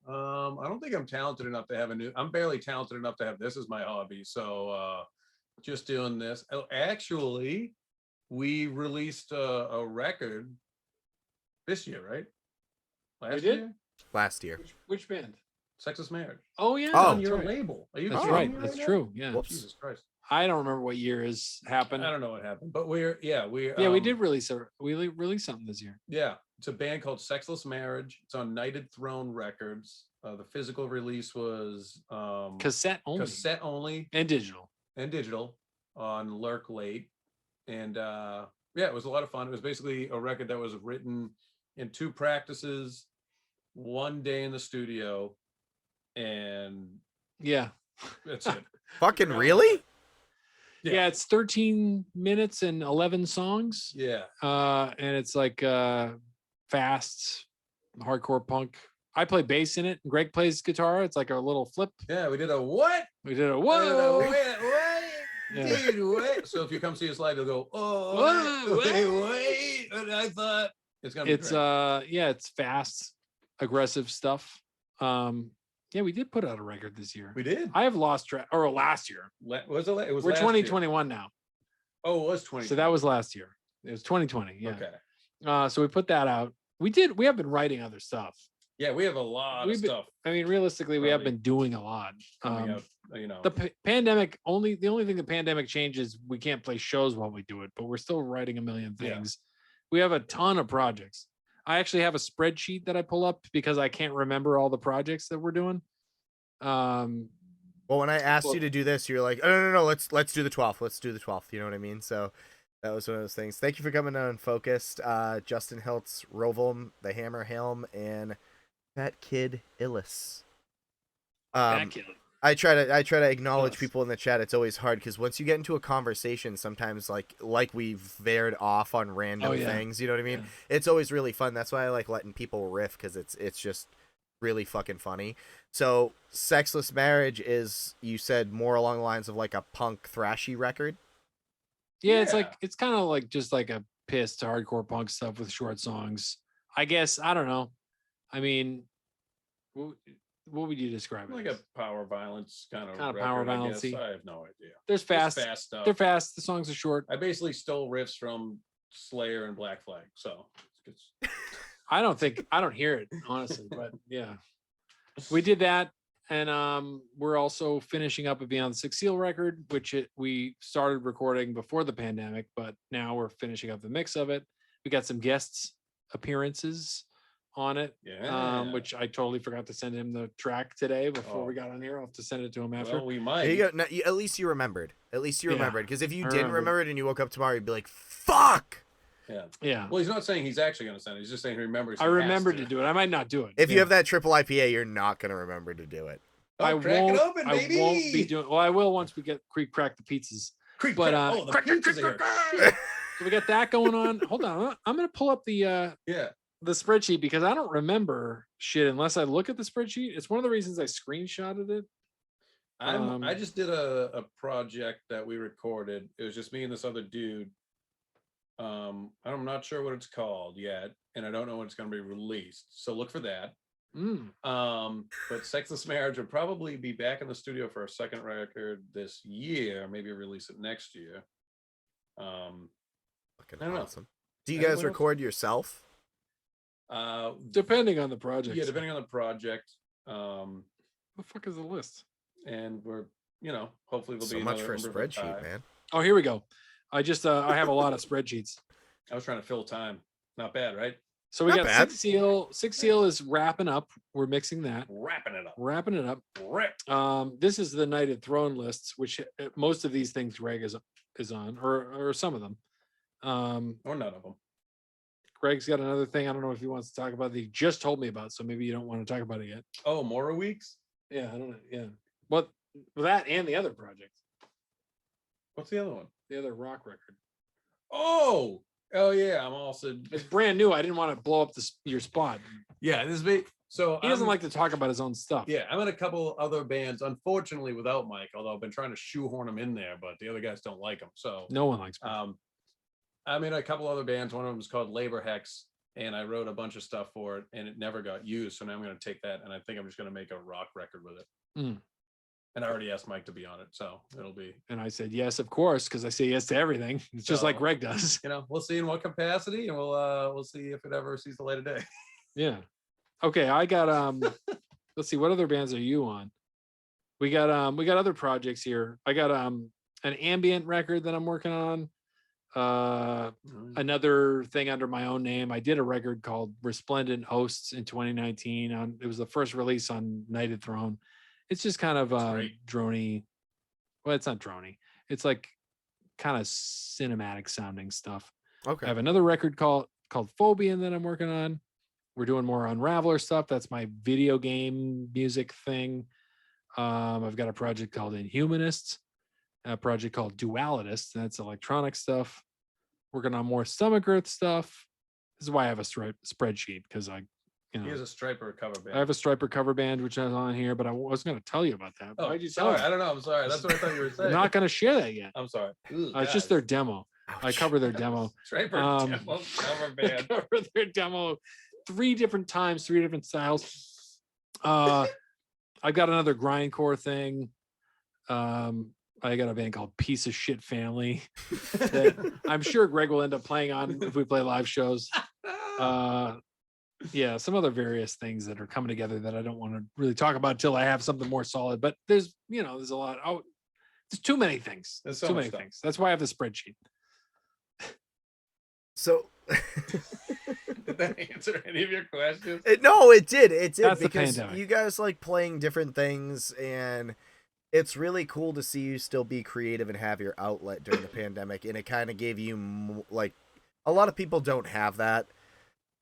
I don't think I'm talented enough to have I'm barely talented enough to have this as my hobby. So just doing this. Oh, actually, we released a record this year, right? Last did? year? Last year. Which band? Sexless Marriage. Oh yeah, Oh. On that's your right. label. Are you That's kidding right. me That's now? true. Yeah. Whoops. Jesus Christ. I don't remember what year has happened. I don't know what happened, but we We did release something this year. Yeah, it's a band called Sexless Marriage. It's on Knighted Throne Records. The physical release was Cassette only and digital. digital on Lurk Late. And yeah, it was a lot of fun. It was basically a record that was written in 2 practices, 1 day in the studio, and Yeah. that's it. Fucking really? Yeah. Yeah, it's 13 minutes and 11 songs. Yeah. And it's like fast hardcore punk. I play bass in it. Greg plays guitar. It's like a little flip. Yeah, we did a what? We did a Whoa. whoa. What? Yeah. Dude, what? So if you come see us live, you'll go, oh, Whoa, wait. And I thought it's gonna be It's great. yeah, it's fast, aggressive stuff. Yeah, we did put out a record this year. We did. I have lost track, or last year. Was it? It was. We're last year. 2021 now. Oh, it was 20. So that was last year. It was 2020. Yeah. Okay. So we put that out. We have been writing other stuff. Yeah, we have a lot of stuff I mean, realistically, we have Probably been doing a lot. coming out. You know. The pandemic the only thing the pandemic changed is we can't play shows while we do it, but we're still writing a million Yeah. things. We have a ton of projects. I actually have a spreadsheet that I pull up because I can't remember all the projects that we're doing. Well, when I asked you to do this, you're like, oh, no, let's do the 12th. Let's do the 12th. You know what I mean? So that was one of those things. Thank you for coming on Focused. Justin Hiltz, Rovolm, the Hammer Helm, and Fat Kid Illis. I try to acknowledge Yes. people in the chat. It's always hard because once you get into a conversation, sometimes like we've veered off on random things. You know what I mean? Yeah. It's always really fun. That's why I like letting people riff because it's just really fucking funny. So Sexless Marriage is, you said, more along the lines of like a punk thrashy record. Yeah, it's Yeah. like it's kind of like just like a pissed hardcore punk stuff with short songs. I guess I don't know. I mean, what would you describe it? like as? a power violence kind of power record, I violence-y. guess. I have no idea. There's Just fast. fast stuff. They're fast. The songs are short. I basically stole riffs from Slayer and Black Flag, so it's I don't hear it honestly, but yeah, we did that, and we're also finishing up a Beyond the Six Seal record, which we started recording before the pandemic, but now we're finishing up the mix of it. We got some guests appearances on it, yeah. which I totally forgot to send him the track today before Oh. we got on here. I'll have to send it to him after. Well, we might. There you go. No, at least you remembered. At least you Yeah, remembered. Because if you I didn't remembered. remember it and you woke up tomorrow, you'd be like, "Fuck." Yeah. Yeah, Well, he's not saying he's actually going to send it. He's just saying he remembers. I he has remembered to do it. I might not do it. If you Yeah. have that triple IPA, you're not gonna remember to do it. Oh, I crack won't. it open, I baby. won't be doing. Well, I will once we crack the pizzas. Creep, but, crack. Oh, the crack, pizzas crack, are here. So we got that going on. Hold on, I'm gonna pull up the Yeah. spreadsheet because I don't remember shit unless I look at the spreadsheet. It's one of the reasons I screenshotted it. I just did a project that we recorded. It was just me and this other dude. I'm not sure what it's called yet, and I don't know when it's going to be released. So look for that. But Sexless Marriage will probably be back in the studio for a second record this year, maybe release it next year. Fucking I don't know. awesome. Do you Anyone guys else? record yourself? Depending on the project. Yeah, depending on the project. What the fuck is the list? And we're, hopefully there'll So be much another for a Umbra spreadsheet, Vitae. man. Oh, here we go. I have a lot of spreadsheets. I was trying to fill time. Not bad, right? So we Not got bad. Six Seal. Six Seal is wrapping up. We're mixing that. Wrapping it up. Wrapping it up. Rip. This is the Knighted Throne lists, which most of these things Greg is on, or some of them. Or none of them. Greg's got another thing. I don't know if he wants to talk about that he just told me about, so maybe you don't want to talk about it yet. Oh, Mora Weeks? Yeah, I don't know. Yeah. What that and the other project. What's the other one? The other rock record. Oh yeah. I'm also. It's brand new. I didn't want to blow up your spot. Yeah, this is so He doesn't like to talk about his own stuff. Yeah, I'm in a couple other bands, unfortunately without Mike, although I've been trying to shoehorn him in there, but the other guys don't like him. So No one likes me. I'm in a couple other bands. One of them is called Labor Hex, and I wrote a bunch of stuff for it, and it never got used. So now I'm going to take that, and I think I'm just going to make a rock record with it. Mm. And I already asked Mike to be on it, so it'll be. And I said yes, of course, because I say yes to everything. It's just like Greg does. We'll see in what capacity, and we'll see if it ever sees the light of day. Yeah. Okay, I got let's see, what other bands are you on? We got other projects here. I got an ambient record that I'm working on. Another thing under my own name. I did a record called Resplendent Hosts in 2019. It was the first release on Knighted Throne. It's just kind of droney. Well, it's not droney. It's like kind of cinematic sounding stuff. Okay. I have another record called Phobian that I'm working on. We're doing more Unraveler stuff. That's my video game music thing. I've got a project called Inhumanists, a project called Dualitists. That's electronic stuff. Working on more Stomach Earth stuff. This is why I have a spreadsheet, because He has a Striper cover band. I have a Striper cover band, which is on here, but I wasn't going to tell you about that. Oh, Why'd you sorry. tell I don't know. I'm sorry. That's what I thought you were saying. I'm not going to share that yet. I'm sorry. It's just their demo. I Ouch. cover their demo. Striper demo cover I band. cover their demo 3 different times, 3 different styles. I've got another grindcore thing. I got a band called Piece of Shit Family that I'm sure Greg will end up playing on if we play live shows. Yeah, some other various things that are coming together that I don't want to really talk about until I have something more solid. But there's a lot. Oh, there's too many things. There's so too much many stuff. things. That's why I have the spreadsheet. So Did that answer any of your questions? no, it did. It did, That's the because pandemic. you guys like playing different things, and it's really cool to see you still be creative and have your outlet during the pandemic. And it kind of gave you like, a lot of people don't have that.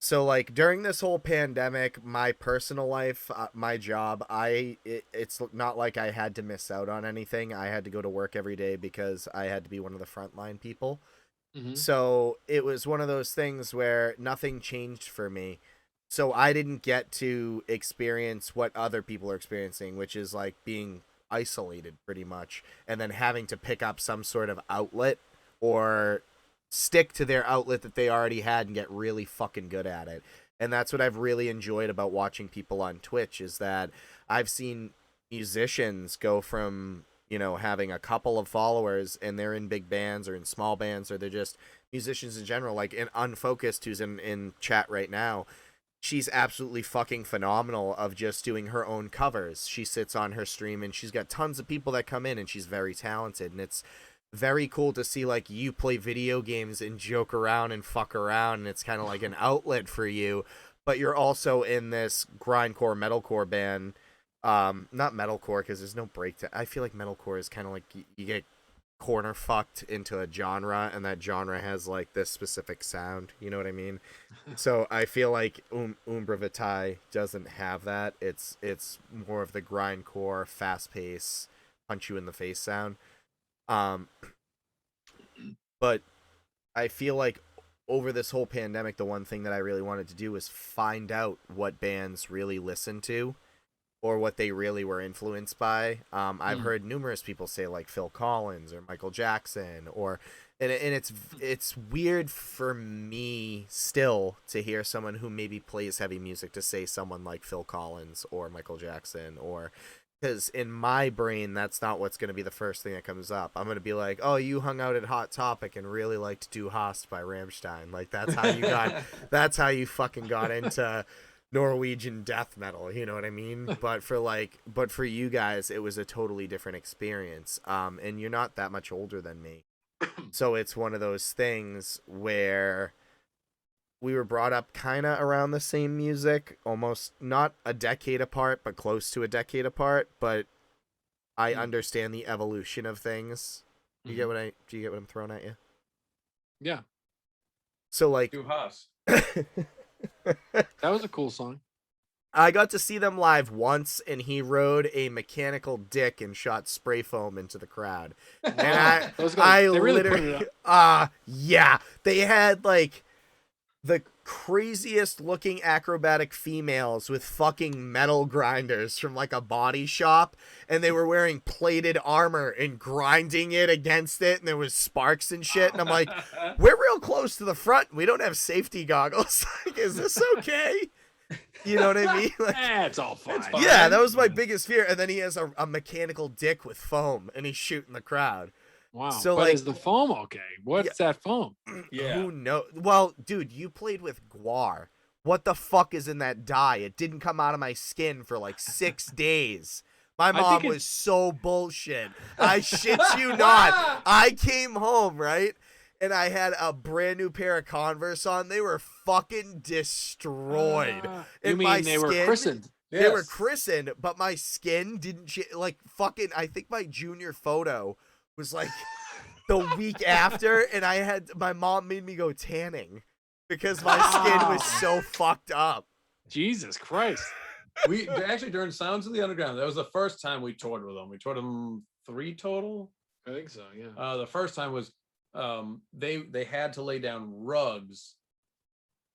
So like during this whole pandemic, my personal life, my job, it's not like I had to miss out on anything. I had to go to work every day because I had to be one of the frontline people. Mhm. So it was one of those things where nothing changed for me. So I didn't get to experience what other people are experiencing, which is like being isolated pretty much, and then having to pick up some sort of outlet or stick to their outlet that they already had and get really fucking good at it. And that's what I've really enjoyed about watching people on Twitch, is that I've seen musicians go from, having a couple of followers and they're in big bands or in small bands, or they're just musicians in general, like in Unfocused, who's in chat right now. She's absolutely fucking phenomenal of just doing her own covers. She sits on her stream and she's got tons of people that come in, and she's very talented. And it's very cool to see like you play video games and joke around and fuck around, and it's kind of like an outlet for you, but you're also in this grindcore metalcore band. Not metalcore, because there's no breakdown. I feel like metalcore is kind of like you get corner fucked into a genre, and that genre has like this specific sound, you know what I mean? So I feel like Umbra Vitae doesn't have that. It's more of the grindcore, fast pace, punch you in the face sound. But I feel like over this whole pandemic, the one thing that I really wanted to do was find out what bands really listen to, or what they really were influenced by. I've heard numerous people say like Phil Collins or Michael Jackson, and it's weird for me still to hear someone who maybe plays heavy music to say someone like Phil Collins or Michael Jackson, or Because in my brain, that's not what's going to be the first thing that comes up. I'm going to be like, oh, you hung out at Hot Topic and really liked Du Hast by Rammstein. Like, that's how you got, that's how you fucking got into Norwegian death metal. You know what I mean? But for you guys, it was a totally different experience. And you're not that much older than me. So it's one of those things where we were brought up kind of around the same music, almost not a decade apart, but close to a decade apart. But I understand the evolution of things. Do you get what I'm throwing at you? Yeah. So like, Du Hast. That was a cool song. I got to see them live once, and he rode a mechanical dick and shot spray foam into the crowd. And Those guys, they really put literally, it up. yeah, they had like the craziest looking acrobatic females with fucking metal grinders from like a body shop, and they were wearing plated armor and grinding it against it, and there was sparks and shit. And I'm like, we're real close to the front. We don't have safety goggles. Like, is this okay? You know what I mean? Like, It's all fine. yeah, that was my biggest fear. And then he has a mechanical dick with foam, and he's shooting the crowd. Wow. So, but like, is the foam okay? What's that foam? Yeah. Who knows? Well, dude, you played with guar. What the fuck is in that dye? It didn't come out of my skin for like 6 days. My mom was so bullshit. I shit you not. I came home, right? And I had a brand new pair of Converse on. They were fucking destroyed. You And mean my they were skin- christened? They were Yes. christened, but my skin didn't like fucking. I think my junior photo was like the week after, and my mom made me go tanning because my skin was so fucked up. Jesus Christ. We actually, during Sounds of the Underground, that was the first time we toured with them. We toured them 3 total. I think so, yeah. The first time was they had to lay down rugs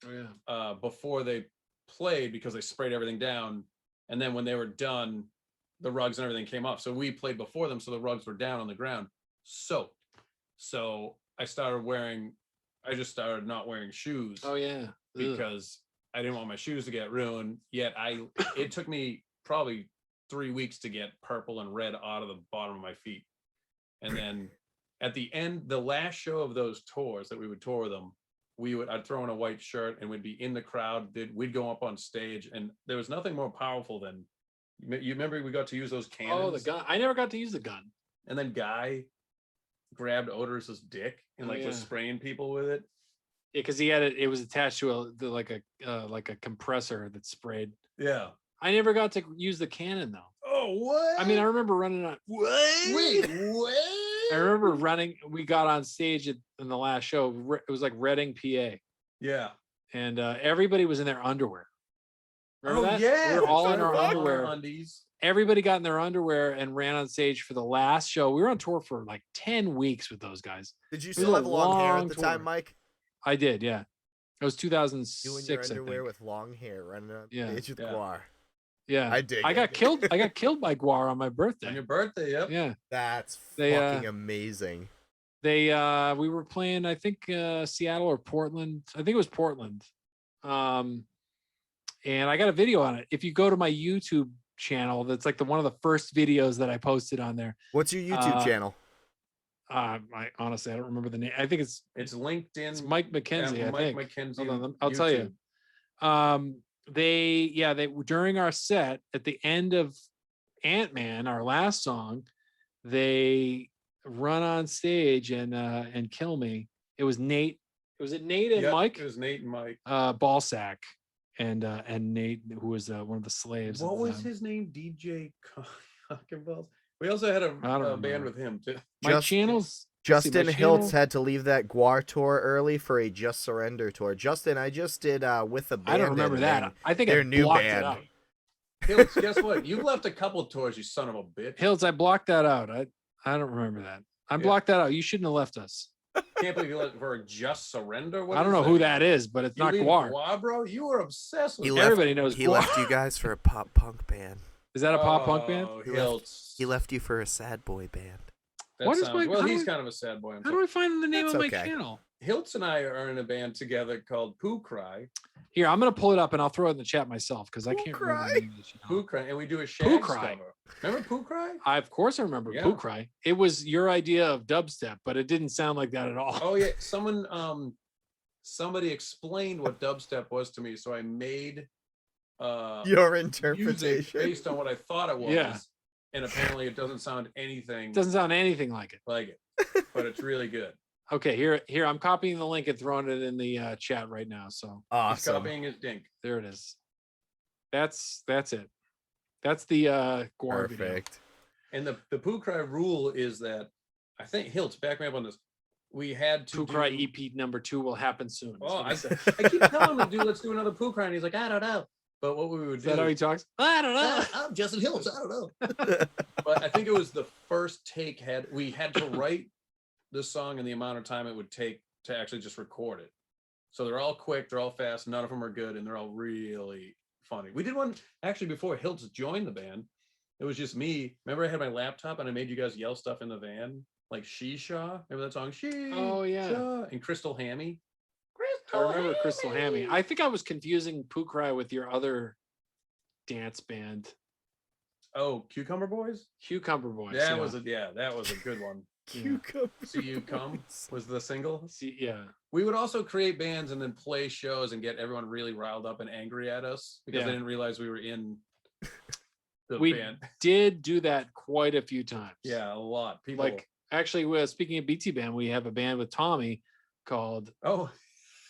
Oh, yeah. before they played because they sprayed everything down, and then when they were done, the rugs and everything came off. So we played before them, so the rugs were down on the ground, soaked. So I just started not wearing shoes. Oh, yeah. Because I didn't want my shoes to get ruined. Yet it took me probably 3 weeks to get purple and red out of the bottom of my feet. And then at the end, the last show of those tours that we would tour with them, I'd throw in a white shirt and we'd be in the crowd. We'd go up on stage, and there was nothing more powerful than, you remember we got to use those cannons? Oh, the gun. I never got to use the gun. And then Guy grabbed Otis's dick and was spraying people with it. Yeah, because he had it was attached to like a compressor that sprayed. Yeah. I never got to use the cannon though. Oh, what? I mean, I remember running on. Wait, what? I remember running. We got on stage in the last show. It was like Reading, PA, Yeah. and everybody was in their underwear. Remember that? Yeah. We were all that's in our right. underwear. Undies. Everybody got in their underwear and ran on stage for the last show. We were on tour for like 10 weeks with those guys. Did you was still a have long hair at long the tour. time, Mike? I did, yeah. It was You in your 2006, I underwear think. with long hair running on Yeah. stage with Yeah. guar. Yeah, I dig I it. got killed. I got killed by guar on my birthday. On your birthday, yep. Yeah, That's They, fucking amazing. we were playing, I think Seattle or Portland. I think it was Portland. And I got a video on it. If you go to my YouTube channel, that's like one of the first videos that I posted on there. What's your YouTube channel? I honestly, I don't remember the name. I think it's LinkedIn. it's Mike Mckenzie. Yeah, I think. Mike Mckenzie. Hold on, I'll tell you. They during our set at the end of Ant-Man, our last song, they run on stage and kill me. It was Nate. Was it Nate and Yep, Mike? It was Nate and Mike. Ballsack and Nate, who was one of the slaves. at What the was time. his name? DJ Balls. We also had a I don't band remember. with him too. My Just- channels. Justin my Hiltz channel- had to leave that Guar tour early for a Just Surrender tour. Justin, I just did with the band. I don't remember that. I think their I new blocked band. it out. Hiltz, guess what? You've left a couple tours, you son of a bitch. Hills, I blocked that out. I don't remember that. I Yeah. blocked that out. You shouldn't have left us. Can't believe you let for a Just Surrender. What I don't is know who that is, but it's You not leave Guar. Guar, bro. You were obsessed with He it. left- Everybody knows He Guar. left you guys for a pop punk band. Is that a pop punk band? Oh, He left- Hiltz. He left you for a sad boy band. That What is sounds- my- well, how he's do I- kind of a sad boy. How do I find the name That's of my okay. channel? Hiltz and I are in a band together called Poo Cry. Here, I'm gonna pull it up and I'll throw it in the chat myself because I Poo can't Cry. remember the name of this. Poo Cry, and we do a Shags Poo Cry. cover. Remember Poo Cry? Of course I remember Yeah. Poo Cry. It was your idea of dubstep, but it didn't sound like that at all. Oh yeah, somebody explained what dubstep was to me, so I made Your music interpretation. based on what I thought it was. Yeah. And apparently it doesn't sound anything It doesn't sound anything like it. but it's really good. Okay, here I'm copying the link and throwing it in the chat right now. So He's Awesome. copying his dink. there it is. That's it. That's the Gore video. Perfect. And the Poo Cry rule is that I think Hiltz, back me up on this. We had to Poo Cry EP number 2 will happen soon. That's Oh, what he I said. keep telling him, dude, let's do another Poo Cry, and he's like, I don't know. But what we would Is do that how he talks? I don't know. I'm Justin Hiltz, I don't know. But I think it was the first take we had to write the song in the amount of time it would take to actually just record it. So they're all quick, they're all fast, none of them are good, and they're all really funny. We did one actually before Hiltz joined the band. It was just me. Remember I had my laptop and I made you guys yell stuff in the van? Like She-Shaw. Remember that song? Oh, yeah. Shaw. And Crystal Hammy. I remember Crystal Hammy. I think I was confusing Poo Cry with your other dance band, Oh, Cucumber Boys? Cucumber Boys. That was a good one. Cucumber. See You Come was the single. See, yeah. We would also create bands and then play shows and get everyone really riled up and angry at us because Yeah. they didn't realize we were in the We band. did do that quite a few times. Yeah, a lot. People Like actually, speaking of BT band, we have a band with Tommy called oh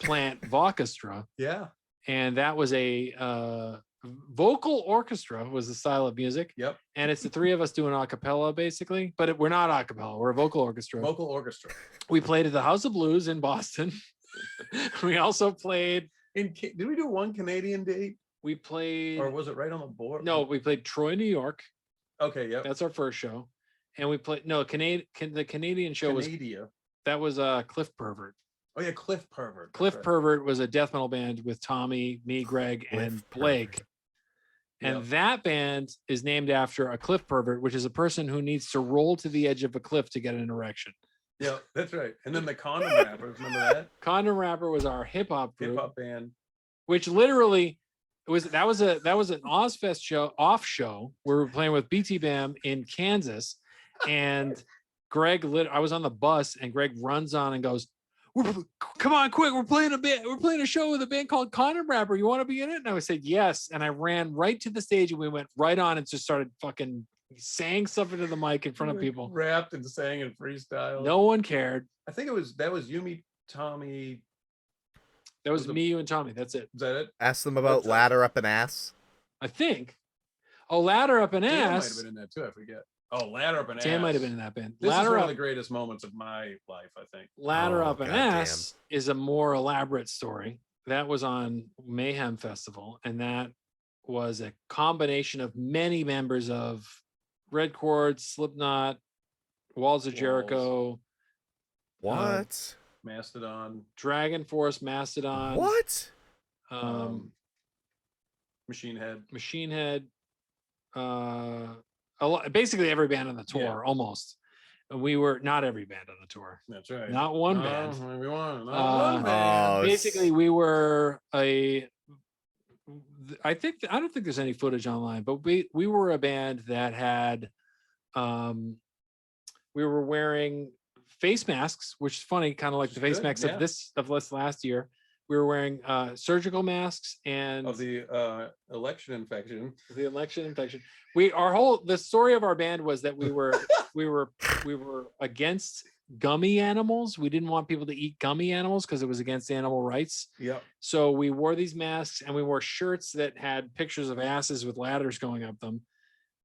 Plant Vocestra, yeah. and that was a vocal orchestra was the style of music. Yep. And it's the three of us doing a cappella basically, but we're not a cappella. We're a vocal orchestra. Vocal orchestra. We played at the House of Blues in Boston. We also played. Did we do one Canadian date? We played. Or was it right on the board? No, we played Troy, New York. Okay, yep. That's our first show, and we played the Canadian show was Canada. that was Cliff Pervert. Oh yeah, Cliff Pervert. That's Cliff right. Pervert was a death metal band with Tommy, me, Greg, and Cliff Blake. Pervert. And Yep. that band is named after a cliff pervert, which is a person who needs to roll to the edge of a cliff to get an erection. Yeah, that's right. And then the Condom Rappers, remember that? Condom Rapper was our hip hop group, Hip hop band. which literally that was an Ozfest show where we were playing with BT Bam in Kansas, and Greg I was on the bus and Greg runs on and goes, "Come on, quick! We're playing a show with a band called Condom Rapper. You want to be in it?" And I said yes, and I ran right to the stage and we went right on and just started fucking saying stuff into the mic in front of people. Rapped and sang in freestyle. No one cared. I think that was Yumi, Tommy. That was me, you, and Tommy. That's it. Is that it? Ask them about What's that? ladder up an ass. I think. Oh, Ladder Up an Dan might have Ass. been in that too. I forget. Oh, Ladder Up an Ass. Dan might have been in that band. This is Ladder one Up of the greatest moments of my life, I think. Ladder Oh, Up an goddamn. Ass is a more elaborate story. That was on Mayhem Festival, and that was a combination of many members of Red Chord, Slipknot, Walls of Jericho, What? Mastodon, Dragon Force, Mastodon, What? Machine Head. Machine Head, basically every band on the tour, Yeah. almost. And we were not every band on the tour, That's right. not one No, band. maybe one. Not Uh, one band. Oh, Basically, we were I don't think there's any footage online, but we were a band that had we were wearing face masks, which is funny, kind of like Which the is face good, masks yeah. of this last year. We were wearing surgical masks and Of the election infection. the election infection. The story of our band was that we were we were against gummy animals. We didn't want people to eat gummy animals because it was against animal rights. Yep. So we wore these masks and we wore shirts that had pictures of asses with ladders going up them,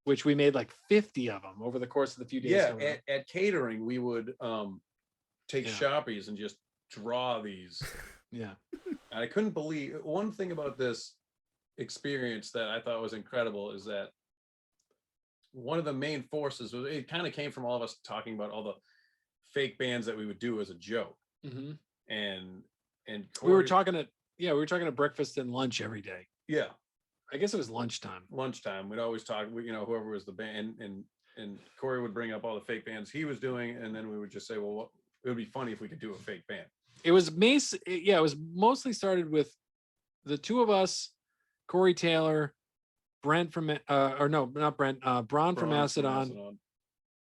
which we made like 50 of them over the course of the few days. Yeah. we were there. At catering, we would take Yeah. Sharpies and just draw these. Yeah. And I couldn't believe one thing about this experience that I thought was incredible is that one of the main forces was it kind of came from all of us talking about all the fake bands that we would do as a joke. Mhm. And We were Corey- talking at breakfast and lunch every day. yeah, I guess it was lunchtime. lunchtime. We'd always talk, whoever was the band, and Corey would bring up all the fake bands he was doing, and then we would just say, well, it would be funny if we could do a fake band. It was it was mostly started with the two of us, Corey Taylor, Brent from or no, not Brent, Braun from Macedon,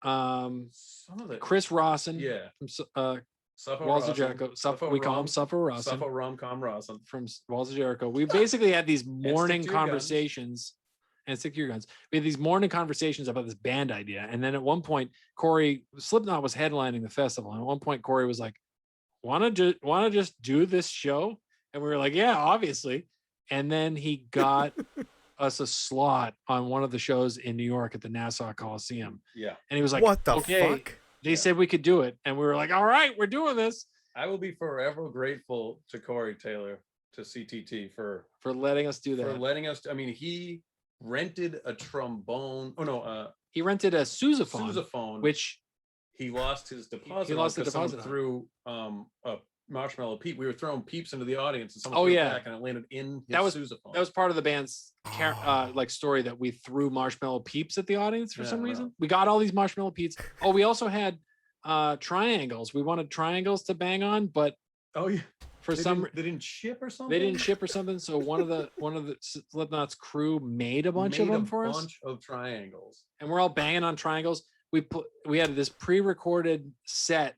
Some of it. Chris Rawson Yeah. from Suffer Walls of Rawson. Jericho. Suffer We call him Rom- Suffer Rawson Suffer Rom-Com Rawson. from Walls of Jericho. We basically had these morning to your guns. conversations and stick to your guns. We had these morning conversations about this band idea. And then at one point, Slipknot was headlining the festival. And at one point, Corey was like, wanna just do this show? And we were like, yeah, obviously. And then he got us a slot on one of the shows in New York at the Nassau Coliseum. Yeah. And he was like, what the okay. fuck? They said we could do it. And we were like, all right, we're doing this. I will be forever grateful to Corey Taylor, to CTT for letting us do that. For letting us. I mean, he rented a trombone. Oh no, he rented a sousaphone, which he lost his deposit. He lost the because someone deposit on. threw a marshmallow peep. We were throwing peeps into the audience, and someone Oh, threw it yeah. back, and it landed in his That was- sousaphone. that was part of the band's like story that we threw marshmallow peeps at the audience for Yeah, some no. reason. We got all these marshmallow peeps. Oh, we also had triangles. We wanted triangles to bang on, but Oh yeah. for They some didn't- they didn't ship or something. they didn't ship or something. So one of the Slipknot's crew made a bunch of them for us, bunch of triangles. and we're all banging on triangles. We had this pre-recorded set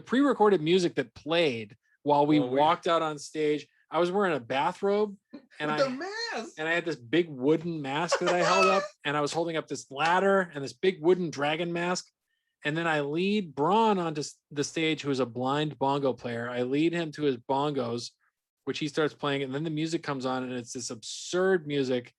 pre-recorded music that played while we walked out on stage. I was wearing a bathrobe, and With the mask. I had this big wooden mask that I held up, and I was holding up this ladder and this big wooden dragon mask. And then I lead Braun onto the stage, who is a blind bongo player. I lead him to his bongos, which he starts playing, and then the music comes on, and it's this absurd music.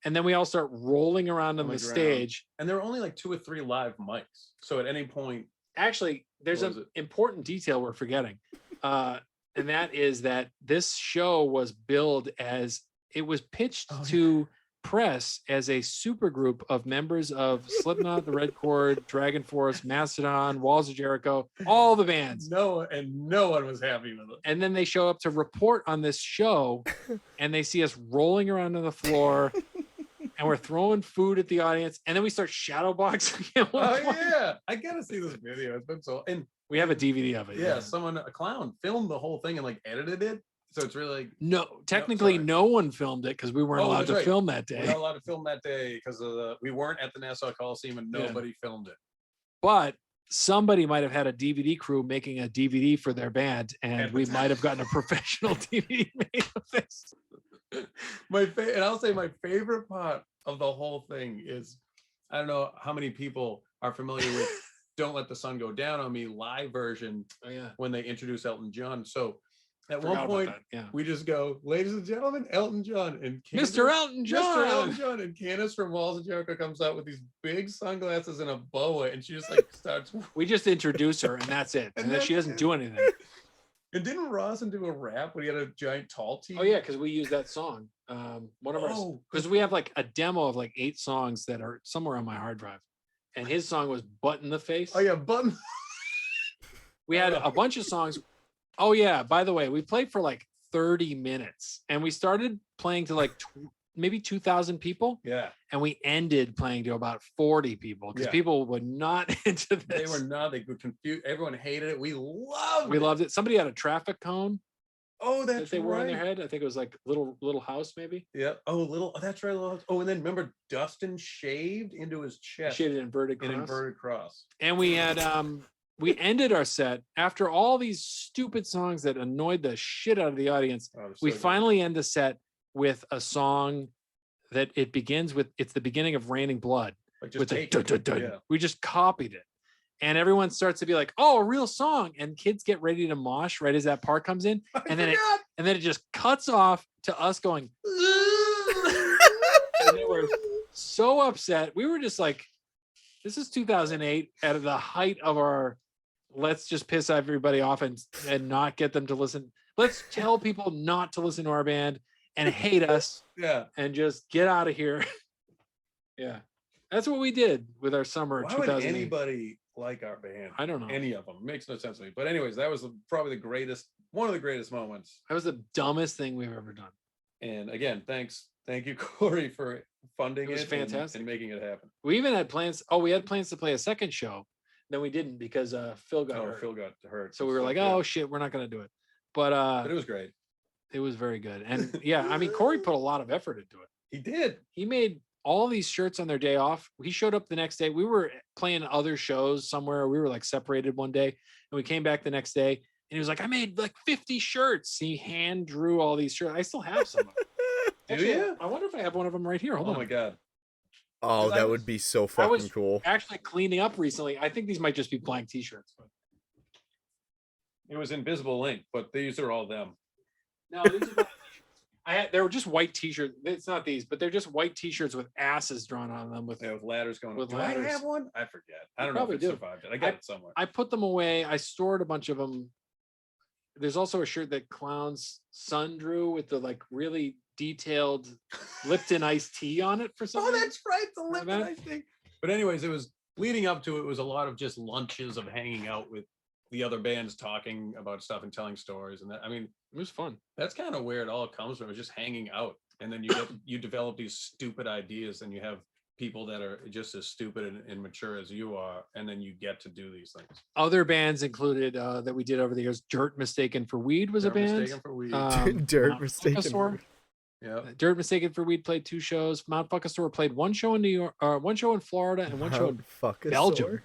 And then we all start rolling around on the stage. And there were only like 2 or 3 live mics. So at any point, Actually, there's an important detail we're forgetting. And that is that this show was billed as, it was pitched to press as a super group of members of Slipknot, the Red Chord, Dragon Force, Mastodon, Walls of Jericho, all the bands. no one was happy with it. And then they show up to report on this show, and they see us rolling around on the floor, and we're throwing food at the audience, and then we start shadowboxing. At one point. Yeah, I gotta see this video. It's been so, and We have a DVD of it. yeah, a clown filmed the whole thing and like edited it. So it's really like, No, technically, sorry. no one filmed it because we weren't allowed that's to right. film that we're day. not allowed to film that day because we weren't at the Nassau Coliseum and Yeah. nobody filmed it. But somebody might have had a DVD crew making a DVD for their band, and we might have gotten a professional DVD made of this. And I'll say my favorite part of the whole thing is, I don't know how many people are familiar with "Don't Let the Sun Go Down on Me" live version Oh yeah. when they introduce Elton John. So at Forgot one about point, that, yeah. we just go, "Ladies and gentlemen, Elton John," and Mr. Elton John. Mr. Elton John, and Candace from Walls of Jericho comes out with these big sunglasses and a boa, and she just like starts. We just introduce her, and that's it. And then she doesn't do anything. And didn't Rawson do a rap when he had a giant tall tee? Oh yeah, because we use that song. One of our, because we have like a demo of like 8 songs that are somewhere on my hard drive, and his song was "Butt in the Face." Oh yeah, button. We had a bunch of songs. Oh yeah, by the way, we played for like 30 minutes, and we started playing to like maybe 2,000 people. Yeah, and we ended playing to about 40 people because people were not into this. they were not. They were confused. Everyone hated it. We loved loved it. Somebody had a traffic cone Oh, that that's they wore in their right. head. I think it was like little house maybe. Yeah. Oh, that's right. Oh, and then remember Dustin shaved into his chest. Shaded inverted cross. An inverted cross. And we had we ended our set after all these stupid songs that annoyed the shit out of the audience. Oh, they're We so good. finally end the set with a song that it begins with. It's the beginning of "Raining Blood." Like just With the take dun, it. dun, dun. Yeah. We just copied it, and everyone starts to be like, "Oh, a real song!" And kids get ready to mosh right as that part comes in, and then it just cuts off to us going, and they were so upset. We were just like, "This is 2008 at the height of our let's just piss everybody off and not get them to listen. Let's tell people not to listen to our band and hate us Yeah. and just get out of here." Yeah. That's what we did with our summer Why would 2008. anybody like our band? I don't know. Any of them makes no sense to me. But anyways, that was probably one of the greatest moments. That was the dumbest thing we've ever done. And again, thank you, Corey, for funding It was and- fantastic. and making it happen. We even had plans. Oh, we had plans to play a second show. Then we didn't because Phil got hurt. Phil got hurt. So we were like, oh shit, we're not going to do it. But it was great. It was very good. And yeah, I mean, Corey put a lot of effort into it. He did. He made all these shirts on their day off. He showed up the next day. We were playing other shows somewhere. We were like separated one day, and we came back the next day, and he was like, I made like 50 shirts. He hand drew all these shirts. I still have some of them. Do Actually, you? I wonder if I have one of them right here. Hold Oh on. my god. Oh, I that was- would be so I fucking was cool. actually cleaning up recently. I think these might just be blank t-shirts. But It was invisible ink, but these are all them. no, these are blank t-shirts. They were just white t-shirts. It's not these, but they're just white t-shirts with asses drawn on them. With Yeah, with ladders going With up. ladders. Do I have one? I forget. I You don't know if probably it do. survived it. I got it somewhere. I put them away. I stored a bunch of them. There's also a shirt that Clown's son drew with the like really detailed Lipton iced tea on it for some Oh, reason. that's right. The Remember Lipton that? ice thing. But anyways, it was leading up to it was a lot of just lunches of hanging out with the other bands, talking about stuff and telling stories. And that, I mean, It was fun. that's kind of where it all comes from. It's just hanging out. And then you develop these stupid ideas, and you have people that are just as stupid and mature as you are, and then you get to do these things. Other bands included that we did over the years. Dirt Mistaken for Weed was a They're band. mistaken for weed. Dirt Mount Mistaken Fuckasaur. Yeah. Dirt Mistaken for Weed played 2 shows. Mount Fuckasaur played 1 show in New York, 1 show in Florida, and 1 show in Fuckasaur. Belgium.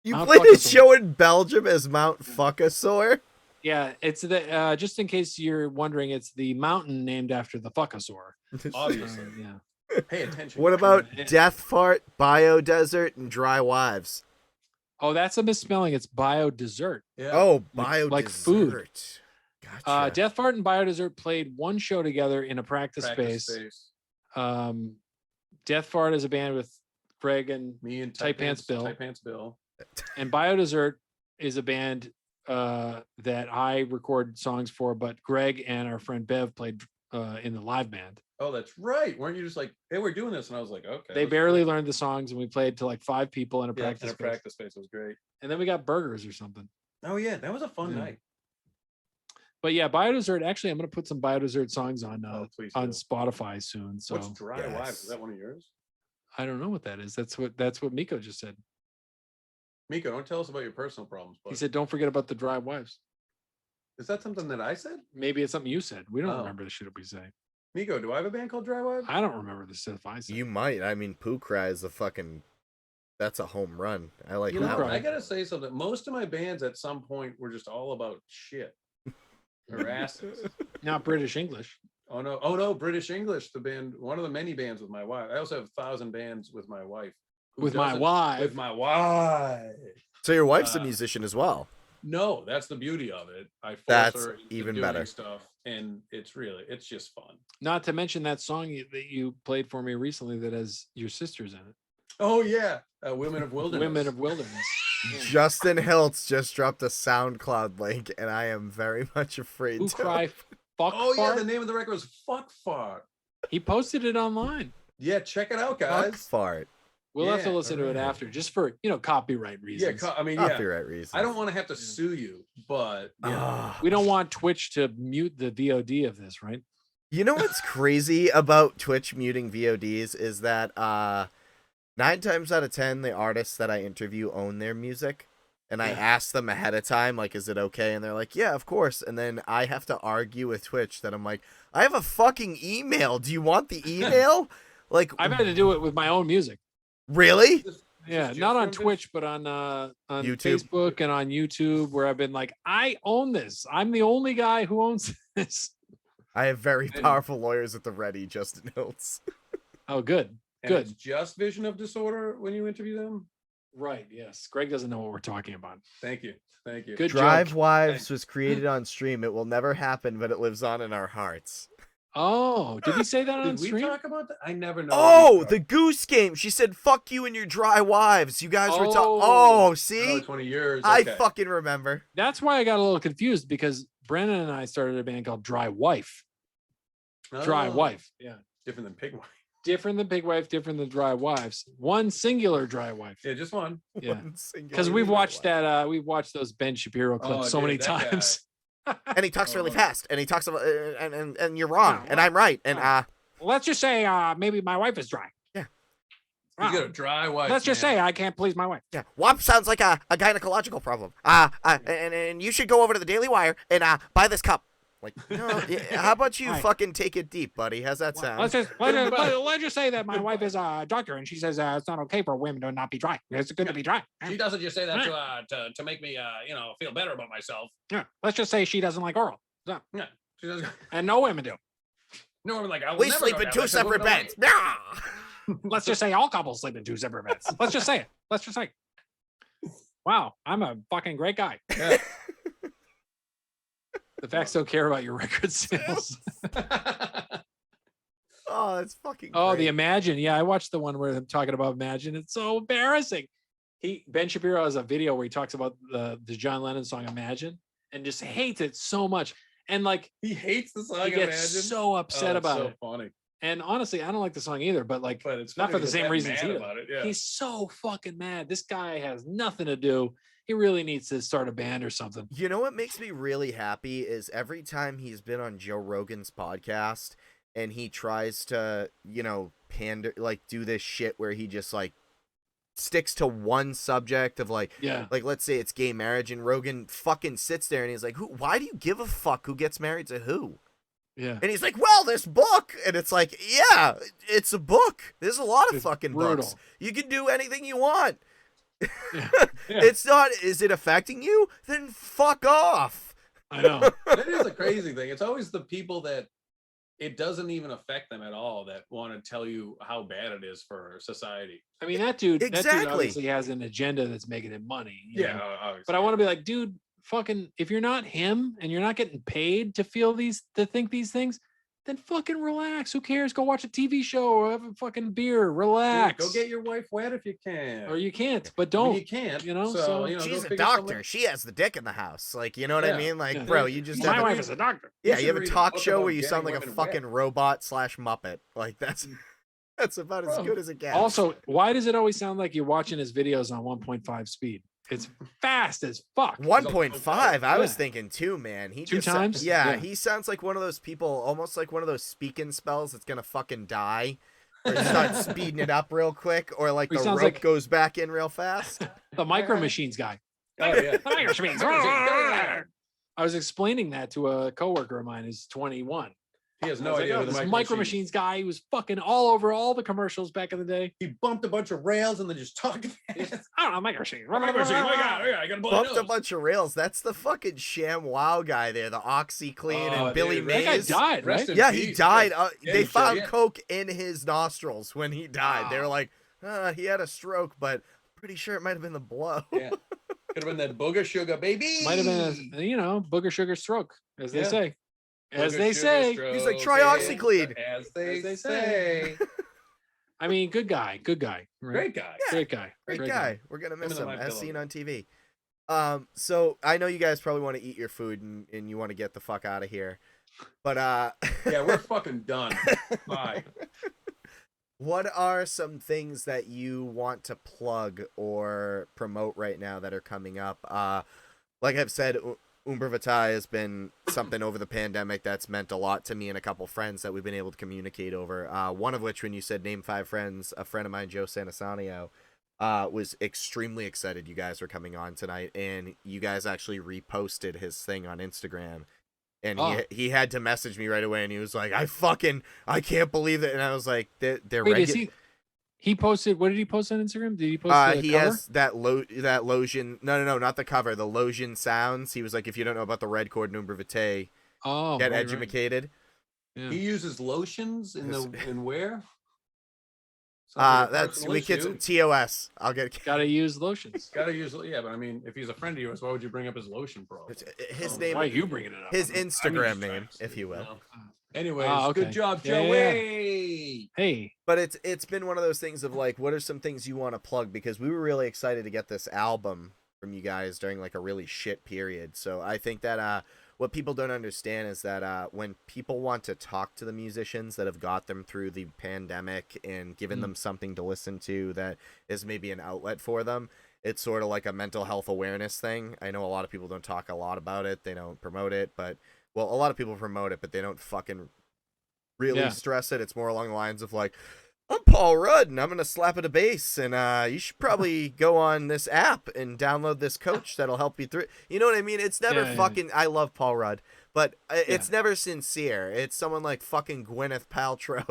You Mount played a Fuckasaur. show in Belgium as Mount Fuckasaur? Yeah, it's the just in case you're wondering, it's the mountain named after the Fuckasaur. Obviously. Yeah. Pay attention. What about Yeah. Death Fart, Bio Desert, and Dry Wives? Oh, that's a misspelling. It's Bio Dessert. Yeah. Oh, Like- Bio like Dessert. food. Gotcha. Death Fart and Bio Dessert played 1 show together in a practice Practice space. Death Fart is a band with Greg and Me and Tight Pants Bill. Tight Pants Bill. Bio Dessert is a band that I record songs for, but Greg and our friend Bev played in the live band. Oh, that's right. Weren't you just like, hey, we're doing this? And I was like, okay. They let's barely do it. learned the songs, and we played to like 5 people in a Yeah, practice in a space. practice space. It was great. And then we got burgers or something. Oh yeah, that was a fun Yeah. night. But yeah, Bio Dessert. Actually, I'm going to put some Bio Dessert songs on Oh, please on do. Spotify soon. So What's Dry Wives? Yes. Is that one of yours? I don't know what that is. That's what Miko just said. Miko, don't tell us about your personal problems. He But said, "Don't forget about the Dry Wives." is that something that I said? Maybe it's something you said. We don't Oh. remember the shit we say. Miko, do I have a band called Dry Wives? I don't remember the stuff I said. You might. I mean, Pooh Cry is a fucking... That's a home run. I like You that know, Cry. one. I gotta say something. Most of my bands at some point were just all about shit or asses. Not British English. Oh no, British English, the band, one of the many bands with my wife. I also have 1,000 bands with my wife. who With my doesn't- wife. With my wife. So your wife's a Uh, musician as well. No, that's the beauty of it. I force That's her into even doing better. stuff, and it's just fun. Not to mention that song that you played for me recently that has your sisters in it. Oh yeah, Women of Wilderness. Women of Wilderness. Yeah. Justin Hiltz just dropped a SoundCloud link, and I am very much afraid Who to. cry fuck Oh yeah, fart? the name of the record was Fuck Fart. He posted it online. Yeah, check it out, Fuck guys. fart. We'll have to Yeah, listen to it alright. after, just for copyright Yeah, reasons. I mean, yeah. Copyright reasons. I don't want to have to sue you, but yeah. Ah. We don't want Twitch to mute the VOD of this, right? You know what's crazy about Twitch muting VODs is that 9 times out of 10, the artists that I interview own their music. And I Yeah. ask them ahead of time, like, is it okay? And they're like, yeah, of course. And then I have to argue with Twitch that I'm like, I have a fucking email. Do you want the email? Like, I've had to do it with my own music. really? Is Yeah, this not on different? Twitch, but on YouTube. Facebook and on YouTube, where I've been like, I own this. I'm the only guy who owns this. I have very And- powerful lawyers at the ready, Justin Hiltz. Oh, good. And Good. it's just Vision of Disorder when you interview them. Right. Yes. Greg doesn't know what we're talking about. Thank you. Good Drive joke. Wives was created on stream. It will never happen, but it lives on in our hearts. Oh, did he say that on Did we stream? talk about that? I never know. Oh, the Goose Game. She said, fuck you and your Dry Wives. You guys were talking. Oh, see? 20 years. I okay. fucking remember. That's why I got a little confused, because Brennan and I started a band called Dry Wife. Dry Oh, Wife. Yeah. Different than Pig Wife. Different than Pig Wife, different than Dry Wives. One singular Dry Wife. Yeah, just one. Yeah. One singular Because we've Dry watched Wife. that. We've watched those Ben Shapiro clips Oh, so dude, many that guy. times. And he talks really Oh. fast. And he talks about, and you're wrong. Yeah, And I'm right. And, Let's just say maybe my wife is dry. Yeah. You got a dry wife. Let's just man. say I can't please my wife. yeah. WAP sounds like a gynecological problem. And you should go over to the Daily Wire and, buy this cup. Like, no, how about you Right. fucking take it deep, buddy? How's that sound? Let's just say that my wife is a doctor and she says it's not okay for women to not be dry. It's good to be dry. She doesn't just say that to make me feel better about myself. Yeah. Let's just say she doesn't like oral. So, Yeah, she doesn't. and no women do. No, I'm like, I will We never sleep go in down two that 'cause separate women beds. don't Nah. Let's just say all couples sleep in 2 separate beds. Let's just say it. Let's just say, wow, I'm a fucking great guy. Yeah. The facts don't care about your record sales. Oh, that's fucking Oh, the great. Imagine. Yeah, I watched the one where I'm talking about Imagine. It's so embarrassing. Ben Shapiro has a video where he talks about the John Lennon song Imagine and just hates it so much. And like He hates the song. he gets Imagine. so upset It's about so it. funny. And honestly, I don't like the song either, but like But it's not funny for the to get same that reasons mad either. about it. Yeah. He's so fucking mad. This guy has nothing to do. He really needs to start a band or something. You know what makes me really happy is every time he's been on Joe Rogan's podcast and he tries to, pander, like do this shit where he just like sticks to one subject of like Yeah. let's say it's gay marriage, and Rogan fucking sits there and he's like, why do you give a fuck who gets married to who? Yeah. And he's like, well, this book. And it's like, yeah, it's a book. There's a lot of It's fucking brutal. books. You can do anything you want. Yeah. It's not, is it affecting you? Then fuck off. I know. That is a crazy thing. It's always the people that it doesn't even affect them at all that want to tell you how bad it is for society. I mean, that dude Exactly. obviously has an agenda that's making him money. you know? obviously. But I want to be like, dude, fucking, if you're not him and you're not getting paid to think these things, then fucking relax. Who cares? Go watch a TV show or have a fucking beer. Relax. Go get your wife wet if you can. Or you can't, but I don't. mean, you can't. you know, So, so- go She's a figure doctor. something- She has the dick in the house. Like, you know what I Yeah. mean? Like, Yeah. bro, you just My have wife a, is a doctor. yeah, You you have should a read a talk book show about where you sound getting like a women wet. fucking robot / Muppet. Like, that's about as Bro, good as it gets. Also, why does it always sound like you're watching his videos on 1.5 speed? It's fast as fuck. 1.5. I was Yeah. thinking 2, man. He 2 just times? Yeah, Yeah. he sounds like one of those people, almost like one of those speaking spells that's gonna fucking die. Or you start speeding it up real quick, or like He the sounds rope like- goes back in real fast. The Micro Machines guy. Oh, yeah. Micro Machines. I was explaining that to a coworker of mine who's 21. He has I no was like, idea. oh, who the this Micro Micro Machine- Machines guy, he was fucking all over all the commercials back in the day. He bumped a bunch of rails and then just talked. I don't know, Micro Machines. Micro Machine, oh my God, I gotta blow Bumped a nose. bunch of rails. That's the fucking Sham Wow guy there, the OxyClean Oh, and Billy dude, Mays. That guy died, Rest right? in Yeah, he peace. died. Yeah, They he found did. coke in his nostrils when he died. They were Wow. like, he had a stroke, but pretty sure it might have been the blow. Yeah. Could have been that booger sugar, baby. Might have been booger sugar stroke, as they Yeah. say. As Booger they sugar say. stroke, He's like, "Try OxyClean." As As they they say. I mean, good guy. Right? Great guy. Yeah. Great guy. Great guy. We're gonna miss and him my as pillow. seen on TV. So I know you guys probably want to eat your food and you want to get the fuck out of here, but Yeah, we're fucking done. Bye. what are some things that you want to plug or promote right now that are coming up? Like I've said, Umbra Vitae has been something over the pandemic that's meant a lot to me and a couple friends that we've been able to communicate over. One of which, when you said name 5 friends, a friend of mine, Joe Santasanio, was extremely excited you guys were coming on tonight, and you guys actually reposted his thing on Instagram. And he had to message me right away, and he was like, I can't believe it. And I was like, they're Wait, regular. he posted, what did he post on Instagram? Did he post the He cover? has that Lotion. No, not the cover. The Lotion sounds. He was like, if you don't know about the red chord and Umbra Vitae, Oh, get right. educated. Yeah. He uses lotions in where? That's we kids TOS. I'll get Gotta use lotions. Gotta use, yeah, but I mean, if he's a friend of yours, why would you bring up his lotion pro? his Oh, name. Why are you bringing it up? His I'm just Instagram trying name, to if see, you will. know. Anyways, Okay. good job, Yeah, yeah, Joey. Hey, But it's been one of those things of like, what are some things you want to plug? Because we were really excited to get this album from you guys during like a really shit period. So I think that what people don't understand is that when people want to talk to the musicians that have got them through the pandemic and given them something to listen to that is maybe an outlet for them, it's sort of like a mental health awareness thing. I know a lot of people don't talk a lot about it. They don't promote it, but well, a lot of people promote it, but they don't fucking really Yeah. stress it. It's more along the lines of like, I'm Paul Rudd and I'm gonna slap at a bass, and you should probably go on this app and download this coach that'll help you through. You know what I mean? It's never Yeah. fucking. I love Paul Rudd, but it's never sincere. It's someone like fucking Gwyneth Paltrow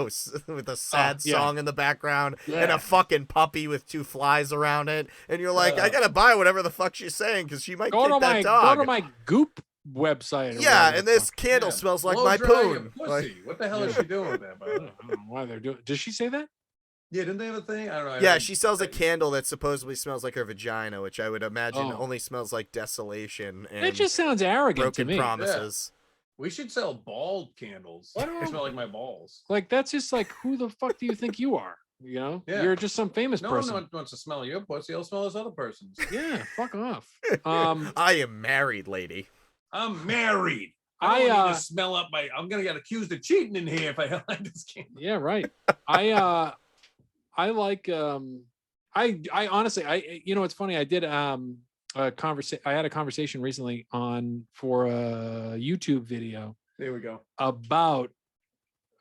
with a sad song in the background and a fucking puppy with 2 flies around it, and you're like, I gotta buy whatever the fuck she's saying because she might kick that dog. Go to my Goop website. Yeah, and this candle smells like my poon. Like, what the hell is she doing with that? I don't know why they're doing. Does she say that? Yeah, didn't they have a thing? I don't know. Yeah, she sells a candle that supposedly smells like her vagina, which I would imagine only smells like desolation and it just sounds arrogant to broken me. promises. Yeah. We should sell bald candles. They smell like my balls. Like, that's just like, who the fuck do you think you are? You know, you're just some famous person. No one wants to smell your pussy. I'll smell this other person's. Yeah, fuck off. I am married, lady. I'm married. I don't need to smell up my. I'm gonna get accused of cheating in here if I like this candle. Yeah, right. I like I honestly you know, it's funny, I did I had a conversation recently for a YouTube video. There we go. About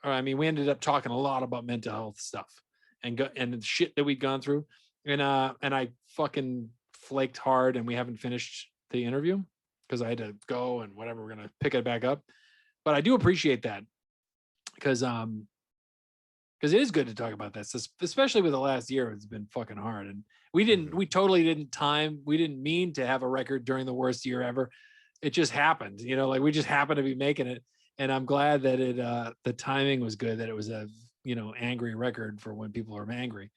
we ended up talking a lot about mental health stuff and the shit that we'd gone through. And I fucking flaked hard and we haven't finished the interview because I had to go and whatever, we're gonna pick it back up. But I do appreciate that because it is good to talk about this, especially with the last year. It's been fucking hard. And we totally didn't mean to have a record during the worst year ever. It just happened, you know, like we just happened to be making it. And I'm glad that the timing was good, that it was a, you know, angry record for when people are angry.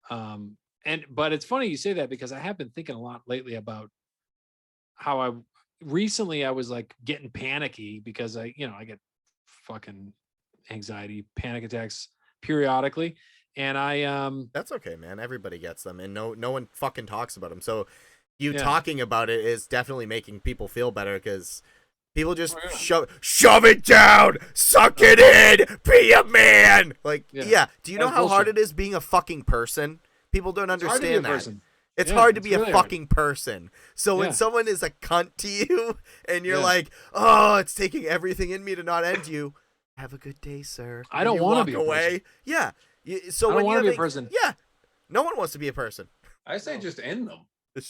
But it's funny you say that because I have been thinking a lot lately about how I was like getting panicky because I get fucking anxiety, panic attacks periodically, and that's okay, man. Everybody gets them, and no one fucking talks about them. So you talking about it is definitely making people feel better because people just shove it down, suck it in, be a man. Like, do you know how hard it is being a fucking person? People don't understand that. It's hard to be a fucking person. So when someone is a cunt to you, and you're like, oh, it's taking everything in me to not end you. Have a good day, sir. I don't want to be away. Yeah. So I don't want to be a person. Yeah. No one wants to be a person. I say just end them.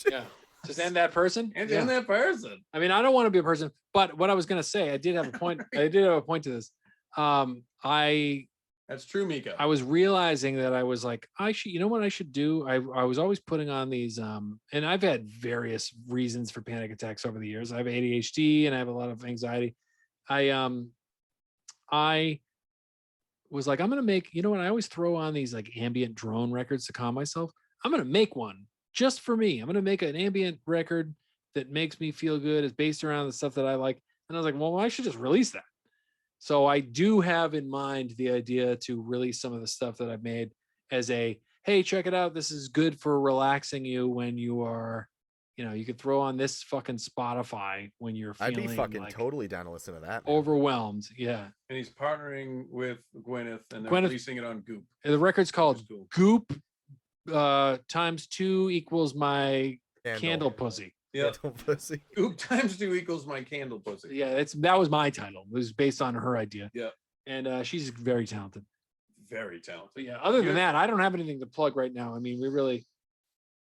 Yeah. Just end that person. End that person. I mean, I don't want to be a person, but what I was going to say, I did have a point. I did have a point to this. That's true, Mika. I was realizing that I was like, you know what I should do? I was always putting on these, and I've had various reasons for panic attacks over the years. I have ADHD and I have a lot of anxiety. I was like, I'm going to make, you know what? I always throw on these like ambient drone records to calm myself. I'm going to make one just for me. I'm going to make an ambient record that makes me feel good. It's based around the stuff that I like. And I was like, well, I should just release that. So I do have in mind the idea to release some of the stuff that I've made as a, hey, check it out. This is good for relaxing you when you are, you know, you could throw on this fucking Spotify when you're feeling I'd be fucking like totally down to listen to that, man. Overwhelmed. Yeah. And he's partnering with Gwyneth and then releasing it on Goop. The record's called Goop times 2 equals my candle pussy. Yeah. Goop times 2 equals my candle pussy. Yeah, that was my title. It was based on her idea. Yeah. And she's very talented. Very talented. But yeah, other than that, I don't have anything to plug right now. I mean,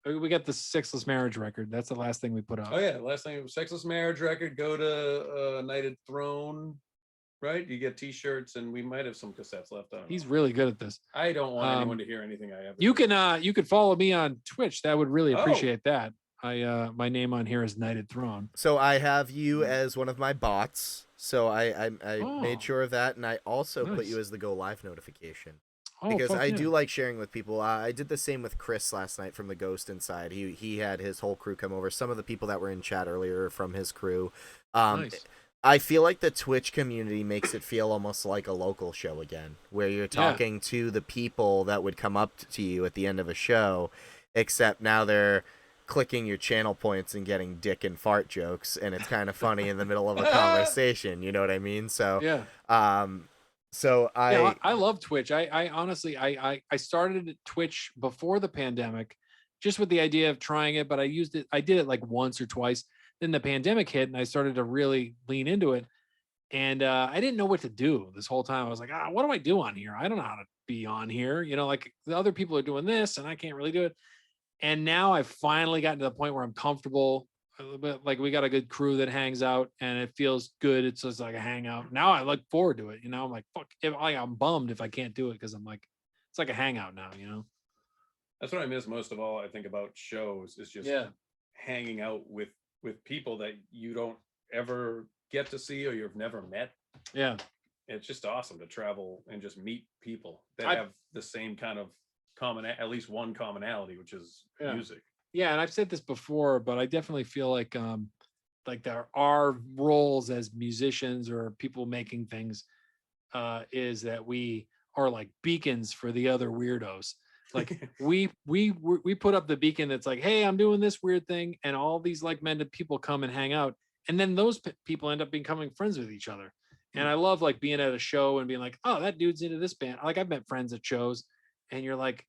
we got the Sexless Marriage record. That's the last thing we put out. Oh yeah, last thing, Sexless Marriage record. Go to Knighted Throne, right? You get T-shirts, and we might have some cassettes left on. He's really good at this. I don't want anyone to hear anything I have. You can follow me on Twitch. That would really appreciate that. My name on here is Knighted Throne. So I have you as one of my bots. So I made sure of that, and I also put you as the go live notification. Because I do like sharing with people. I did the same with Chris last night from the Ghost Inside. He had his whole crew come over. Some of the people that were in chat earlier from his crew. Nice. I feel like the Twitch community makes it feel almost like a local show again, where you're talking to the people that would come up to you at the end of a show, except now they're clicking your channel points and getting dick and fart jokes, and it's kind of funny in the middle of a conversation. You know what I mean? So I love Twitch. I honestly I started Twitch before the pandemic, just with the idea of trying it, but I did it like once or twice. Then the pandemic hit and I started to really lean into it. And I didn't know what to do this whole time. I was like, what do I do on here? I don't know how to be on here. You know, like the other people are doing this and I can't really do it. And now I've finally gotten to the point where I'm comfortable. but like we got a good crew that hangs out and it feels good. It's just like a hangout. Now I look forward to it. You know, I'm like, fuck, if like I'm bummed if I can't do it because I'm like, it's like a hangout now, you know? That's what I miss most of all. I think about shows is just Yeah. hanging out with people that you don't ever get to see or you've never met. Yeah. It's just awesome to travel and just meet people that I- have the same kind of at least one commonality, which is Yeah. music. Yeah. And I've said this before, but I definitely feel like there are roles as musicians or people making things, is that we are like beacons for the other weirdos. Like we put up the beacon that's like, hey, I'm doing this weird thing, and all these like-minded people come and hang out, and then those people end up becoming friends with each other. And I love like being at a show and being like, oh, that dude's into this band. Like I've met friends at shows, and you're like,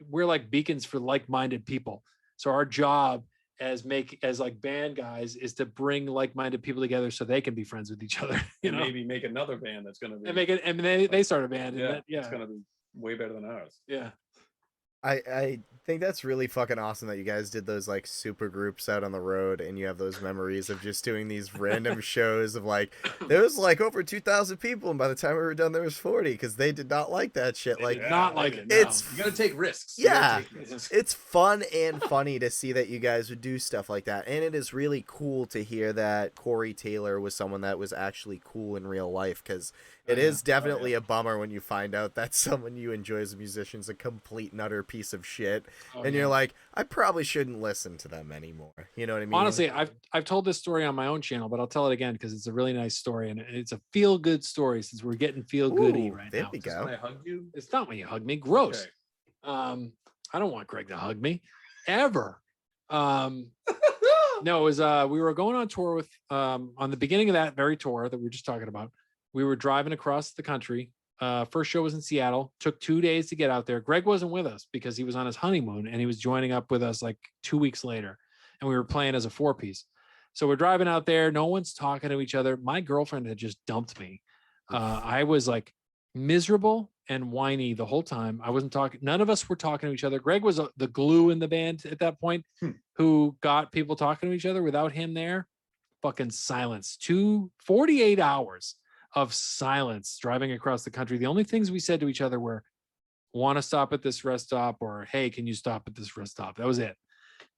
we're like beacons for like-minded people. So our job as like band guys is to bring like-minded people together so they can be friends with each other. You know, maybe make another band that's going to be and make it, and they start a band. yeah, And it's going to be way better than ours. Yeah. I think that's really fucking awesome that you guys did those like super groups out on the road and you have those memories of just doing these random shows of like there was like over 2,000 people and by the time we were done there was 40 because they did not like that shit. Like not like it. It's You got to take risks. Yeah, it's fun and funny to see that you guys would do stuff like that, and it is really cool to hear that Corey Taylor was someone that was actually cool in real life because it is definitely a bummer when you find out that someone you enjoy as a musician is a complete and utter piece of shit, and you're like, I probably shouldn't listen to them anymore. You know what I mean? Honestly, I've told this story on my own channel, but I'll tell it again because it's a really nice story and it's a feel good story since we're getting feel goody right there now. we go. When I hugged you? It's not when you hug me. Gross. Okay. I don't want Greg to hug me ever. No, it was we were going on tour with on the beginning of that very tour that we were just talking about. We were driving across the country. First show was in Seattle. Took 2 days to get out there. Greg wasn't with us because he was on his honeymoon and he was joining up with us like 2 weeks later. And we were playing as a 4-piece. So we're driving out there. No one's talking to each other. My girlfriend had just dumped me. I was like miserable and whiny the whole time. I wasn't talking. None of us were talking to each other. Greg was the glue in the band at that point who got people talking to each other. Without him there, fucking silence. 48 hours of silence driving across the country. The only things we said to each other were, want to stop at this rest stop, or hey, can you stop at this rest stop? That was it.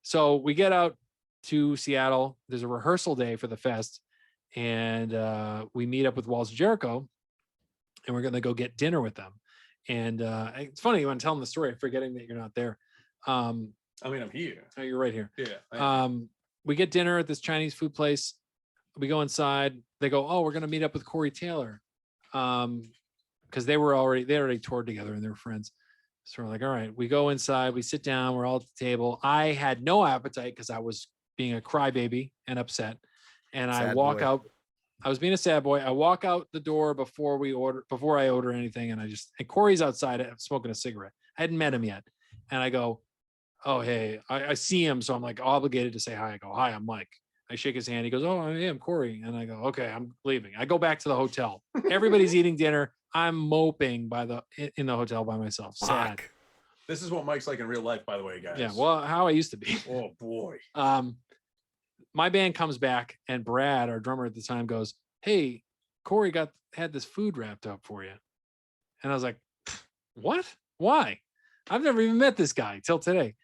So we get out to Seattle. There's a rehearsal day for the fest, and we meet up with Walls of Jericho, and we're going to go get dinner with them. And it's funny when I'm telling the story, forgetting that you're not there. I mean, I'm here. Oh, you're right here. Yeah. We get dinner at this Chinese food place. We go inside. They go, oh, we're going to meet up with Corey Taylor. Because they already toured together and they were friends. So we're like, all right, we go inside, we sit down, we're all at the table. I had no appetite because I was being a crybaby and upset. And I walk out. I was being a sad boy. I walk out the door before I order anything. And Corey's outside smoking a cigarette. I hadn't met him yet. And I go, oh, hey, I see him. So I'm like obligated to say hi. I go, hi, I'm Mike. I shake his hand. He goes, oh, hey, I'm Corey. And I go, okay, I'm leaving. I go back to the hotel. Everybody's eating dinner. I'm moping in the hotel by myself. Sad. This is what Mike's like in real life, by the way, guys. Yeah, well, how I used to be. Oh boy. My band comes back and Brad, our drummer at the time, goes, hey, Corey had this food wrapped up for you. And I was like, what? Why? I've never even met this guy till today.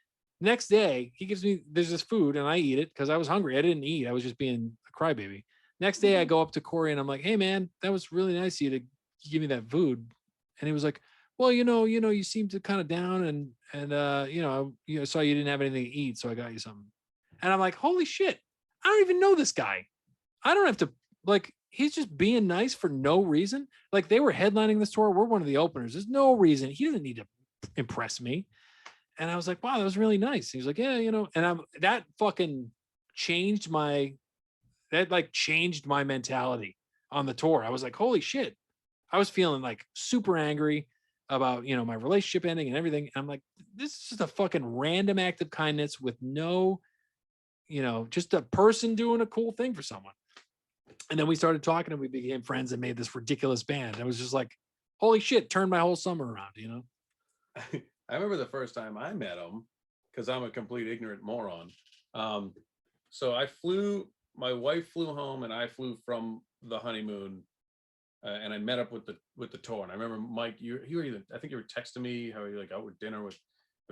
Next day, there's this food and I eat it because I was hungry. I didn't eat. I was just being a crybaby. Next day, I go up to Corey and I'm like, hey, man, that was really nice of you to give me that food. And he was like, well, you seem to kind of down and I saw you didn't have anything to eat. So I got you something. And I'm like, holy shit. I don't even know this guy. I don't have to, he's just being nice for no reason. Like, they were headlining this tour. We're one of the openers. There's no reason. He doesn't need to impress me. And I was like, wow, that was really nice. He's like, yeah, and that fucking changed my mentality on the tour. I was like, holy shit. I was feeling like super angry about, my relationship ending and everything. And I'm like, this is just a fucking random act of kindness with no, just a person doing a cool thing for someone. And then we started talking and we became friends and made this ridiculous band. It was just like, holy shit, turned my whole summer around, I remember the first time I met him, because I'm a complete ignorant moron. So my wife flew home and I flew from the honeymoon, and I met up with the tour. And I remember, Mike, you were either, I think you were texting me how you like out with dinner with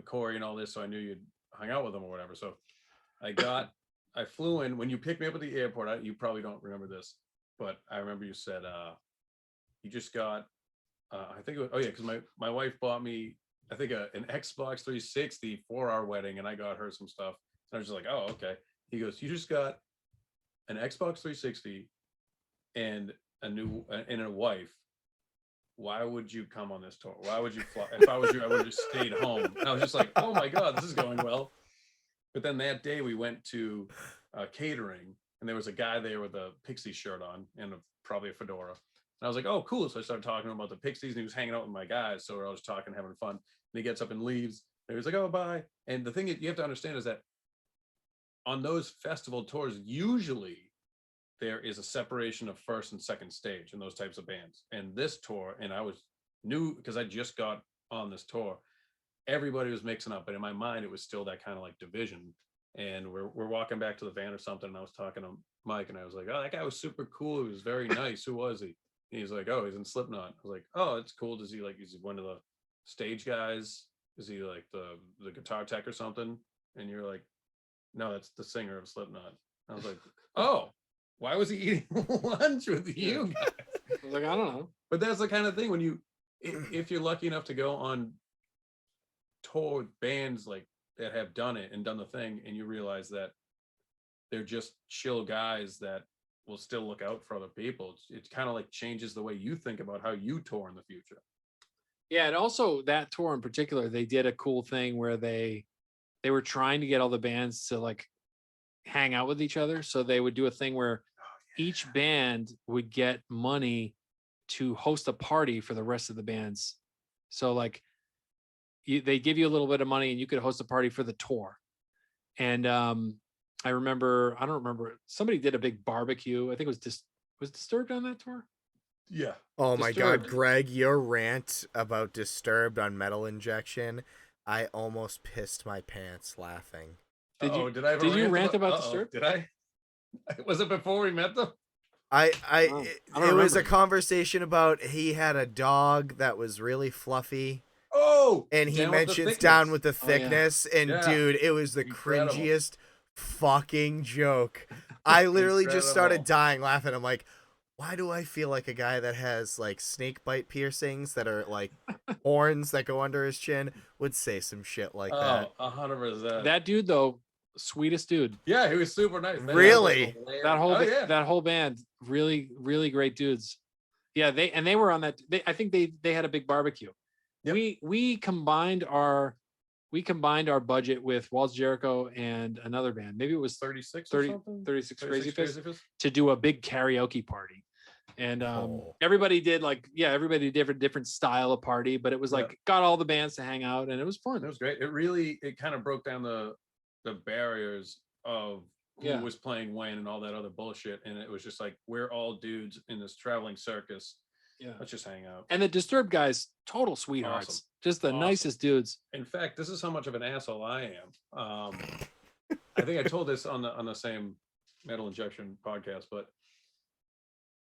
Corey and all this, so I knew you'd hung out with him or whatever. So I flew in. When you picked me up at the airport, you probably don't remember this, but I remember you said you just got I think it was, oh yeah, because my wife bought me, I think, an Xbox 360 for our wedding, and I got her some stuff. And I was just like, oh, okay. He goes, you just got an Xbox 360 and a wife. Why would you come on this tour? Why would you fly? If I was you, I would have just stayed home. And I was just like, oh my God, this is going well. But then that day we went to catering, and there was a guy there with a Pixie shirt on and probably a fedora. And I was like, oh, cool. So I started talking to him about the Pixies, and he was hanging out with my guys. So we're all just talking, having fun. And he gets up and leaves. And he was like, oh, bye. And the thing you have to understand is that on those festival tours, usually there is a separation of first and second stage in those types of bands. And this tour, and I was new because I just got on this tour, everybody was mixing up, but in my mind, it was still that kind of like division. And we're walking back to the van or something, and I was talking to Mike, and I was like, oh, that guy was super cool. He was very nice. Who was he? And he's like, oh, he's in Slipknot. I was like, oh, it's cool. Is he one of the stage guys? Is he like the guitar tech or something? And you're like, no, that's the singer of Slipknot. I was like, oh, why was he eating lunch with you guys? I was like, I don't know. But that's the kind of thing when if you're lucky enough to go on tour with bands like that have done it and done the thing, and you realize that they're just chill guys that will still look out for other people. It kind of like changes the way you think about how you tour in the future. Yeah, and also that tour in particular, they did a cool thing where they were trying to get all the bands to like hang out with each other. So they would do a thing where each band would get money to host a party for the rest of the bands. So like they give you a little bit of money and you could host a party for the tour. And I don't remember, somebody did a big barbecue. I think it was Disturbed on that tour. Yeah. Oh my God, Disturbed. Greg, your rant about Disturbed on Metal Injection, I almost pissed my pants laughing. Did you Did you rant about Disturbed? Did I? Was it before we met them? It don't was a remember. conversation about he had a dog that was really fluffy. Oh, And he Down with the mentions Thickness. Down with the Oh, yeah. Thickness. And Yeah. dude, it was the Incredible. cringiest fucking joke. I literally just started Incredible. dying laughing. I'm like, why do I feel like a guy that has like snake bite piercings that are like horns that go under his chin would say some shit like that? 100%. That dude though, sweetest dude. Yeah, he was super nice. Really? That whole band, really, really great dudes. Yeah, they were on that. I think they had a big barbecue. Yep. We combined our budget with Walls Jericho and another band. Maybe it was 36 30 or something? 36 Crazy Fist Fist? to do a big karaoke party. And everybody did everybody did a different style of party, but it was like got all the bands to hang out, and it was fun. It was great. It kind of broke down the barriers of who was playing when and all that other bullshit. And it was just like, we're all dudes in this traveling circus. Yeah. Let's just hang out. And the Disturbed guys, total sweethearts. Awesome. Just the nicest dudes. In fact, this is how much of an asshole I am. I think I told this on the same Metal Injection podcast, but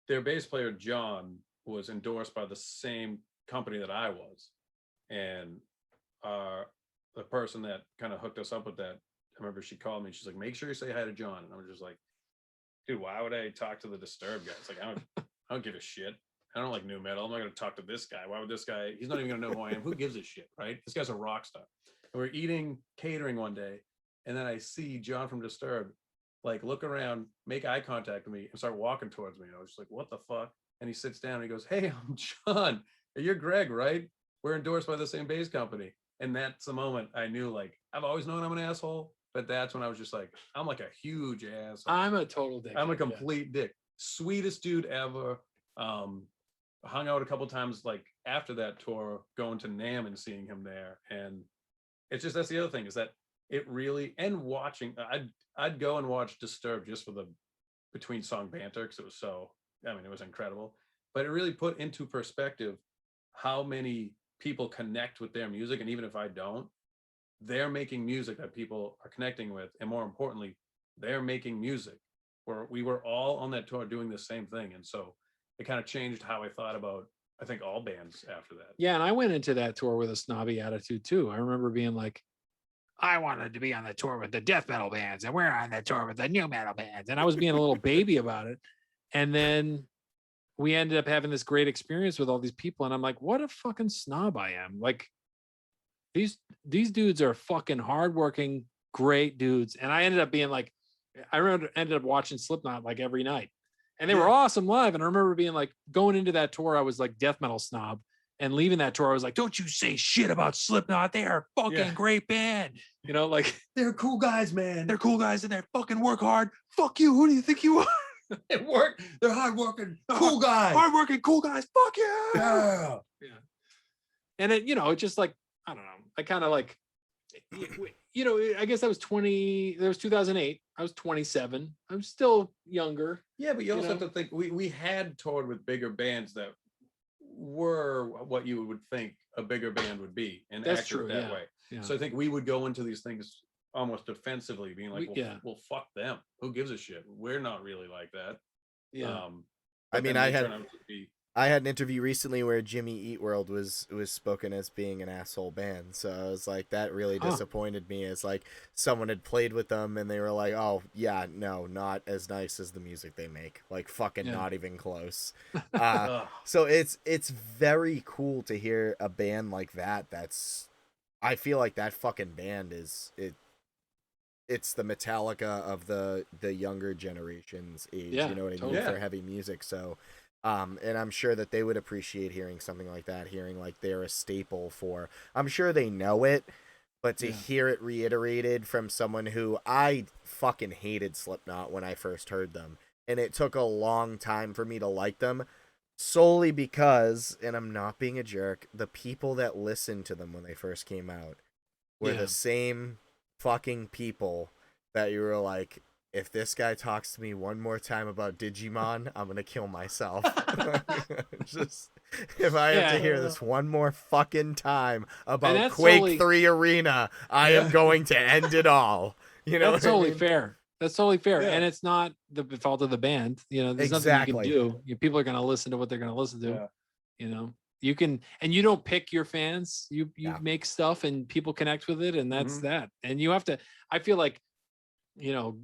their bass player John was endorsed by the same company that I was, and the person that kind of hooked us up with that, I remember she called me. She's like, "Make sure you say hi to John." And I was just like, "Dude, why would I talk to the Disturbed guys? Like, I don't give a shit. I don't like new metal. I'm not going to talk to this guy. Why would this guy? He's not even going to know who I am. Who gives a shit, right? This guy's a rock star." And we're eating catering one day, and then I see John from Disturbed like look around, make eye contact with me, and start walking towards me. And I was just like, "What the fuck?" And he sits down and he goes, "Hey, I'm John. You're Greg, right? We're endorsed by the same bass company." And that's the moment I knew, like, I've always known I'm an asshole, but that's when I was just like, I'm like a huge asshole. I'm a total dick. I'm a complete dick. Sweetest dude ever. Hung out a couple times like after that tour, going to NAMM and seeing him there. And it's just, that's the other thing, is that it really, and watching, I'd go and watch Disturbed just for the between song banter, because it was so, I mean, it was incredible. But it really put into perspective how many people connect with their music. And even if I don't, they're making music that people are connecting with. And more importantly, they're making music. Where we were all on that tour doing the same thing, and so it kind of changed how I thought about, I think, all bands after that. Yeah, and I went into that tour with a snobby attitude too. I remember being like, I wanted to be on the tour with the death metal bands, and we're on the tour with the new metal bands. And I was being a little baby about it. And then we ended up having this great experience with all these people. And I'm like, what a fucking snob I am. Like these dudes are fucking hardworking, great dudes. And I ended up being like, ended up watching Slipknot like every night. And they were awesome live. And I remember being like, going into that tour, I was like death metal snob. And leaving that tour, I was like, don't you say shit about Slipknot. They are a fucking great band. You know, like They're cool guys, man. they're cool guys and they fucking work hard. Fuck you. Who do you think you are? They work. They're hardworking, cool guys. Hardworking, cool guys. Fuck you. Yeah. Yeah. And it, you know, it's just like, I don't know. I kind of like, you know, I guess I was 20, there was 2008. I was 27. I'm still younger. Yeah, but you also know? have to think we had toured with bigger bands that were what you would think a bigger band would be, and That's acted true, that yeah. way. Yeah. So I think we would go into these things almost defensively, being like, well, fuck them. Who gives a shit? We're not really like that. Yeah. I mean, I had an interview recently where Jimmy Eat World was spoken as being an asshole band. So I was like, that really disappointed me, as like someone had played with them and they were like, oh yeah, no, not as nice as the music they make. Like fucking not even close. So it's very cool to hear a band like that. I feel like that fucking band it's the Metallica of the younger generation's age, you know what I mean, for heavy music. So and I'm sure that they would appreciate hearing something like that, hearing like they're a staple for, I'm sure they know it, but to hear it reiterated from someone who, I fucking hated Slipknot when I first heard them. And it took a long time for me to like them, solely because, and I'm not being a jerk, the people that listened to them when they first came out were the same fucking people that you were like, if this guy talks to me one more time about Digimon, I'm gonna kill myself. Just if I have to hear this one more fucking time about Quake 3 Arena, I am going to end it all. You know, that's totally fair. That's totally fair. And it's not the fault of the band. You know, there's nothing you can do. People are gonna listen to what they're gonna listen to. You know, you can, and you don't pick your fans. You make stuff and people connect with it, and that's that. And you have to, I feel like, you know,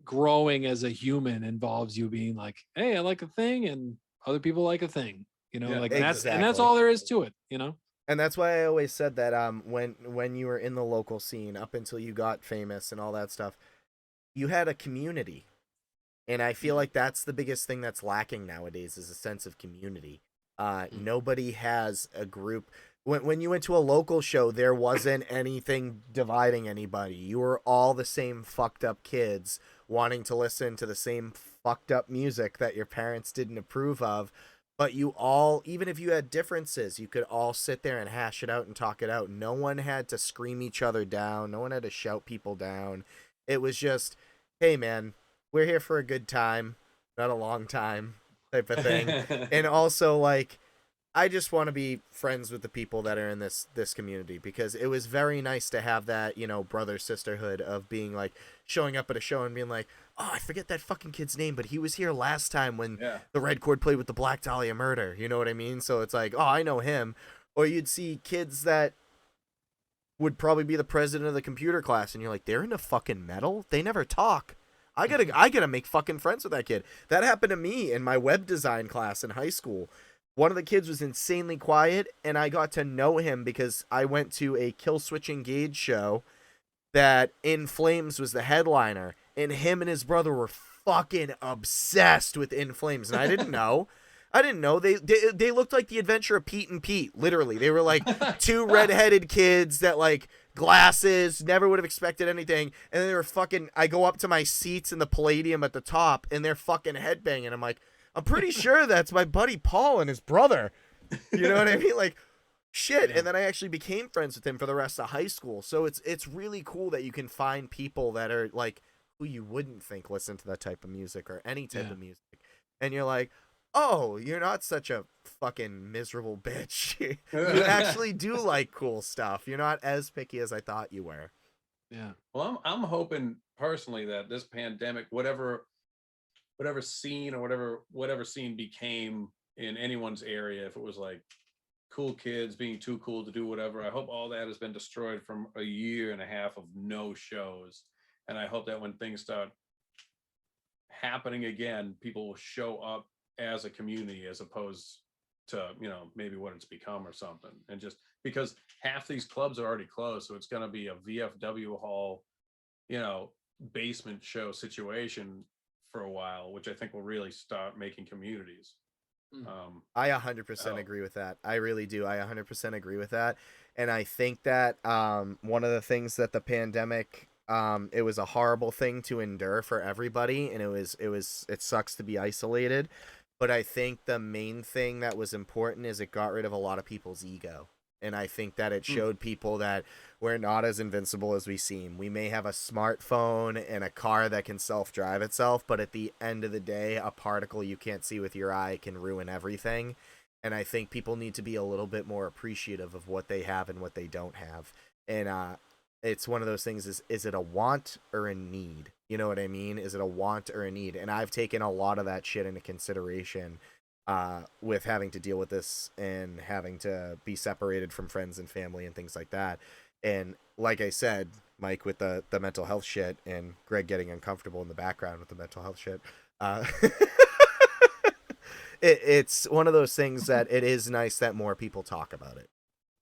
growing as a human involves you being like, hey, I like a thing and other people like a thing, you know, like that's all there is to it, you know. And that's why I always said that when you were in the local scene up until you got famous and all that stuff, you had a community. And I feel like that's the biggest thing that's lacking nowadays, is a sense of community. Nobody has a group. When you went to a local show, there wasn't anything dividing anybody. You were all the same fucked up kids wanting to listen to the same fucked up music that your parents didn't approve of. But you all, even if you had differences, you could all sit there and hash it out and talk it out. No one had to scream each other down. No one had to shout people down. It was just, hey man, we're here for a good time, not a long time type of thing. And also, like, I just want to be friends with the people that are in this community, because it was very nice to have that, you know, brother sisterhood of being like, showing up at a show and being like, oh, I forget that fucking kid's name, but he was here last time when the Red Chord played with the Black Dahlia Murder. You know what I mean? So it's like, oh, I know him. Or you'd see kids that would probably be the president of the computer class, and you're like, they're into fucking metal? They never talk. I gotta make fucking friends with that kid. That happened to me in my web design class in high school. One of the kids was insanely quiet, and I got to know him because I went to a Killswitch Engage show that In Flames was the headliner, and him and his brother were fucking obsessed with In Flames, and I didn't know. They looked like the adventure of Pete and Pete, literally. They were like two redheaded kids that, like, glasses, never would have expected anything, and then they were fucking, I go up to my seats in the Palladium at the top, and they're fucking headbanging. I'm like, I'm pretty sure that's my buddy Paul and his brother. You know what I mean? Like, shit. And then I actually became friends with him for the rest of high school. So it's really cool that you can find people that are like, who you wouldn't think listen to that type of music or any type of music. And you're like, oh, you're not such a fucking miserable bitch. You actually do like cool stuff. You're not as picky as I thought you were. Yeah. Well, I'm hoping personally that this pandemic, whatever scene or whatever scene became in anyone's area, if it was like cool kids being too cool to do whatever, I hope all that has been destroyed from a year and a half of no shows. And I hope that when things start happening again, people will show up as a community as opposed to, maybe what it's become or something. And just because half these clubs are already closed, so it's going to be a VFW hall, basement show situation for a while, which I think will really start making communities. I 100% agree with that. I really do. I 100% agree with that. And I think that one of the things that the pandemic, it was a horrible thing to endure for everybody, and it sucks to be isolated. But I think the main thing that was important is it got rid of a lot of people's ego. And I think that it showed people that we're not as invincible as we seem. We may have a smartphone and a car that can self-drive itself, but at the end of the day, a particle you can't see with your eye can ruin everything. And I think people need to be a little bit more appreciative of what they have and what they don't have. And it's one of those things, is it a want or a need? You know what I mean? Is it a want or a need? And I've taken a lot of that shit into consideration with having to deal with this and having to be separated from friends and family and things like that. And like I said, Mike, with the mental health shit and Greg getting uncomfortable in the background with the mental health shit, it's one of those things that it is nice that more people talk about it.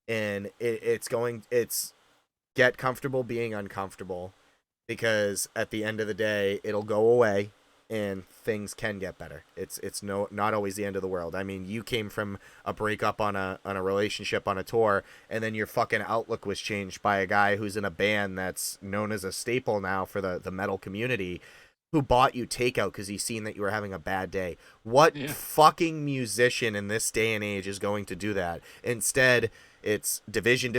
And it's get comfortable being uncomfortable, because at the end of the day, it'll go away and things can get better. It's not always the end of the world. I mean, you came from a breakup on a relationship on a tour, and then your fucking outlook was changed by a guy who's in a band that's known as a staple now for the metal community, who bought you takeout because he's seen that you were having a bad day. What fucking musician in this day and age is going to do that? Instead, it's division,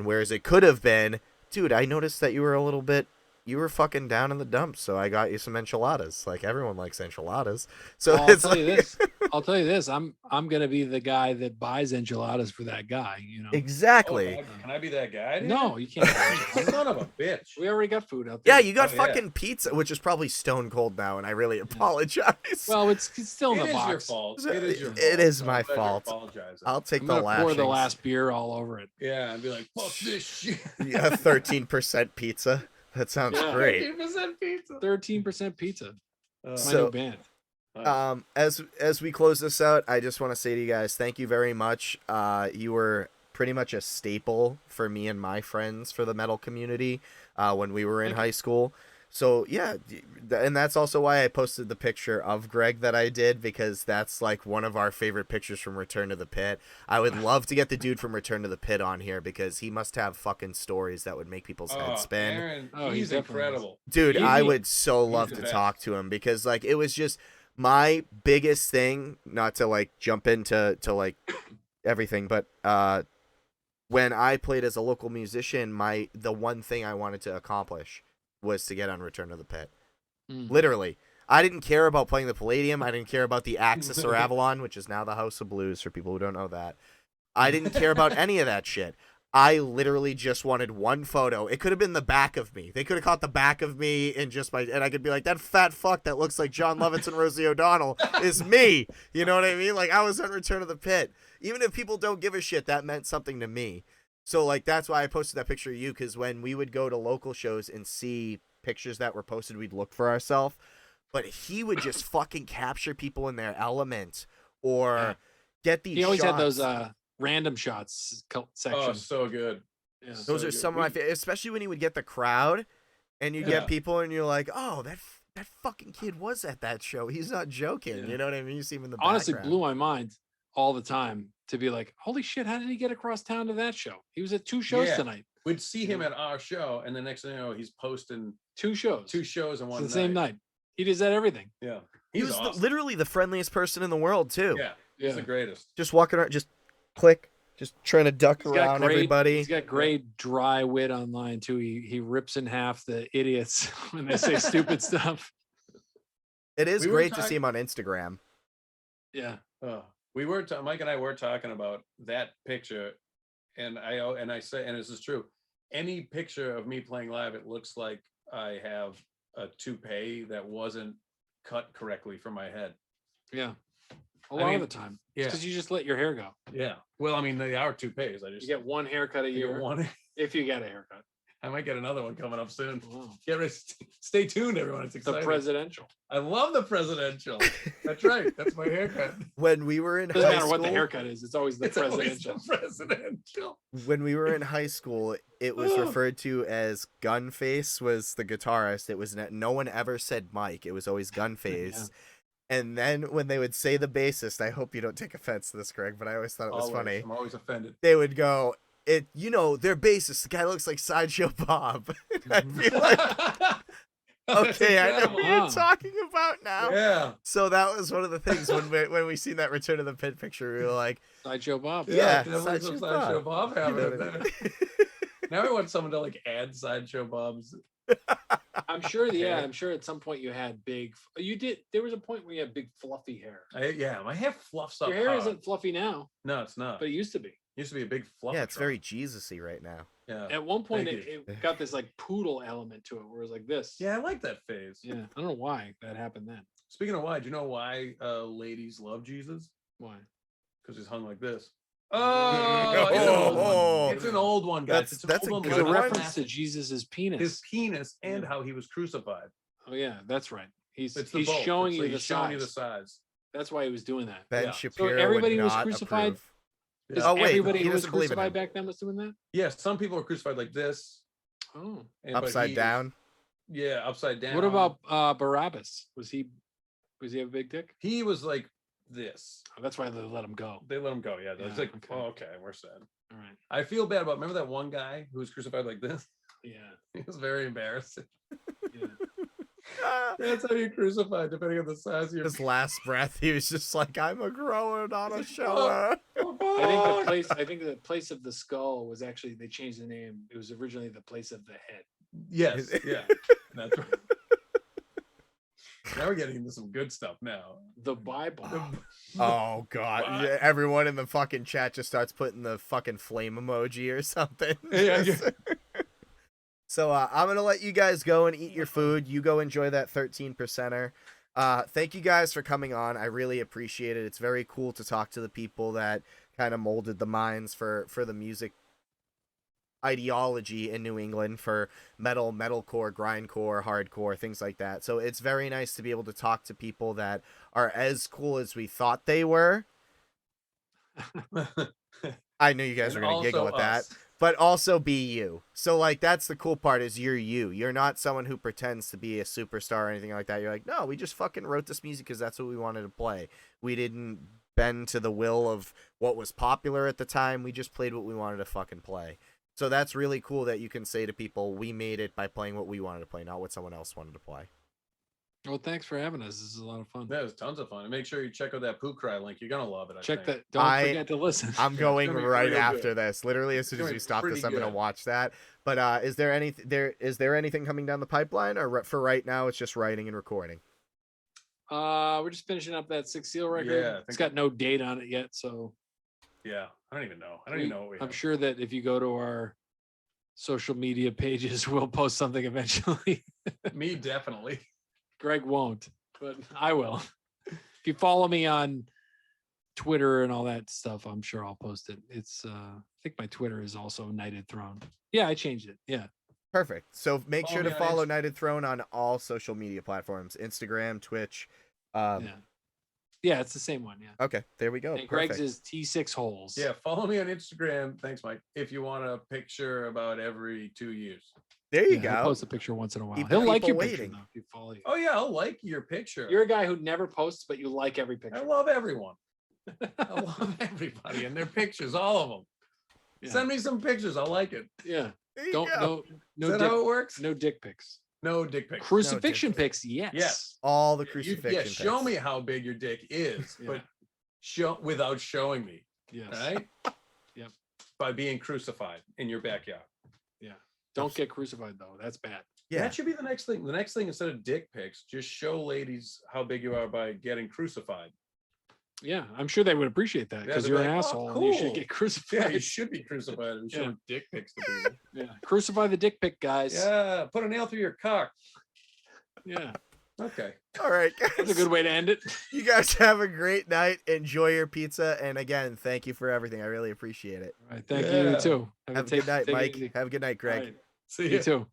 whereas it could have been, dude, I noticed that you were fucking down in the dumps, so I got you some enchiladas. Like, everyone likes enchiladas. So well, I'll tell you this. I'm gonna be the guy that buys enchiladas for that guy. Exactly. Can I be that guy? Dude? No, you can't. Son of a bitch. We already got food out there. Yeah, you got fucking pizza, which is probably stone cold now, and I really apologize. Well, it's still in the box. Your fault. It is your fault. It is my fault. I'll take the last. Pour the last beer all over it. Yeah, and be like, fuck this shit. Yeah, 13% pizza. That sounds great. 13% pizza. 13% pizza. My new band. As we close this out, I just want to say to you guys, thank you very much. You were pretty much a staple for me and my friends for the metal community when we were in high school. So yeah, and that's also why I posted the picture of Greg that I did, because that's like one of our favorite pictures from Return to the Pit. I would love to get the dude from Return to the Pit on here, because he must have fucking stories that would make people's heads spin. Aaron, he's incredible. Dude, I would so love to talk to him, because like it was just my biggest thing, not to like jump into like everything, but when I played as a local musician, the one thing I wanted to accomplish was to get on Return to the Pit. Literally. I didn't care about playing the Palladium. I didn't care about the Axis or Avalon, which is now the House of Blues for people who don't know that. I didn't care about any of that shit. I literally just wanted one photo. It could have been the back of me. They could have caught the back of me and I could be like, that fat fuck that looks like John Lovitz and Rosie O'Donnell is me. You know what I mean? Like, I was on Return to the Pit. Even if people don't give a shit, that meant something to me. So, like, that's why I posted that picture of you, because when we would go to local shows and see pictures that were posted, we'd look for ourselves. But he would just fucking capture people in their element, or get these shots. He always had those random shots section. Oh, so good. Yeah. Those are some of my favorite, especially when he would get the crowd, and you get people, and you're like, oh, that fucking kid was at that show. He's not joking. Yeah. You know what I mean? You see him in the honestly background. Blew my mind all the time to be like, holy shit, how did he get across town to that show? He was at 2 shows tonight. We'd see him at our show, and the next thing you know, he's posting 2 shows. 2 shows in one night. The same night. He does that everything. Yeah. He was awesome. Literally the friendliest person in the world, too. Yeah. He's the greatest. Just walking around, just click, just trying to duck around everybody. He's got great dry wit online, too. He rips in half the idiots when they say stupid stuff. It is great to see him on Instagram. Yeah. Mike and I were talking about that picture, and I say, and this is true. any picture of me playing live, it looks like I have a toupee that wasn't cut correctly from my head. Yeah. A I lot mean, of the time. yeah. Because you just let your hair go. Yeah. Well, I mean, they are toupees. I just You get one haircut a I get year. one. If you get a haircut. I might get another one coming up soon. Wow. Get ready. Stay tuned, everyone. It's The exciting. presidential. I love the presidential. That's right. That's my haircut. When we were in Doesn't high matter school, what the haircut is. It's always the It's always presidential. the presidential. when we were in high school, it was referred to as Gunface was the guitarist. It was no one ever said Mike. It was always Gunface. Yeah. And then when they would say the bassist, I hope you don't take offense to this, Greg, but I always thought it was funny. I'm always offended. They would go, their bassist, the guy looks like Sideshow Bob. I'd be like, okay, I know what Wow. you're talking about now. Yeah. So that was one of the things when we seen that Return of the Pit picture, we were like, Sideshow Bob. Yeah, definitely some Sideshow Bob happening there. you Now I want someone to like add Sideshow Bob's. I'm sure. Yeah, hair. I'm sure at some point you had big. You did. There was a point where you had big fluffy hair. My hair fluffs up. Your hair hard. isn't fluffy now, No, it's not. but it used to be. Used to be a big fluff. yeah, it's very Jesus-y right now. Yeah. At one point, Thank it got this like poodle element to it, where it was like this. Yeah, I like that phase. Yeah. I don't know why that happened then. Speaking of why, do you know why ladies love Jesus? Why? Because he's hung like this. Oh, it's an old one, guys. It's an that's old a one. It's good a but one. reference to Jesus's penis. his penis and Yeah. how he was crucified. Oh yeah, that's right. He's It's the he's both. showing It's you like the he's showing size. you the size. That's why he was doing that. Ben Yeah. So Shapiro everybody would was not crucified? approve. Is Oh, wait, everybody he who was doesn't believe in crucified him. back then was doing that? Yeah, some people were crucified like this. Oh. But Upside he- down. Yeah, upside down. What about Barabbas? Was he have a big dick? He was like this. Oh, that's why they let him go. They let him go. Yeah, it's Yeah, like, okay. oh, okay, we're sad. All right. I feel bad about. Remember that one guy who was crucified like this? Yeah. It was very embarrassing. Yeah. That's how you crucified, depending on the size of your. His last breath, he was just like, "I'm a grower, not a shower." I think the place of the skull was actually they changed the name. It was originally the place of the head. Yes, yeah, that's right. Now we're getting into some good stuff. Now, The Bible. Oh god, What? yeah, everyone in the fucking chat just starts putting the fucking flame emoji or something. Yeah, Just- So I'm gonna let you guys go and eat your food. You go enjoy that 13%er. Thank you guys for coming on. I really appreciate it. It's very cool to talk to the people that kind of molded the minds for the music ideology in New England for metalcore, grindcore, hardcore, things like that. So it's very nice to be able to talk to people that are as cool as we thought they were. I knew you guys were gonna giggle at that. But also be you. So like that's the cool part is you're you. You're not someone who pretends to be a superstar or anything like that. You're like, no, we just fucking wrote this music because that's what we wanted to play. We didn't bend to the will of what was popular at the time. We just played what we wanted to fucking play. So that's really cool that you can say to people, we made it by playing what we wanted to play, not what someone else wanted to play. Well, thanks for having us. This is a lot of fun. That was tons of fun. And make sure you check out that Poo Cry link. You're gonna love it. I Check think. that. Don't I- forget to listen. I'm going gonna be right real after good. this. Literally, as soon as gonna we be stop this, pretty I'm gonna good. watch that. But is there anything coming down the pipeline, or for right now, it's just writing and recording? We're just finishing up that Six Seal record. Yeah, I It's think- got no date on it yet, so Yeah, I don't even know. I don't even know what we I'm have. sure that if you go to our social media pages, we'll post something eventually. Me definitely. Greg won't, but I will. If you follow me on Twitter and all that stuff, I'm sure I'll post it. It's I think my Twitter is also Knighted Throne. Yeah, I changed it. Yeah. Perfect. So make Follow sure to me on follow Inst- Knighted Throne on all social media platforms: Instagram, Twitch. Yeah. Yeah, it's the same one. Yeah. Okay, there we go. And Greg's Perfect. is T6 holes. Yeah, follow me on Instagram. Thanks, Mike. If you want a picture about every 2 years. There you Yeah, he'll go. post a picture once in a while. Keep He'll the like your people picture waiting. though, if you follow you. Oh yeah, I'll like your picture. You're a guy who never posts, but you like every picture. I love everyone. I love everybody and their pictures, all of them. Yeah. Send me some pictures. I like it. Yeah. There you Don't go. Is no that dick, how it works? no dick pics. No dick pics. Crucifixion dick pics, yes. Yes. All the You- crucifixion. yeah, show pics. me how big your dick is, Yeah. but show without showing me, Yes. right? Yep. By being crucified in your backyard. Yeah. Don't get crucified though. That's bad. Yeah. That should be the next thing. The next thing, instead of dick pics, just show ladies how big you are by getting crucified. Yeah, I'm sure they would appreciate that Yeah, because they'd you're be an like, "Oh, asshole and you should cool." get Yeah, crucified. you should be crucified and Yeah. showing dick pics to people. Yeah, crucify the dick pic, guys. Yeah, put a nail through your cock. Yeah, Okay. All right, that's a guys. good way to end it. You guys have a great night. Enjoy your pizza. And again, thank you for everything. I really appreciate it. All right, thank Yeah. you too. Have a good night, take it Mike. easy. Have a good night, All Greg. right, See you ya. too.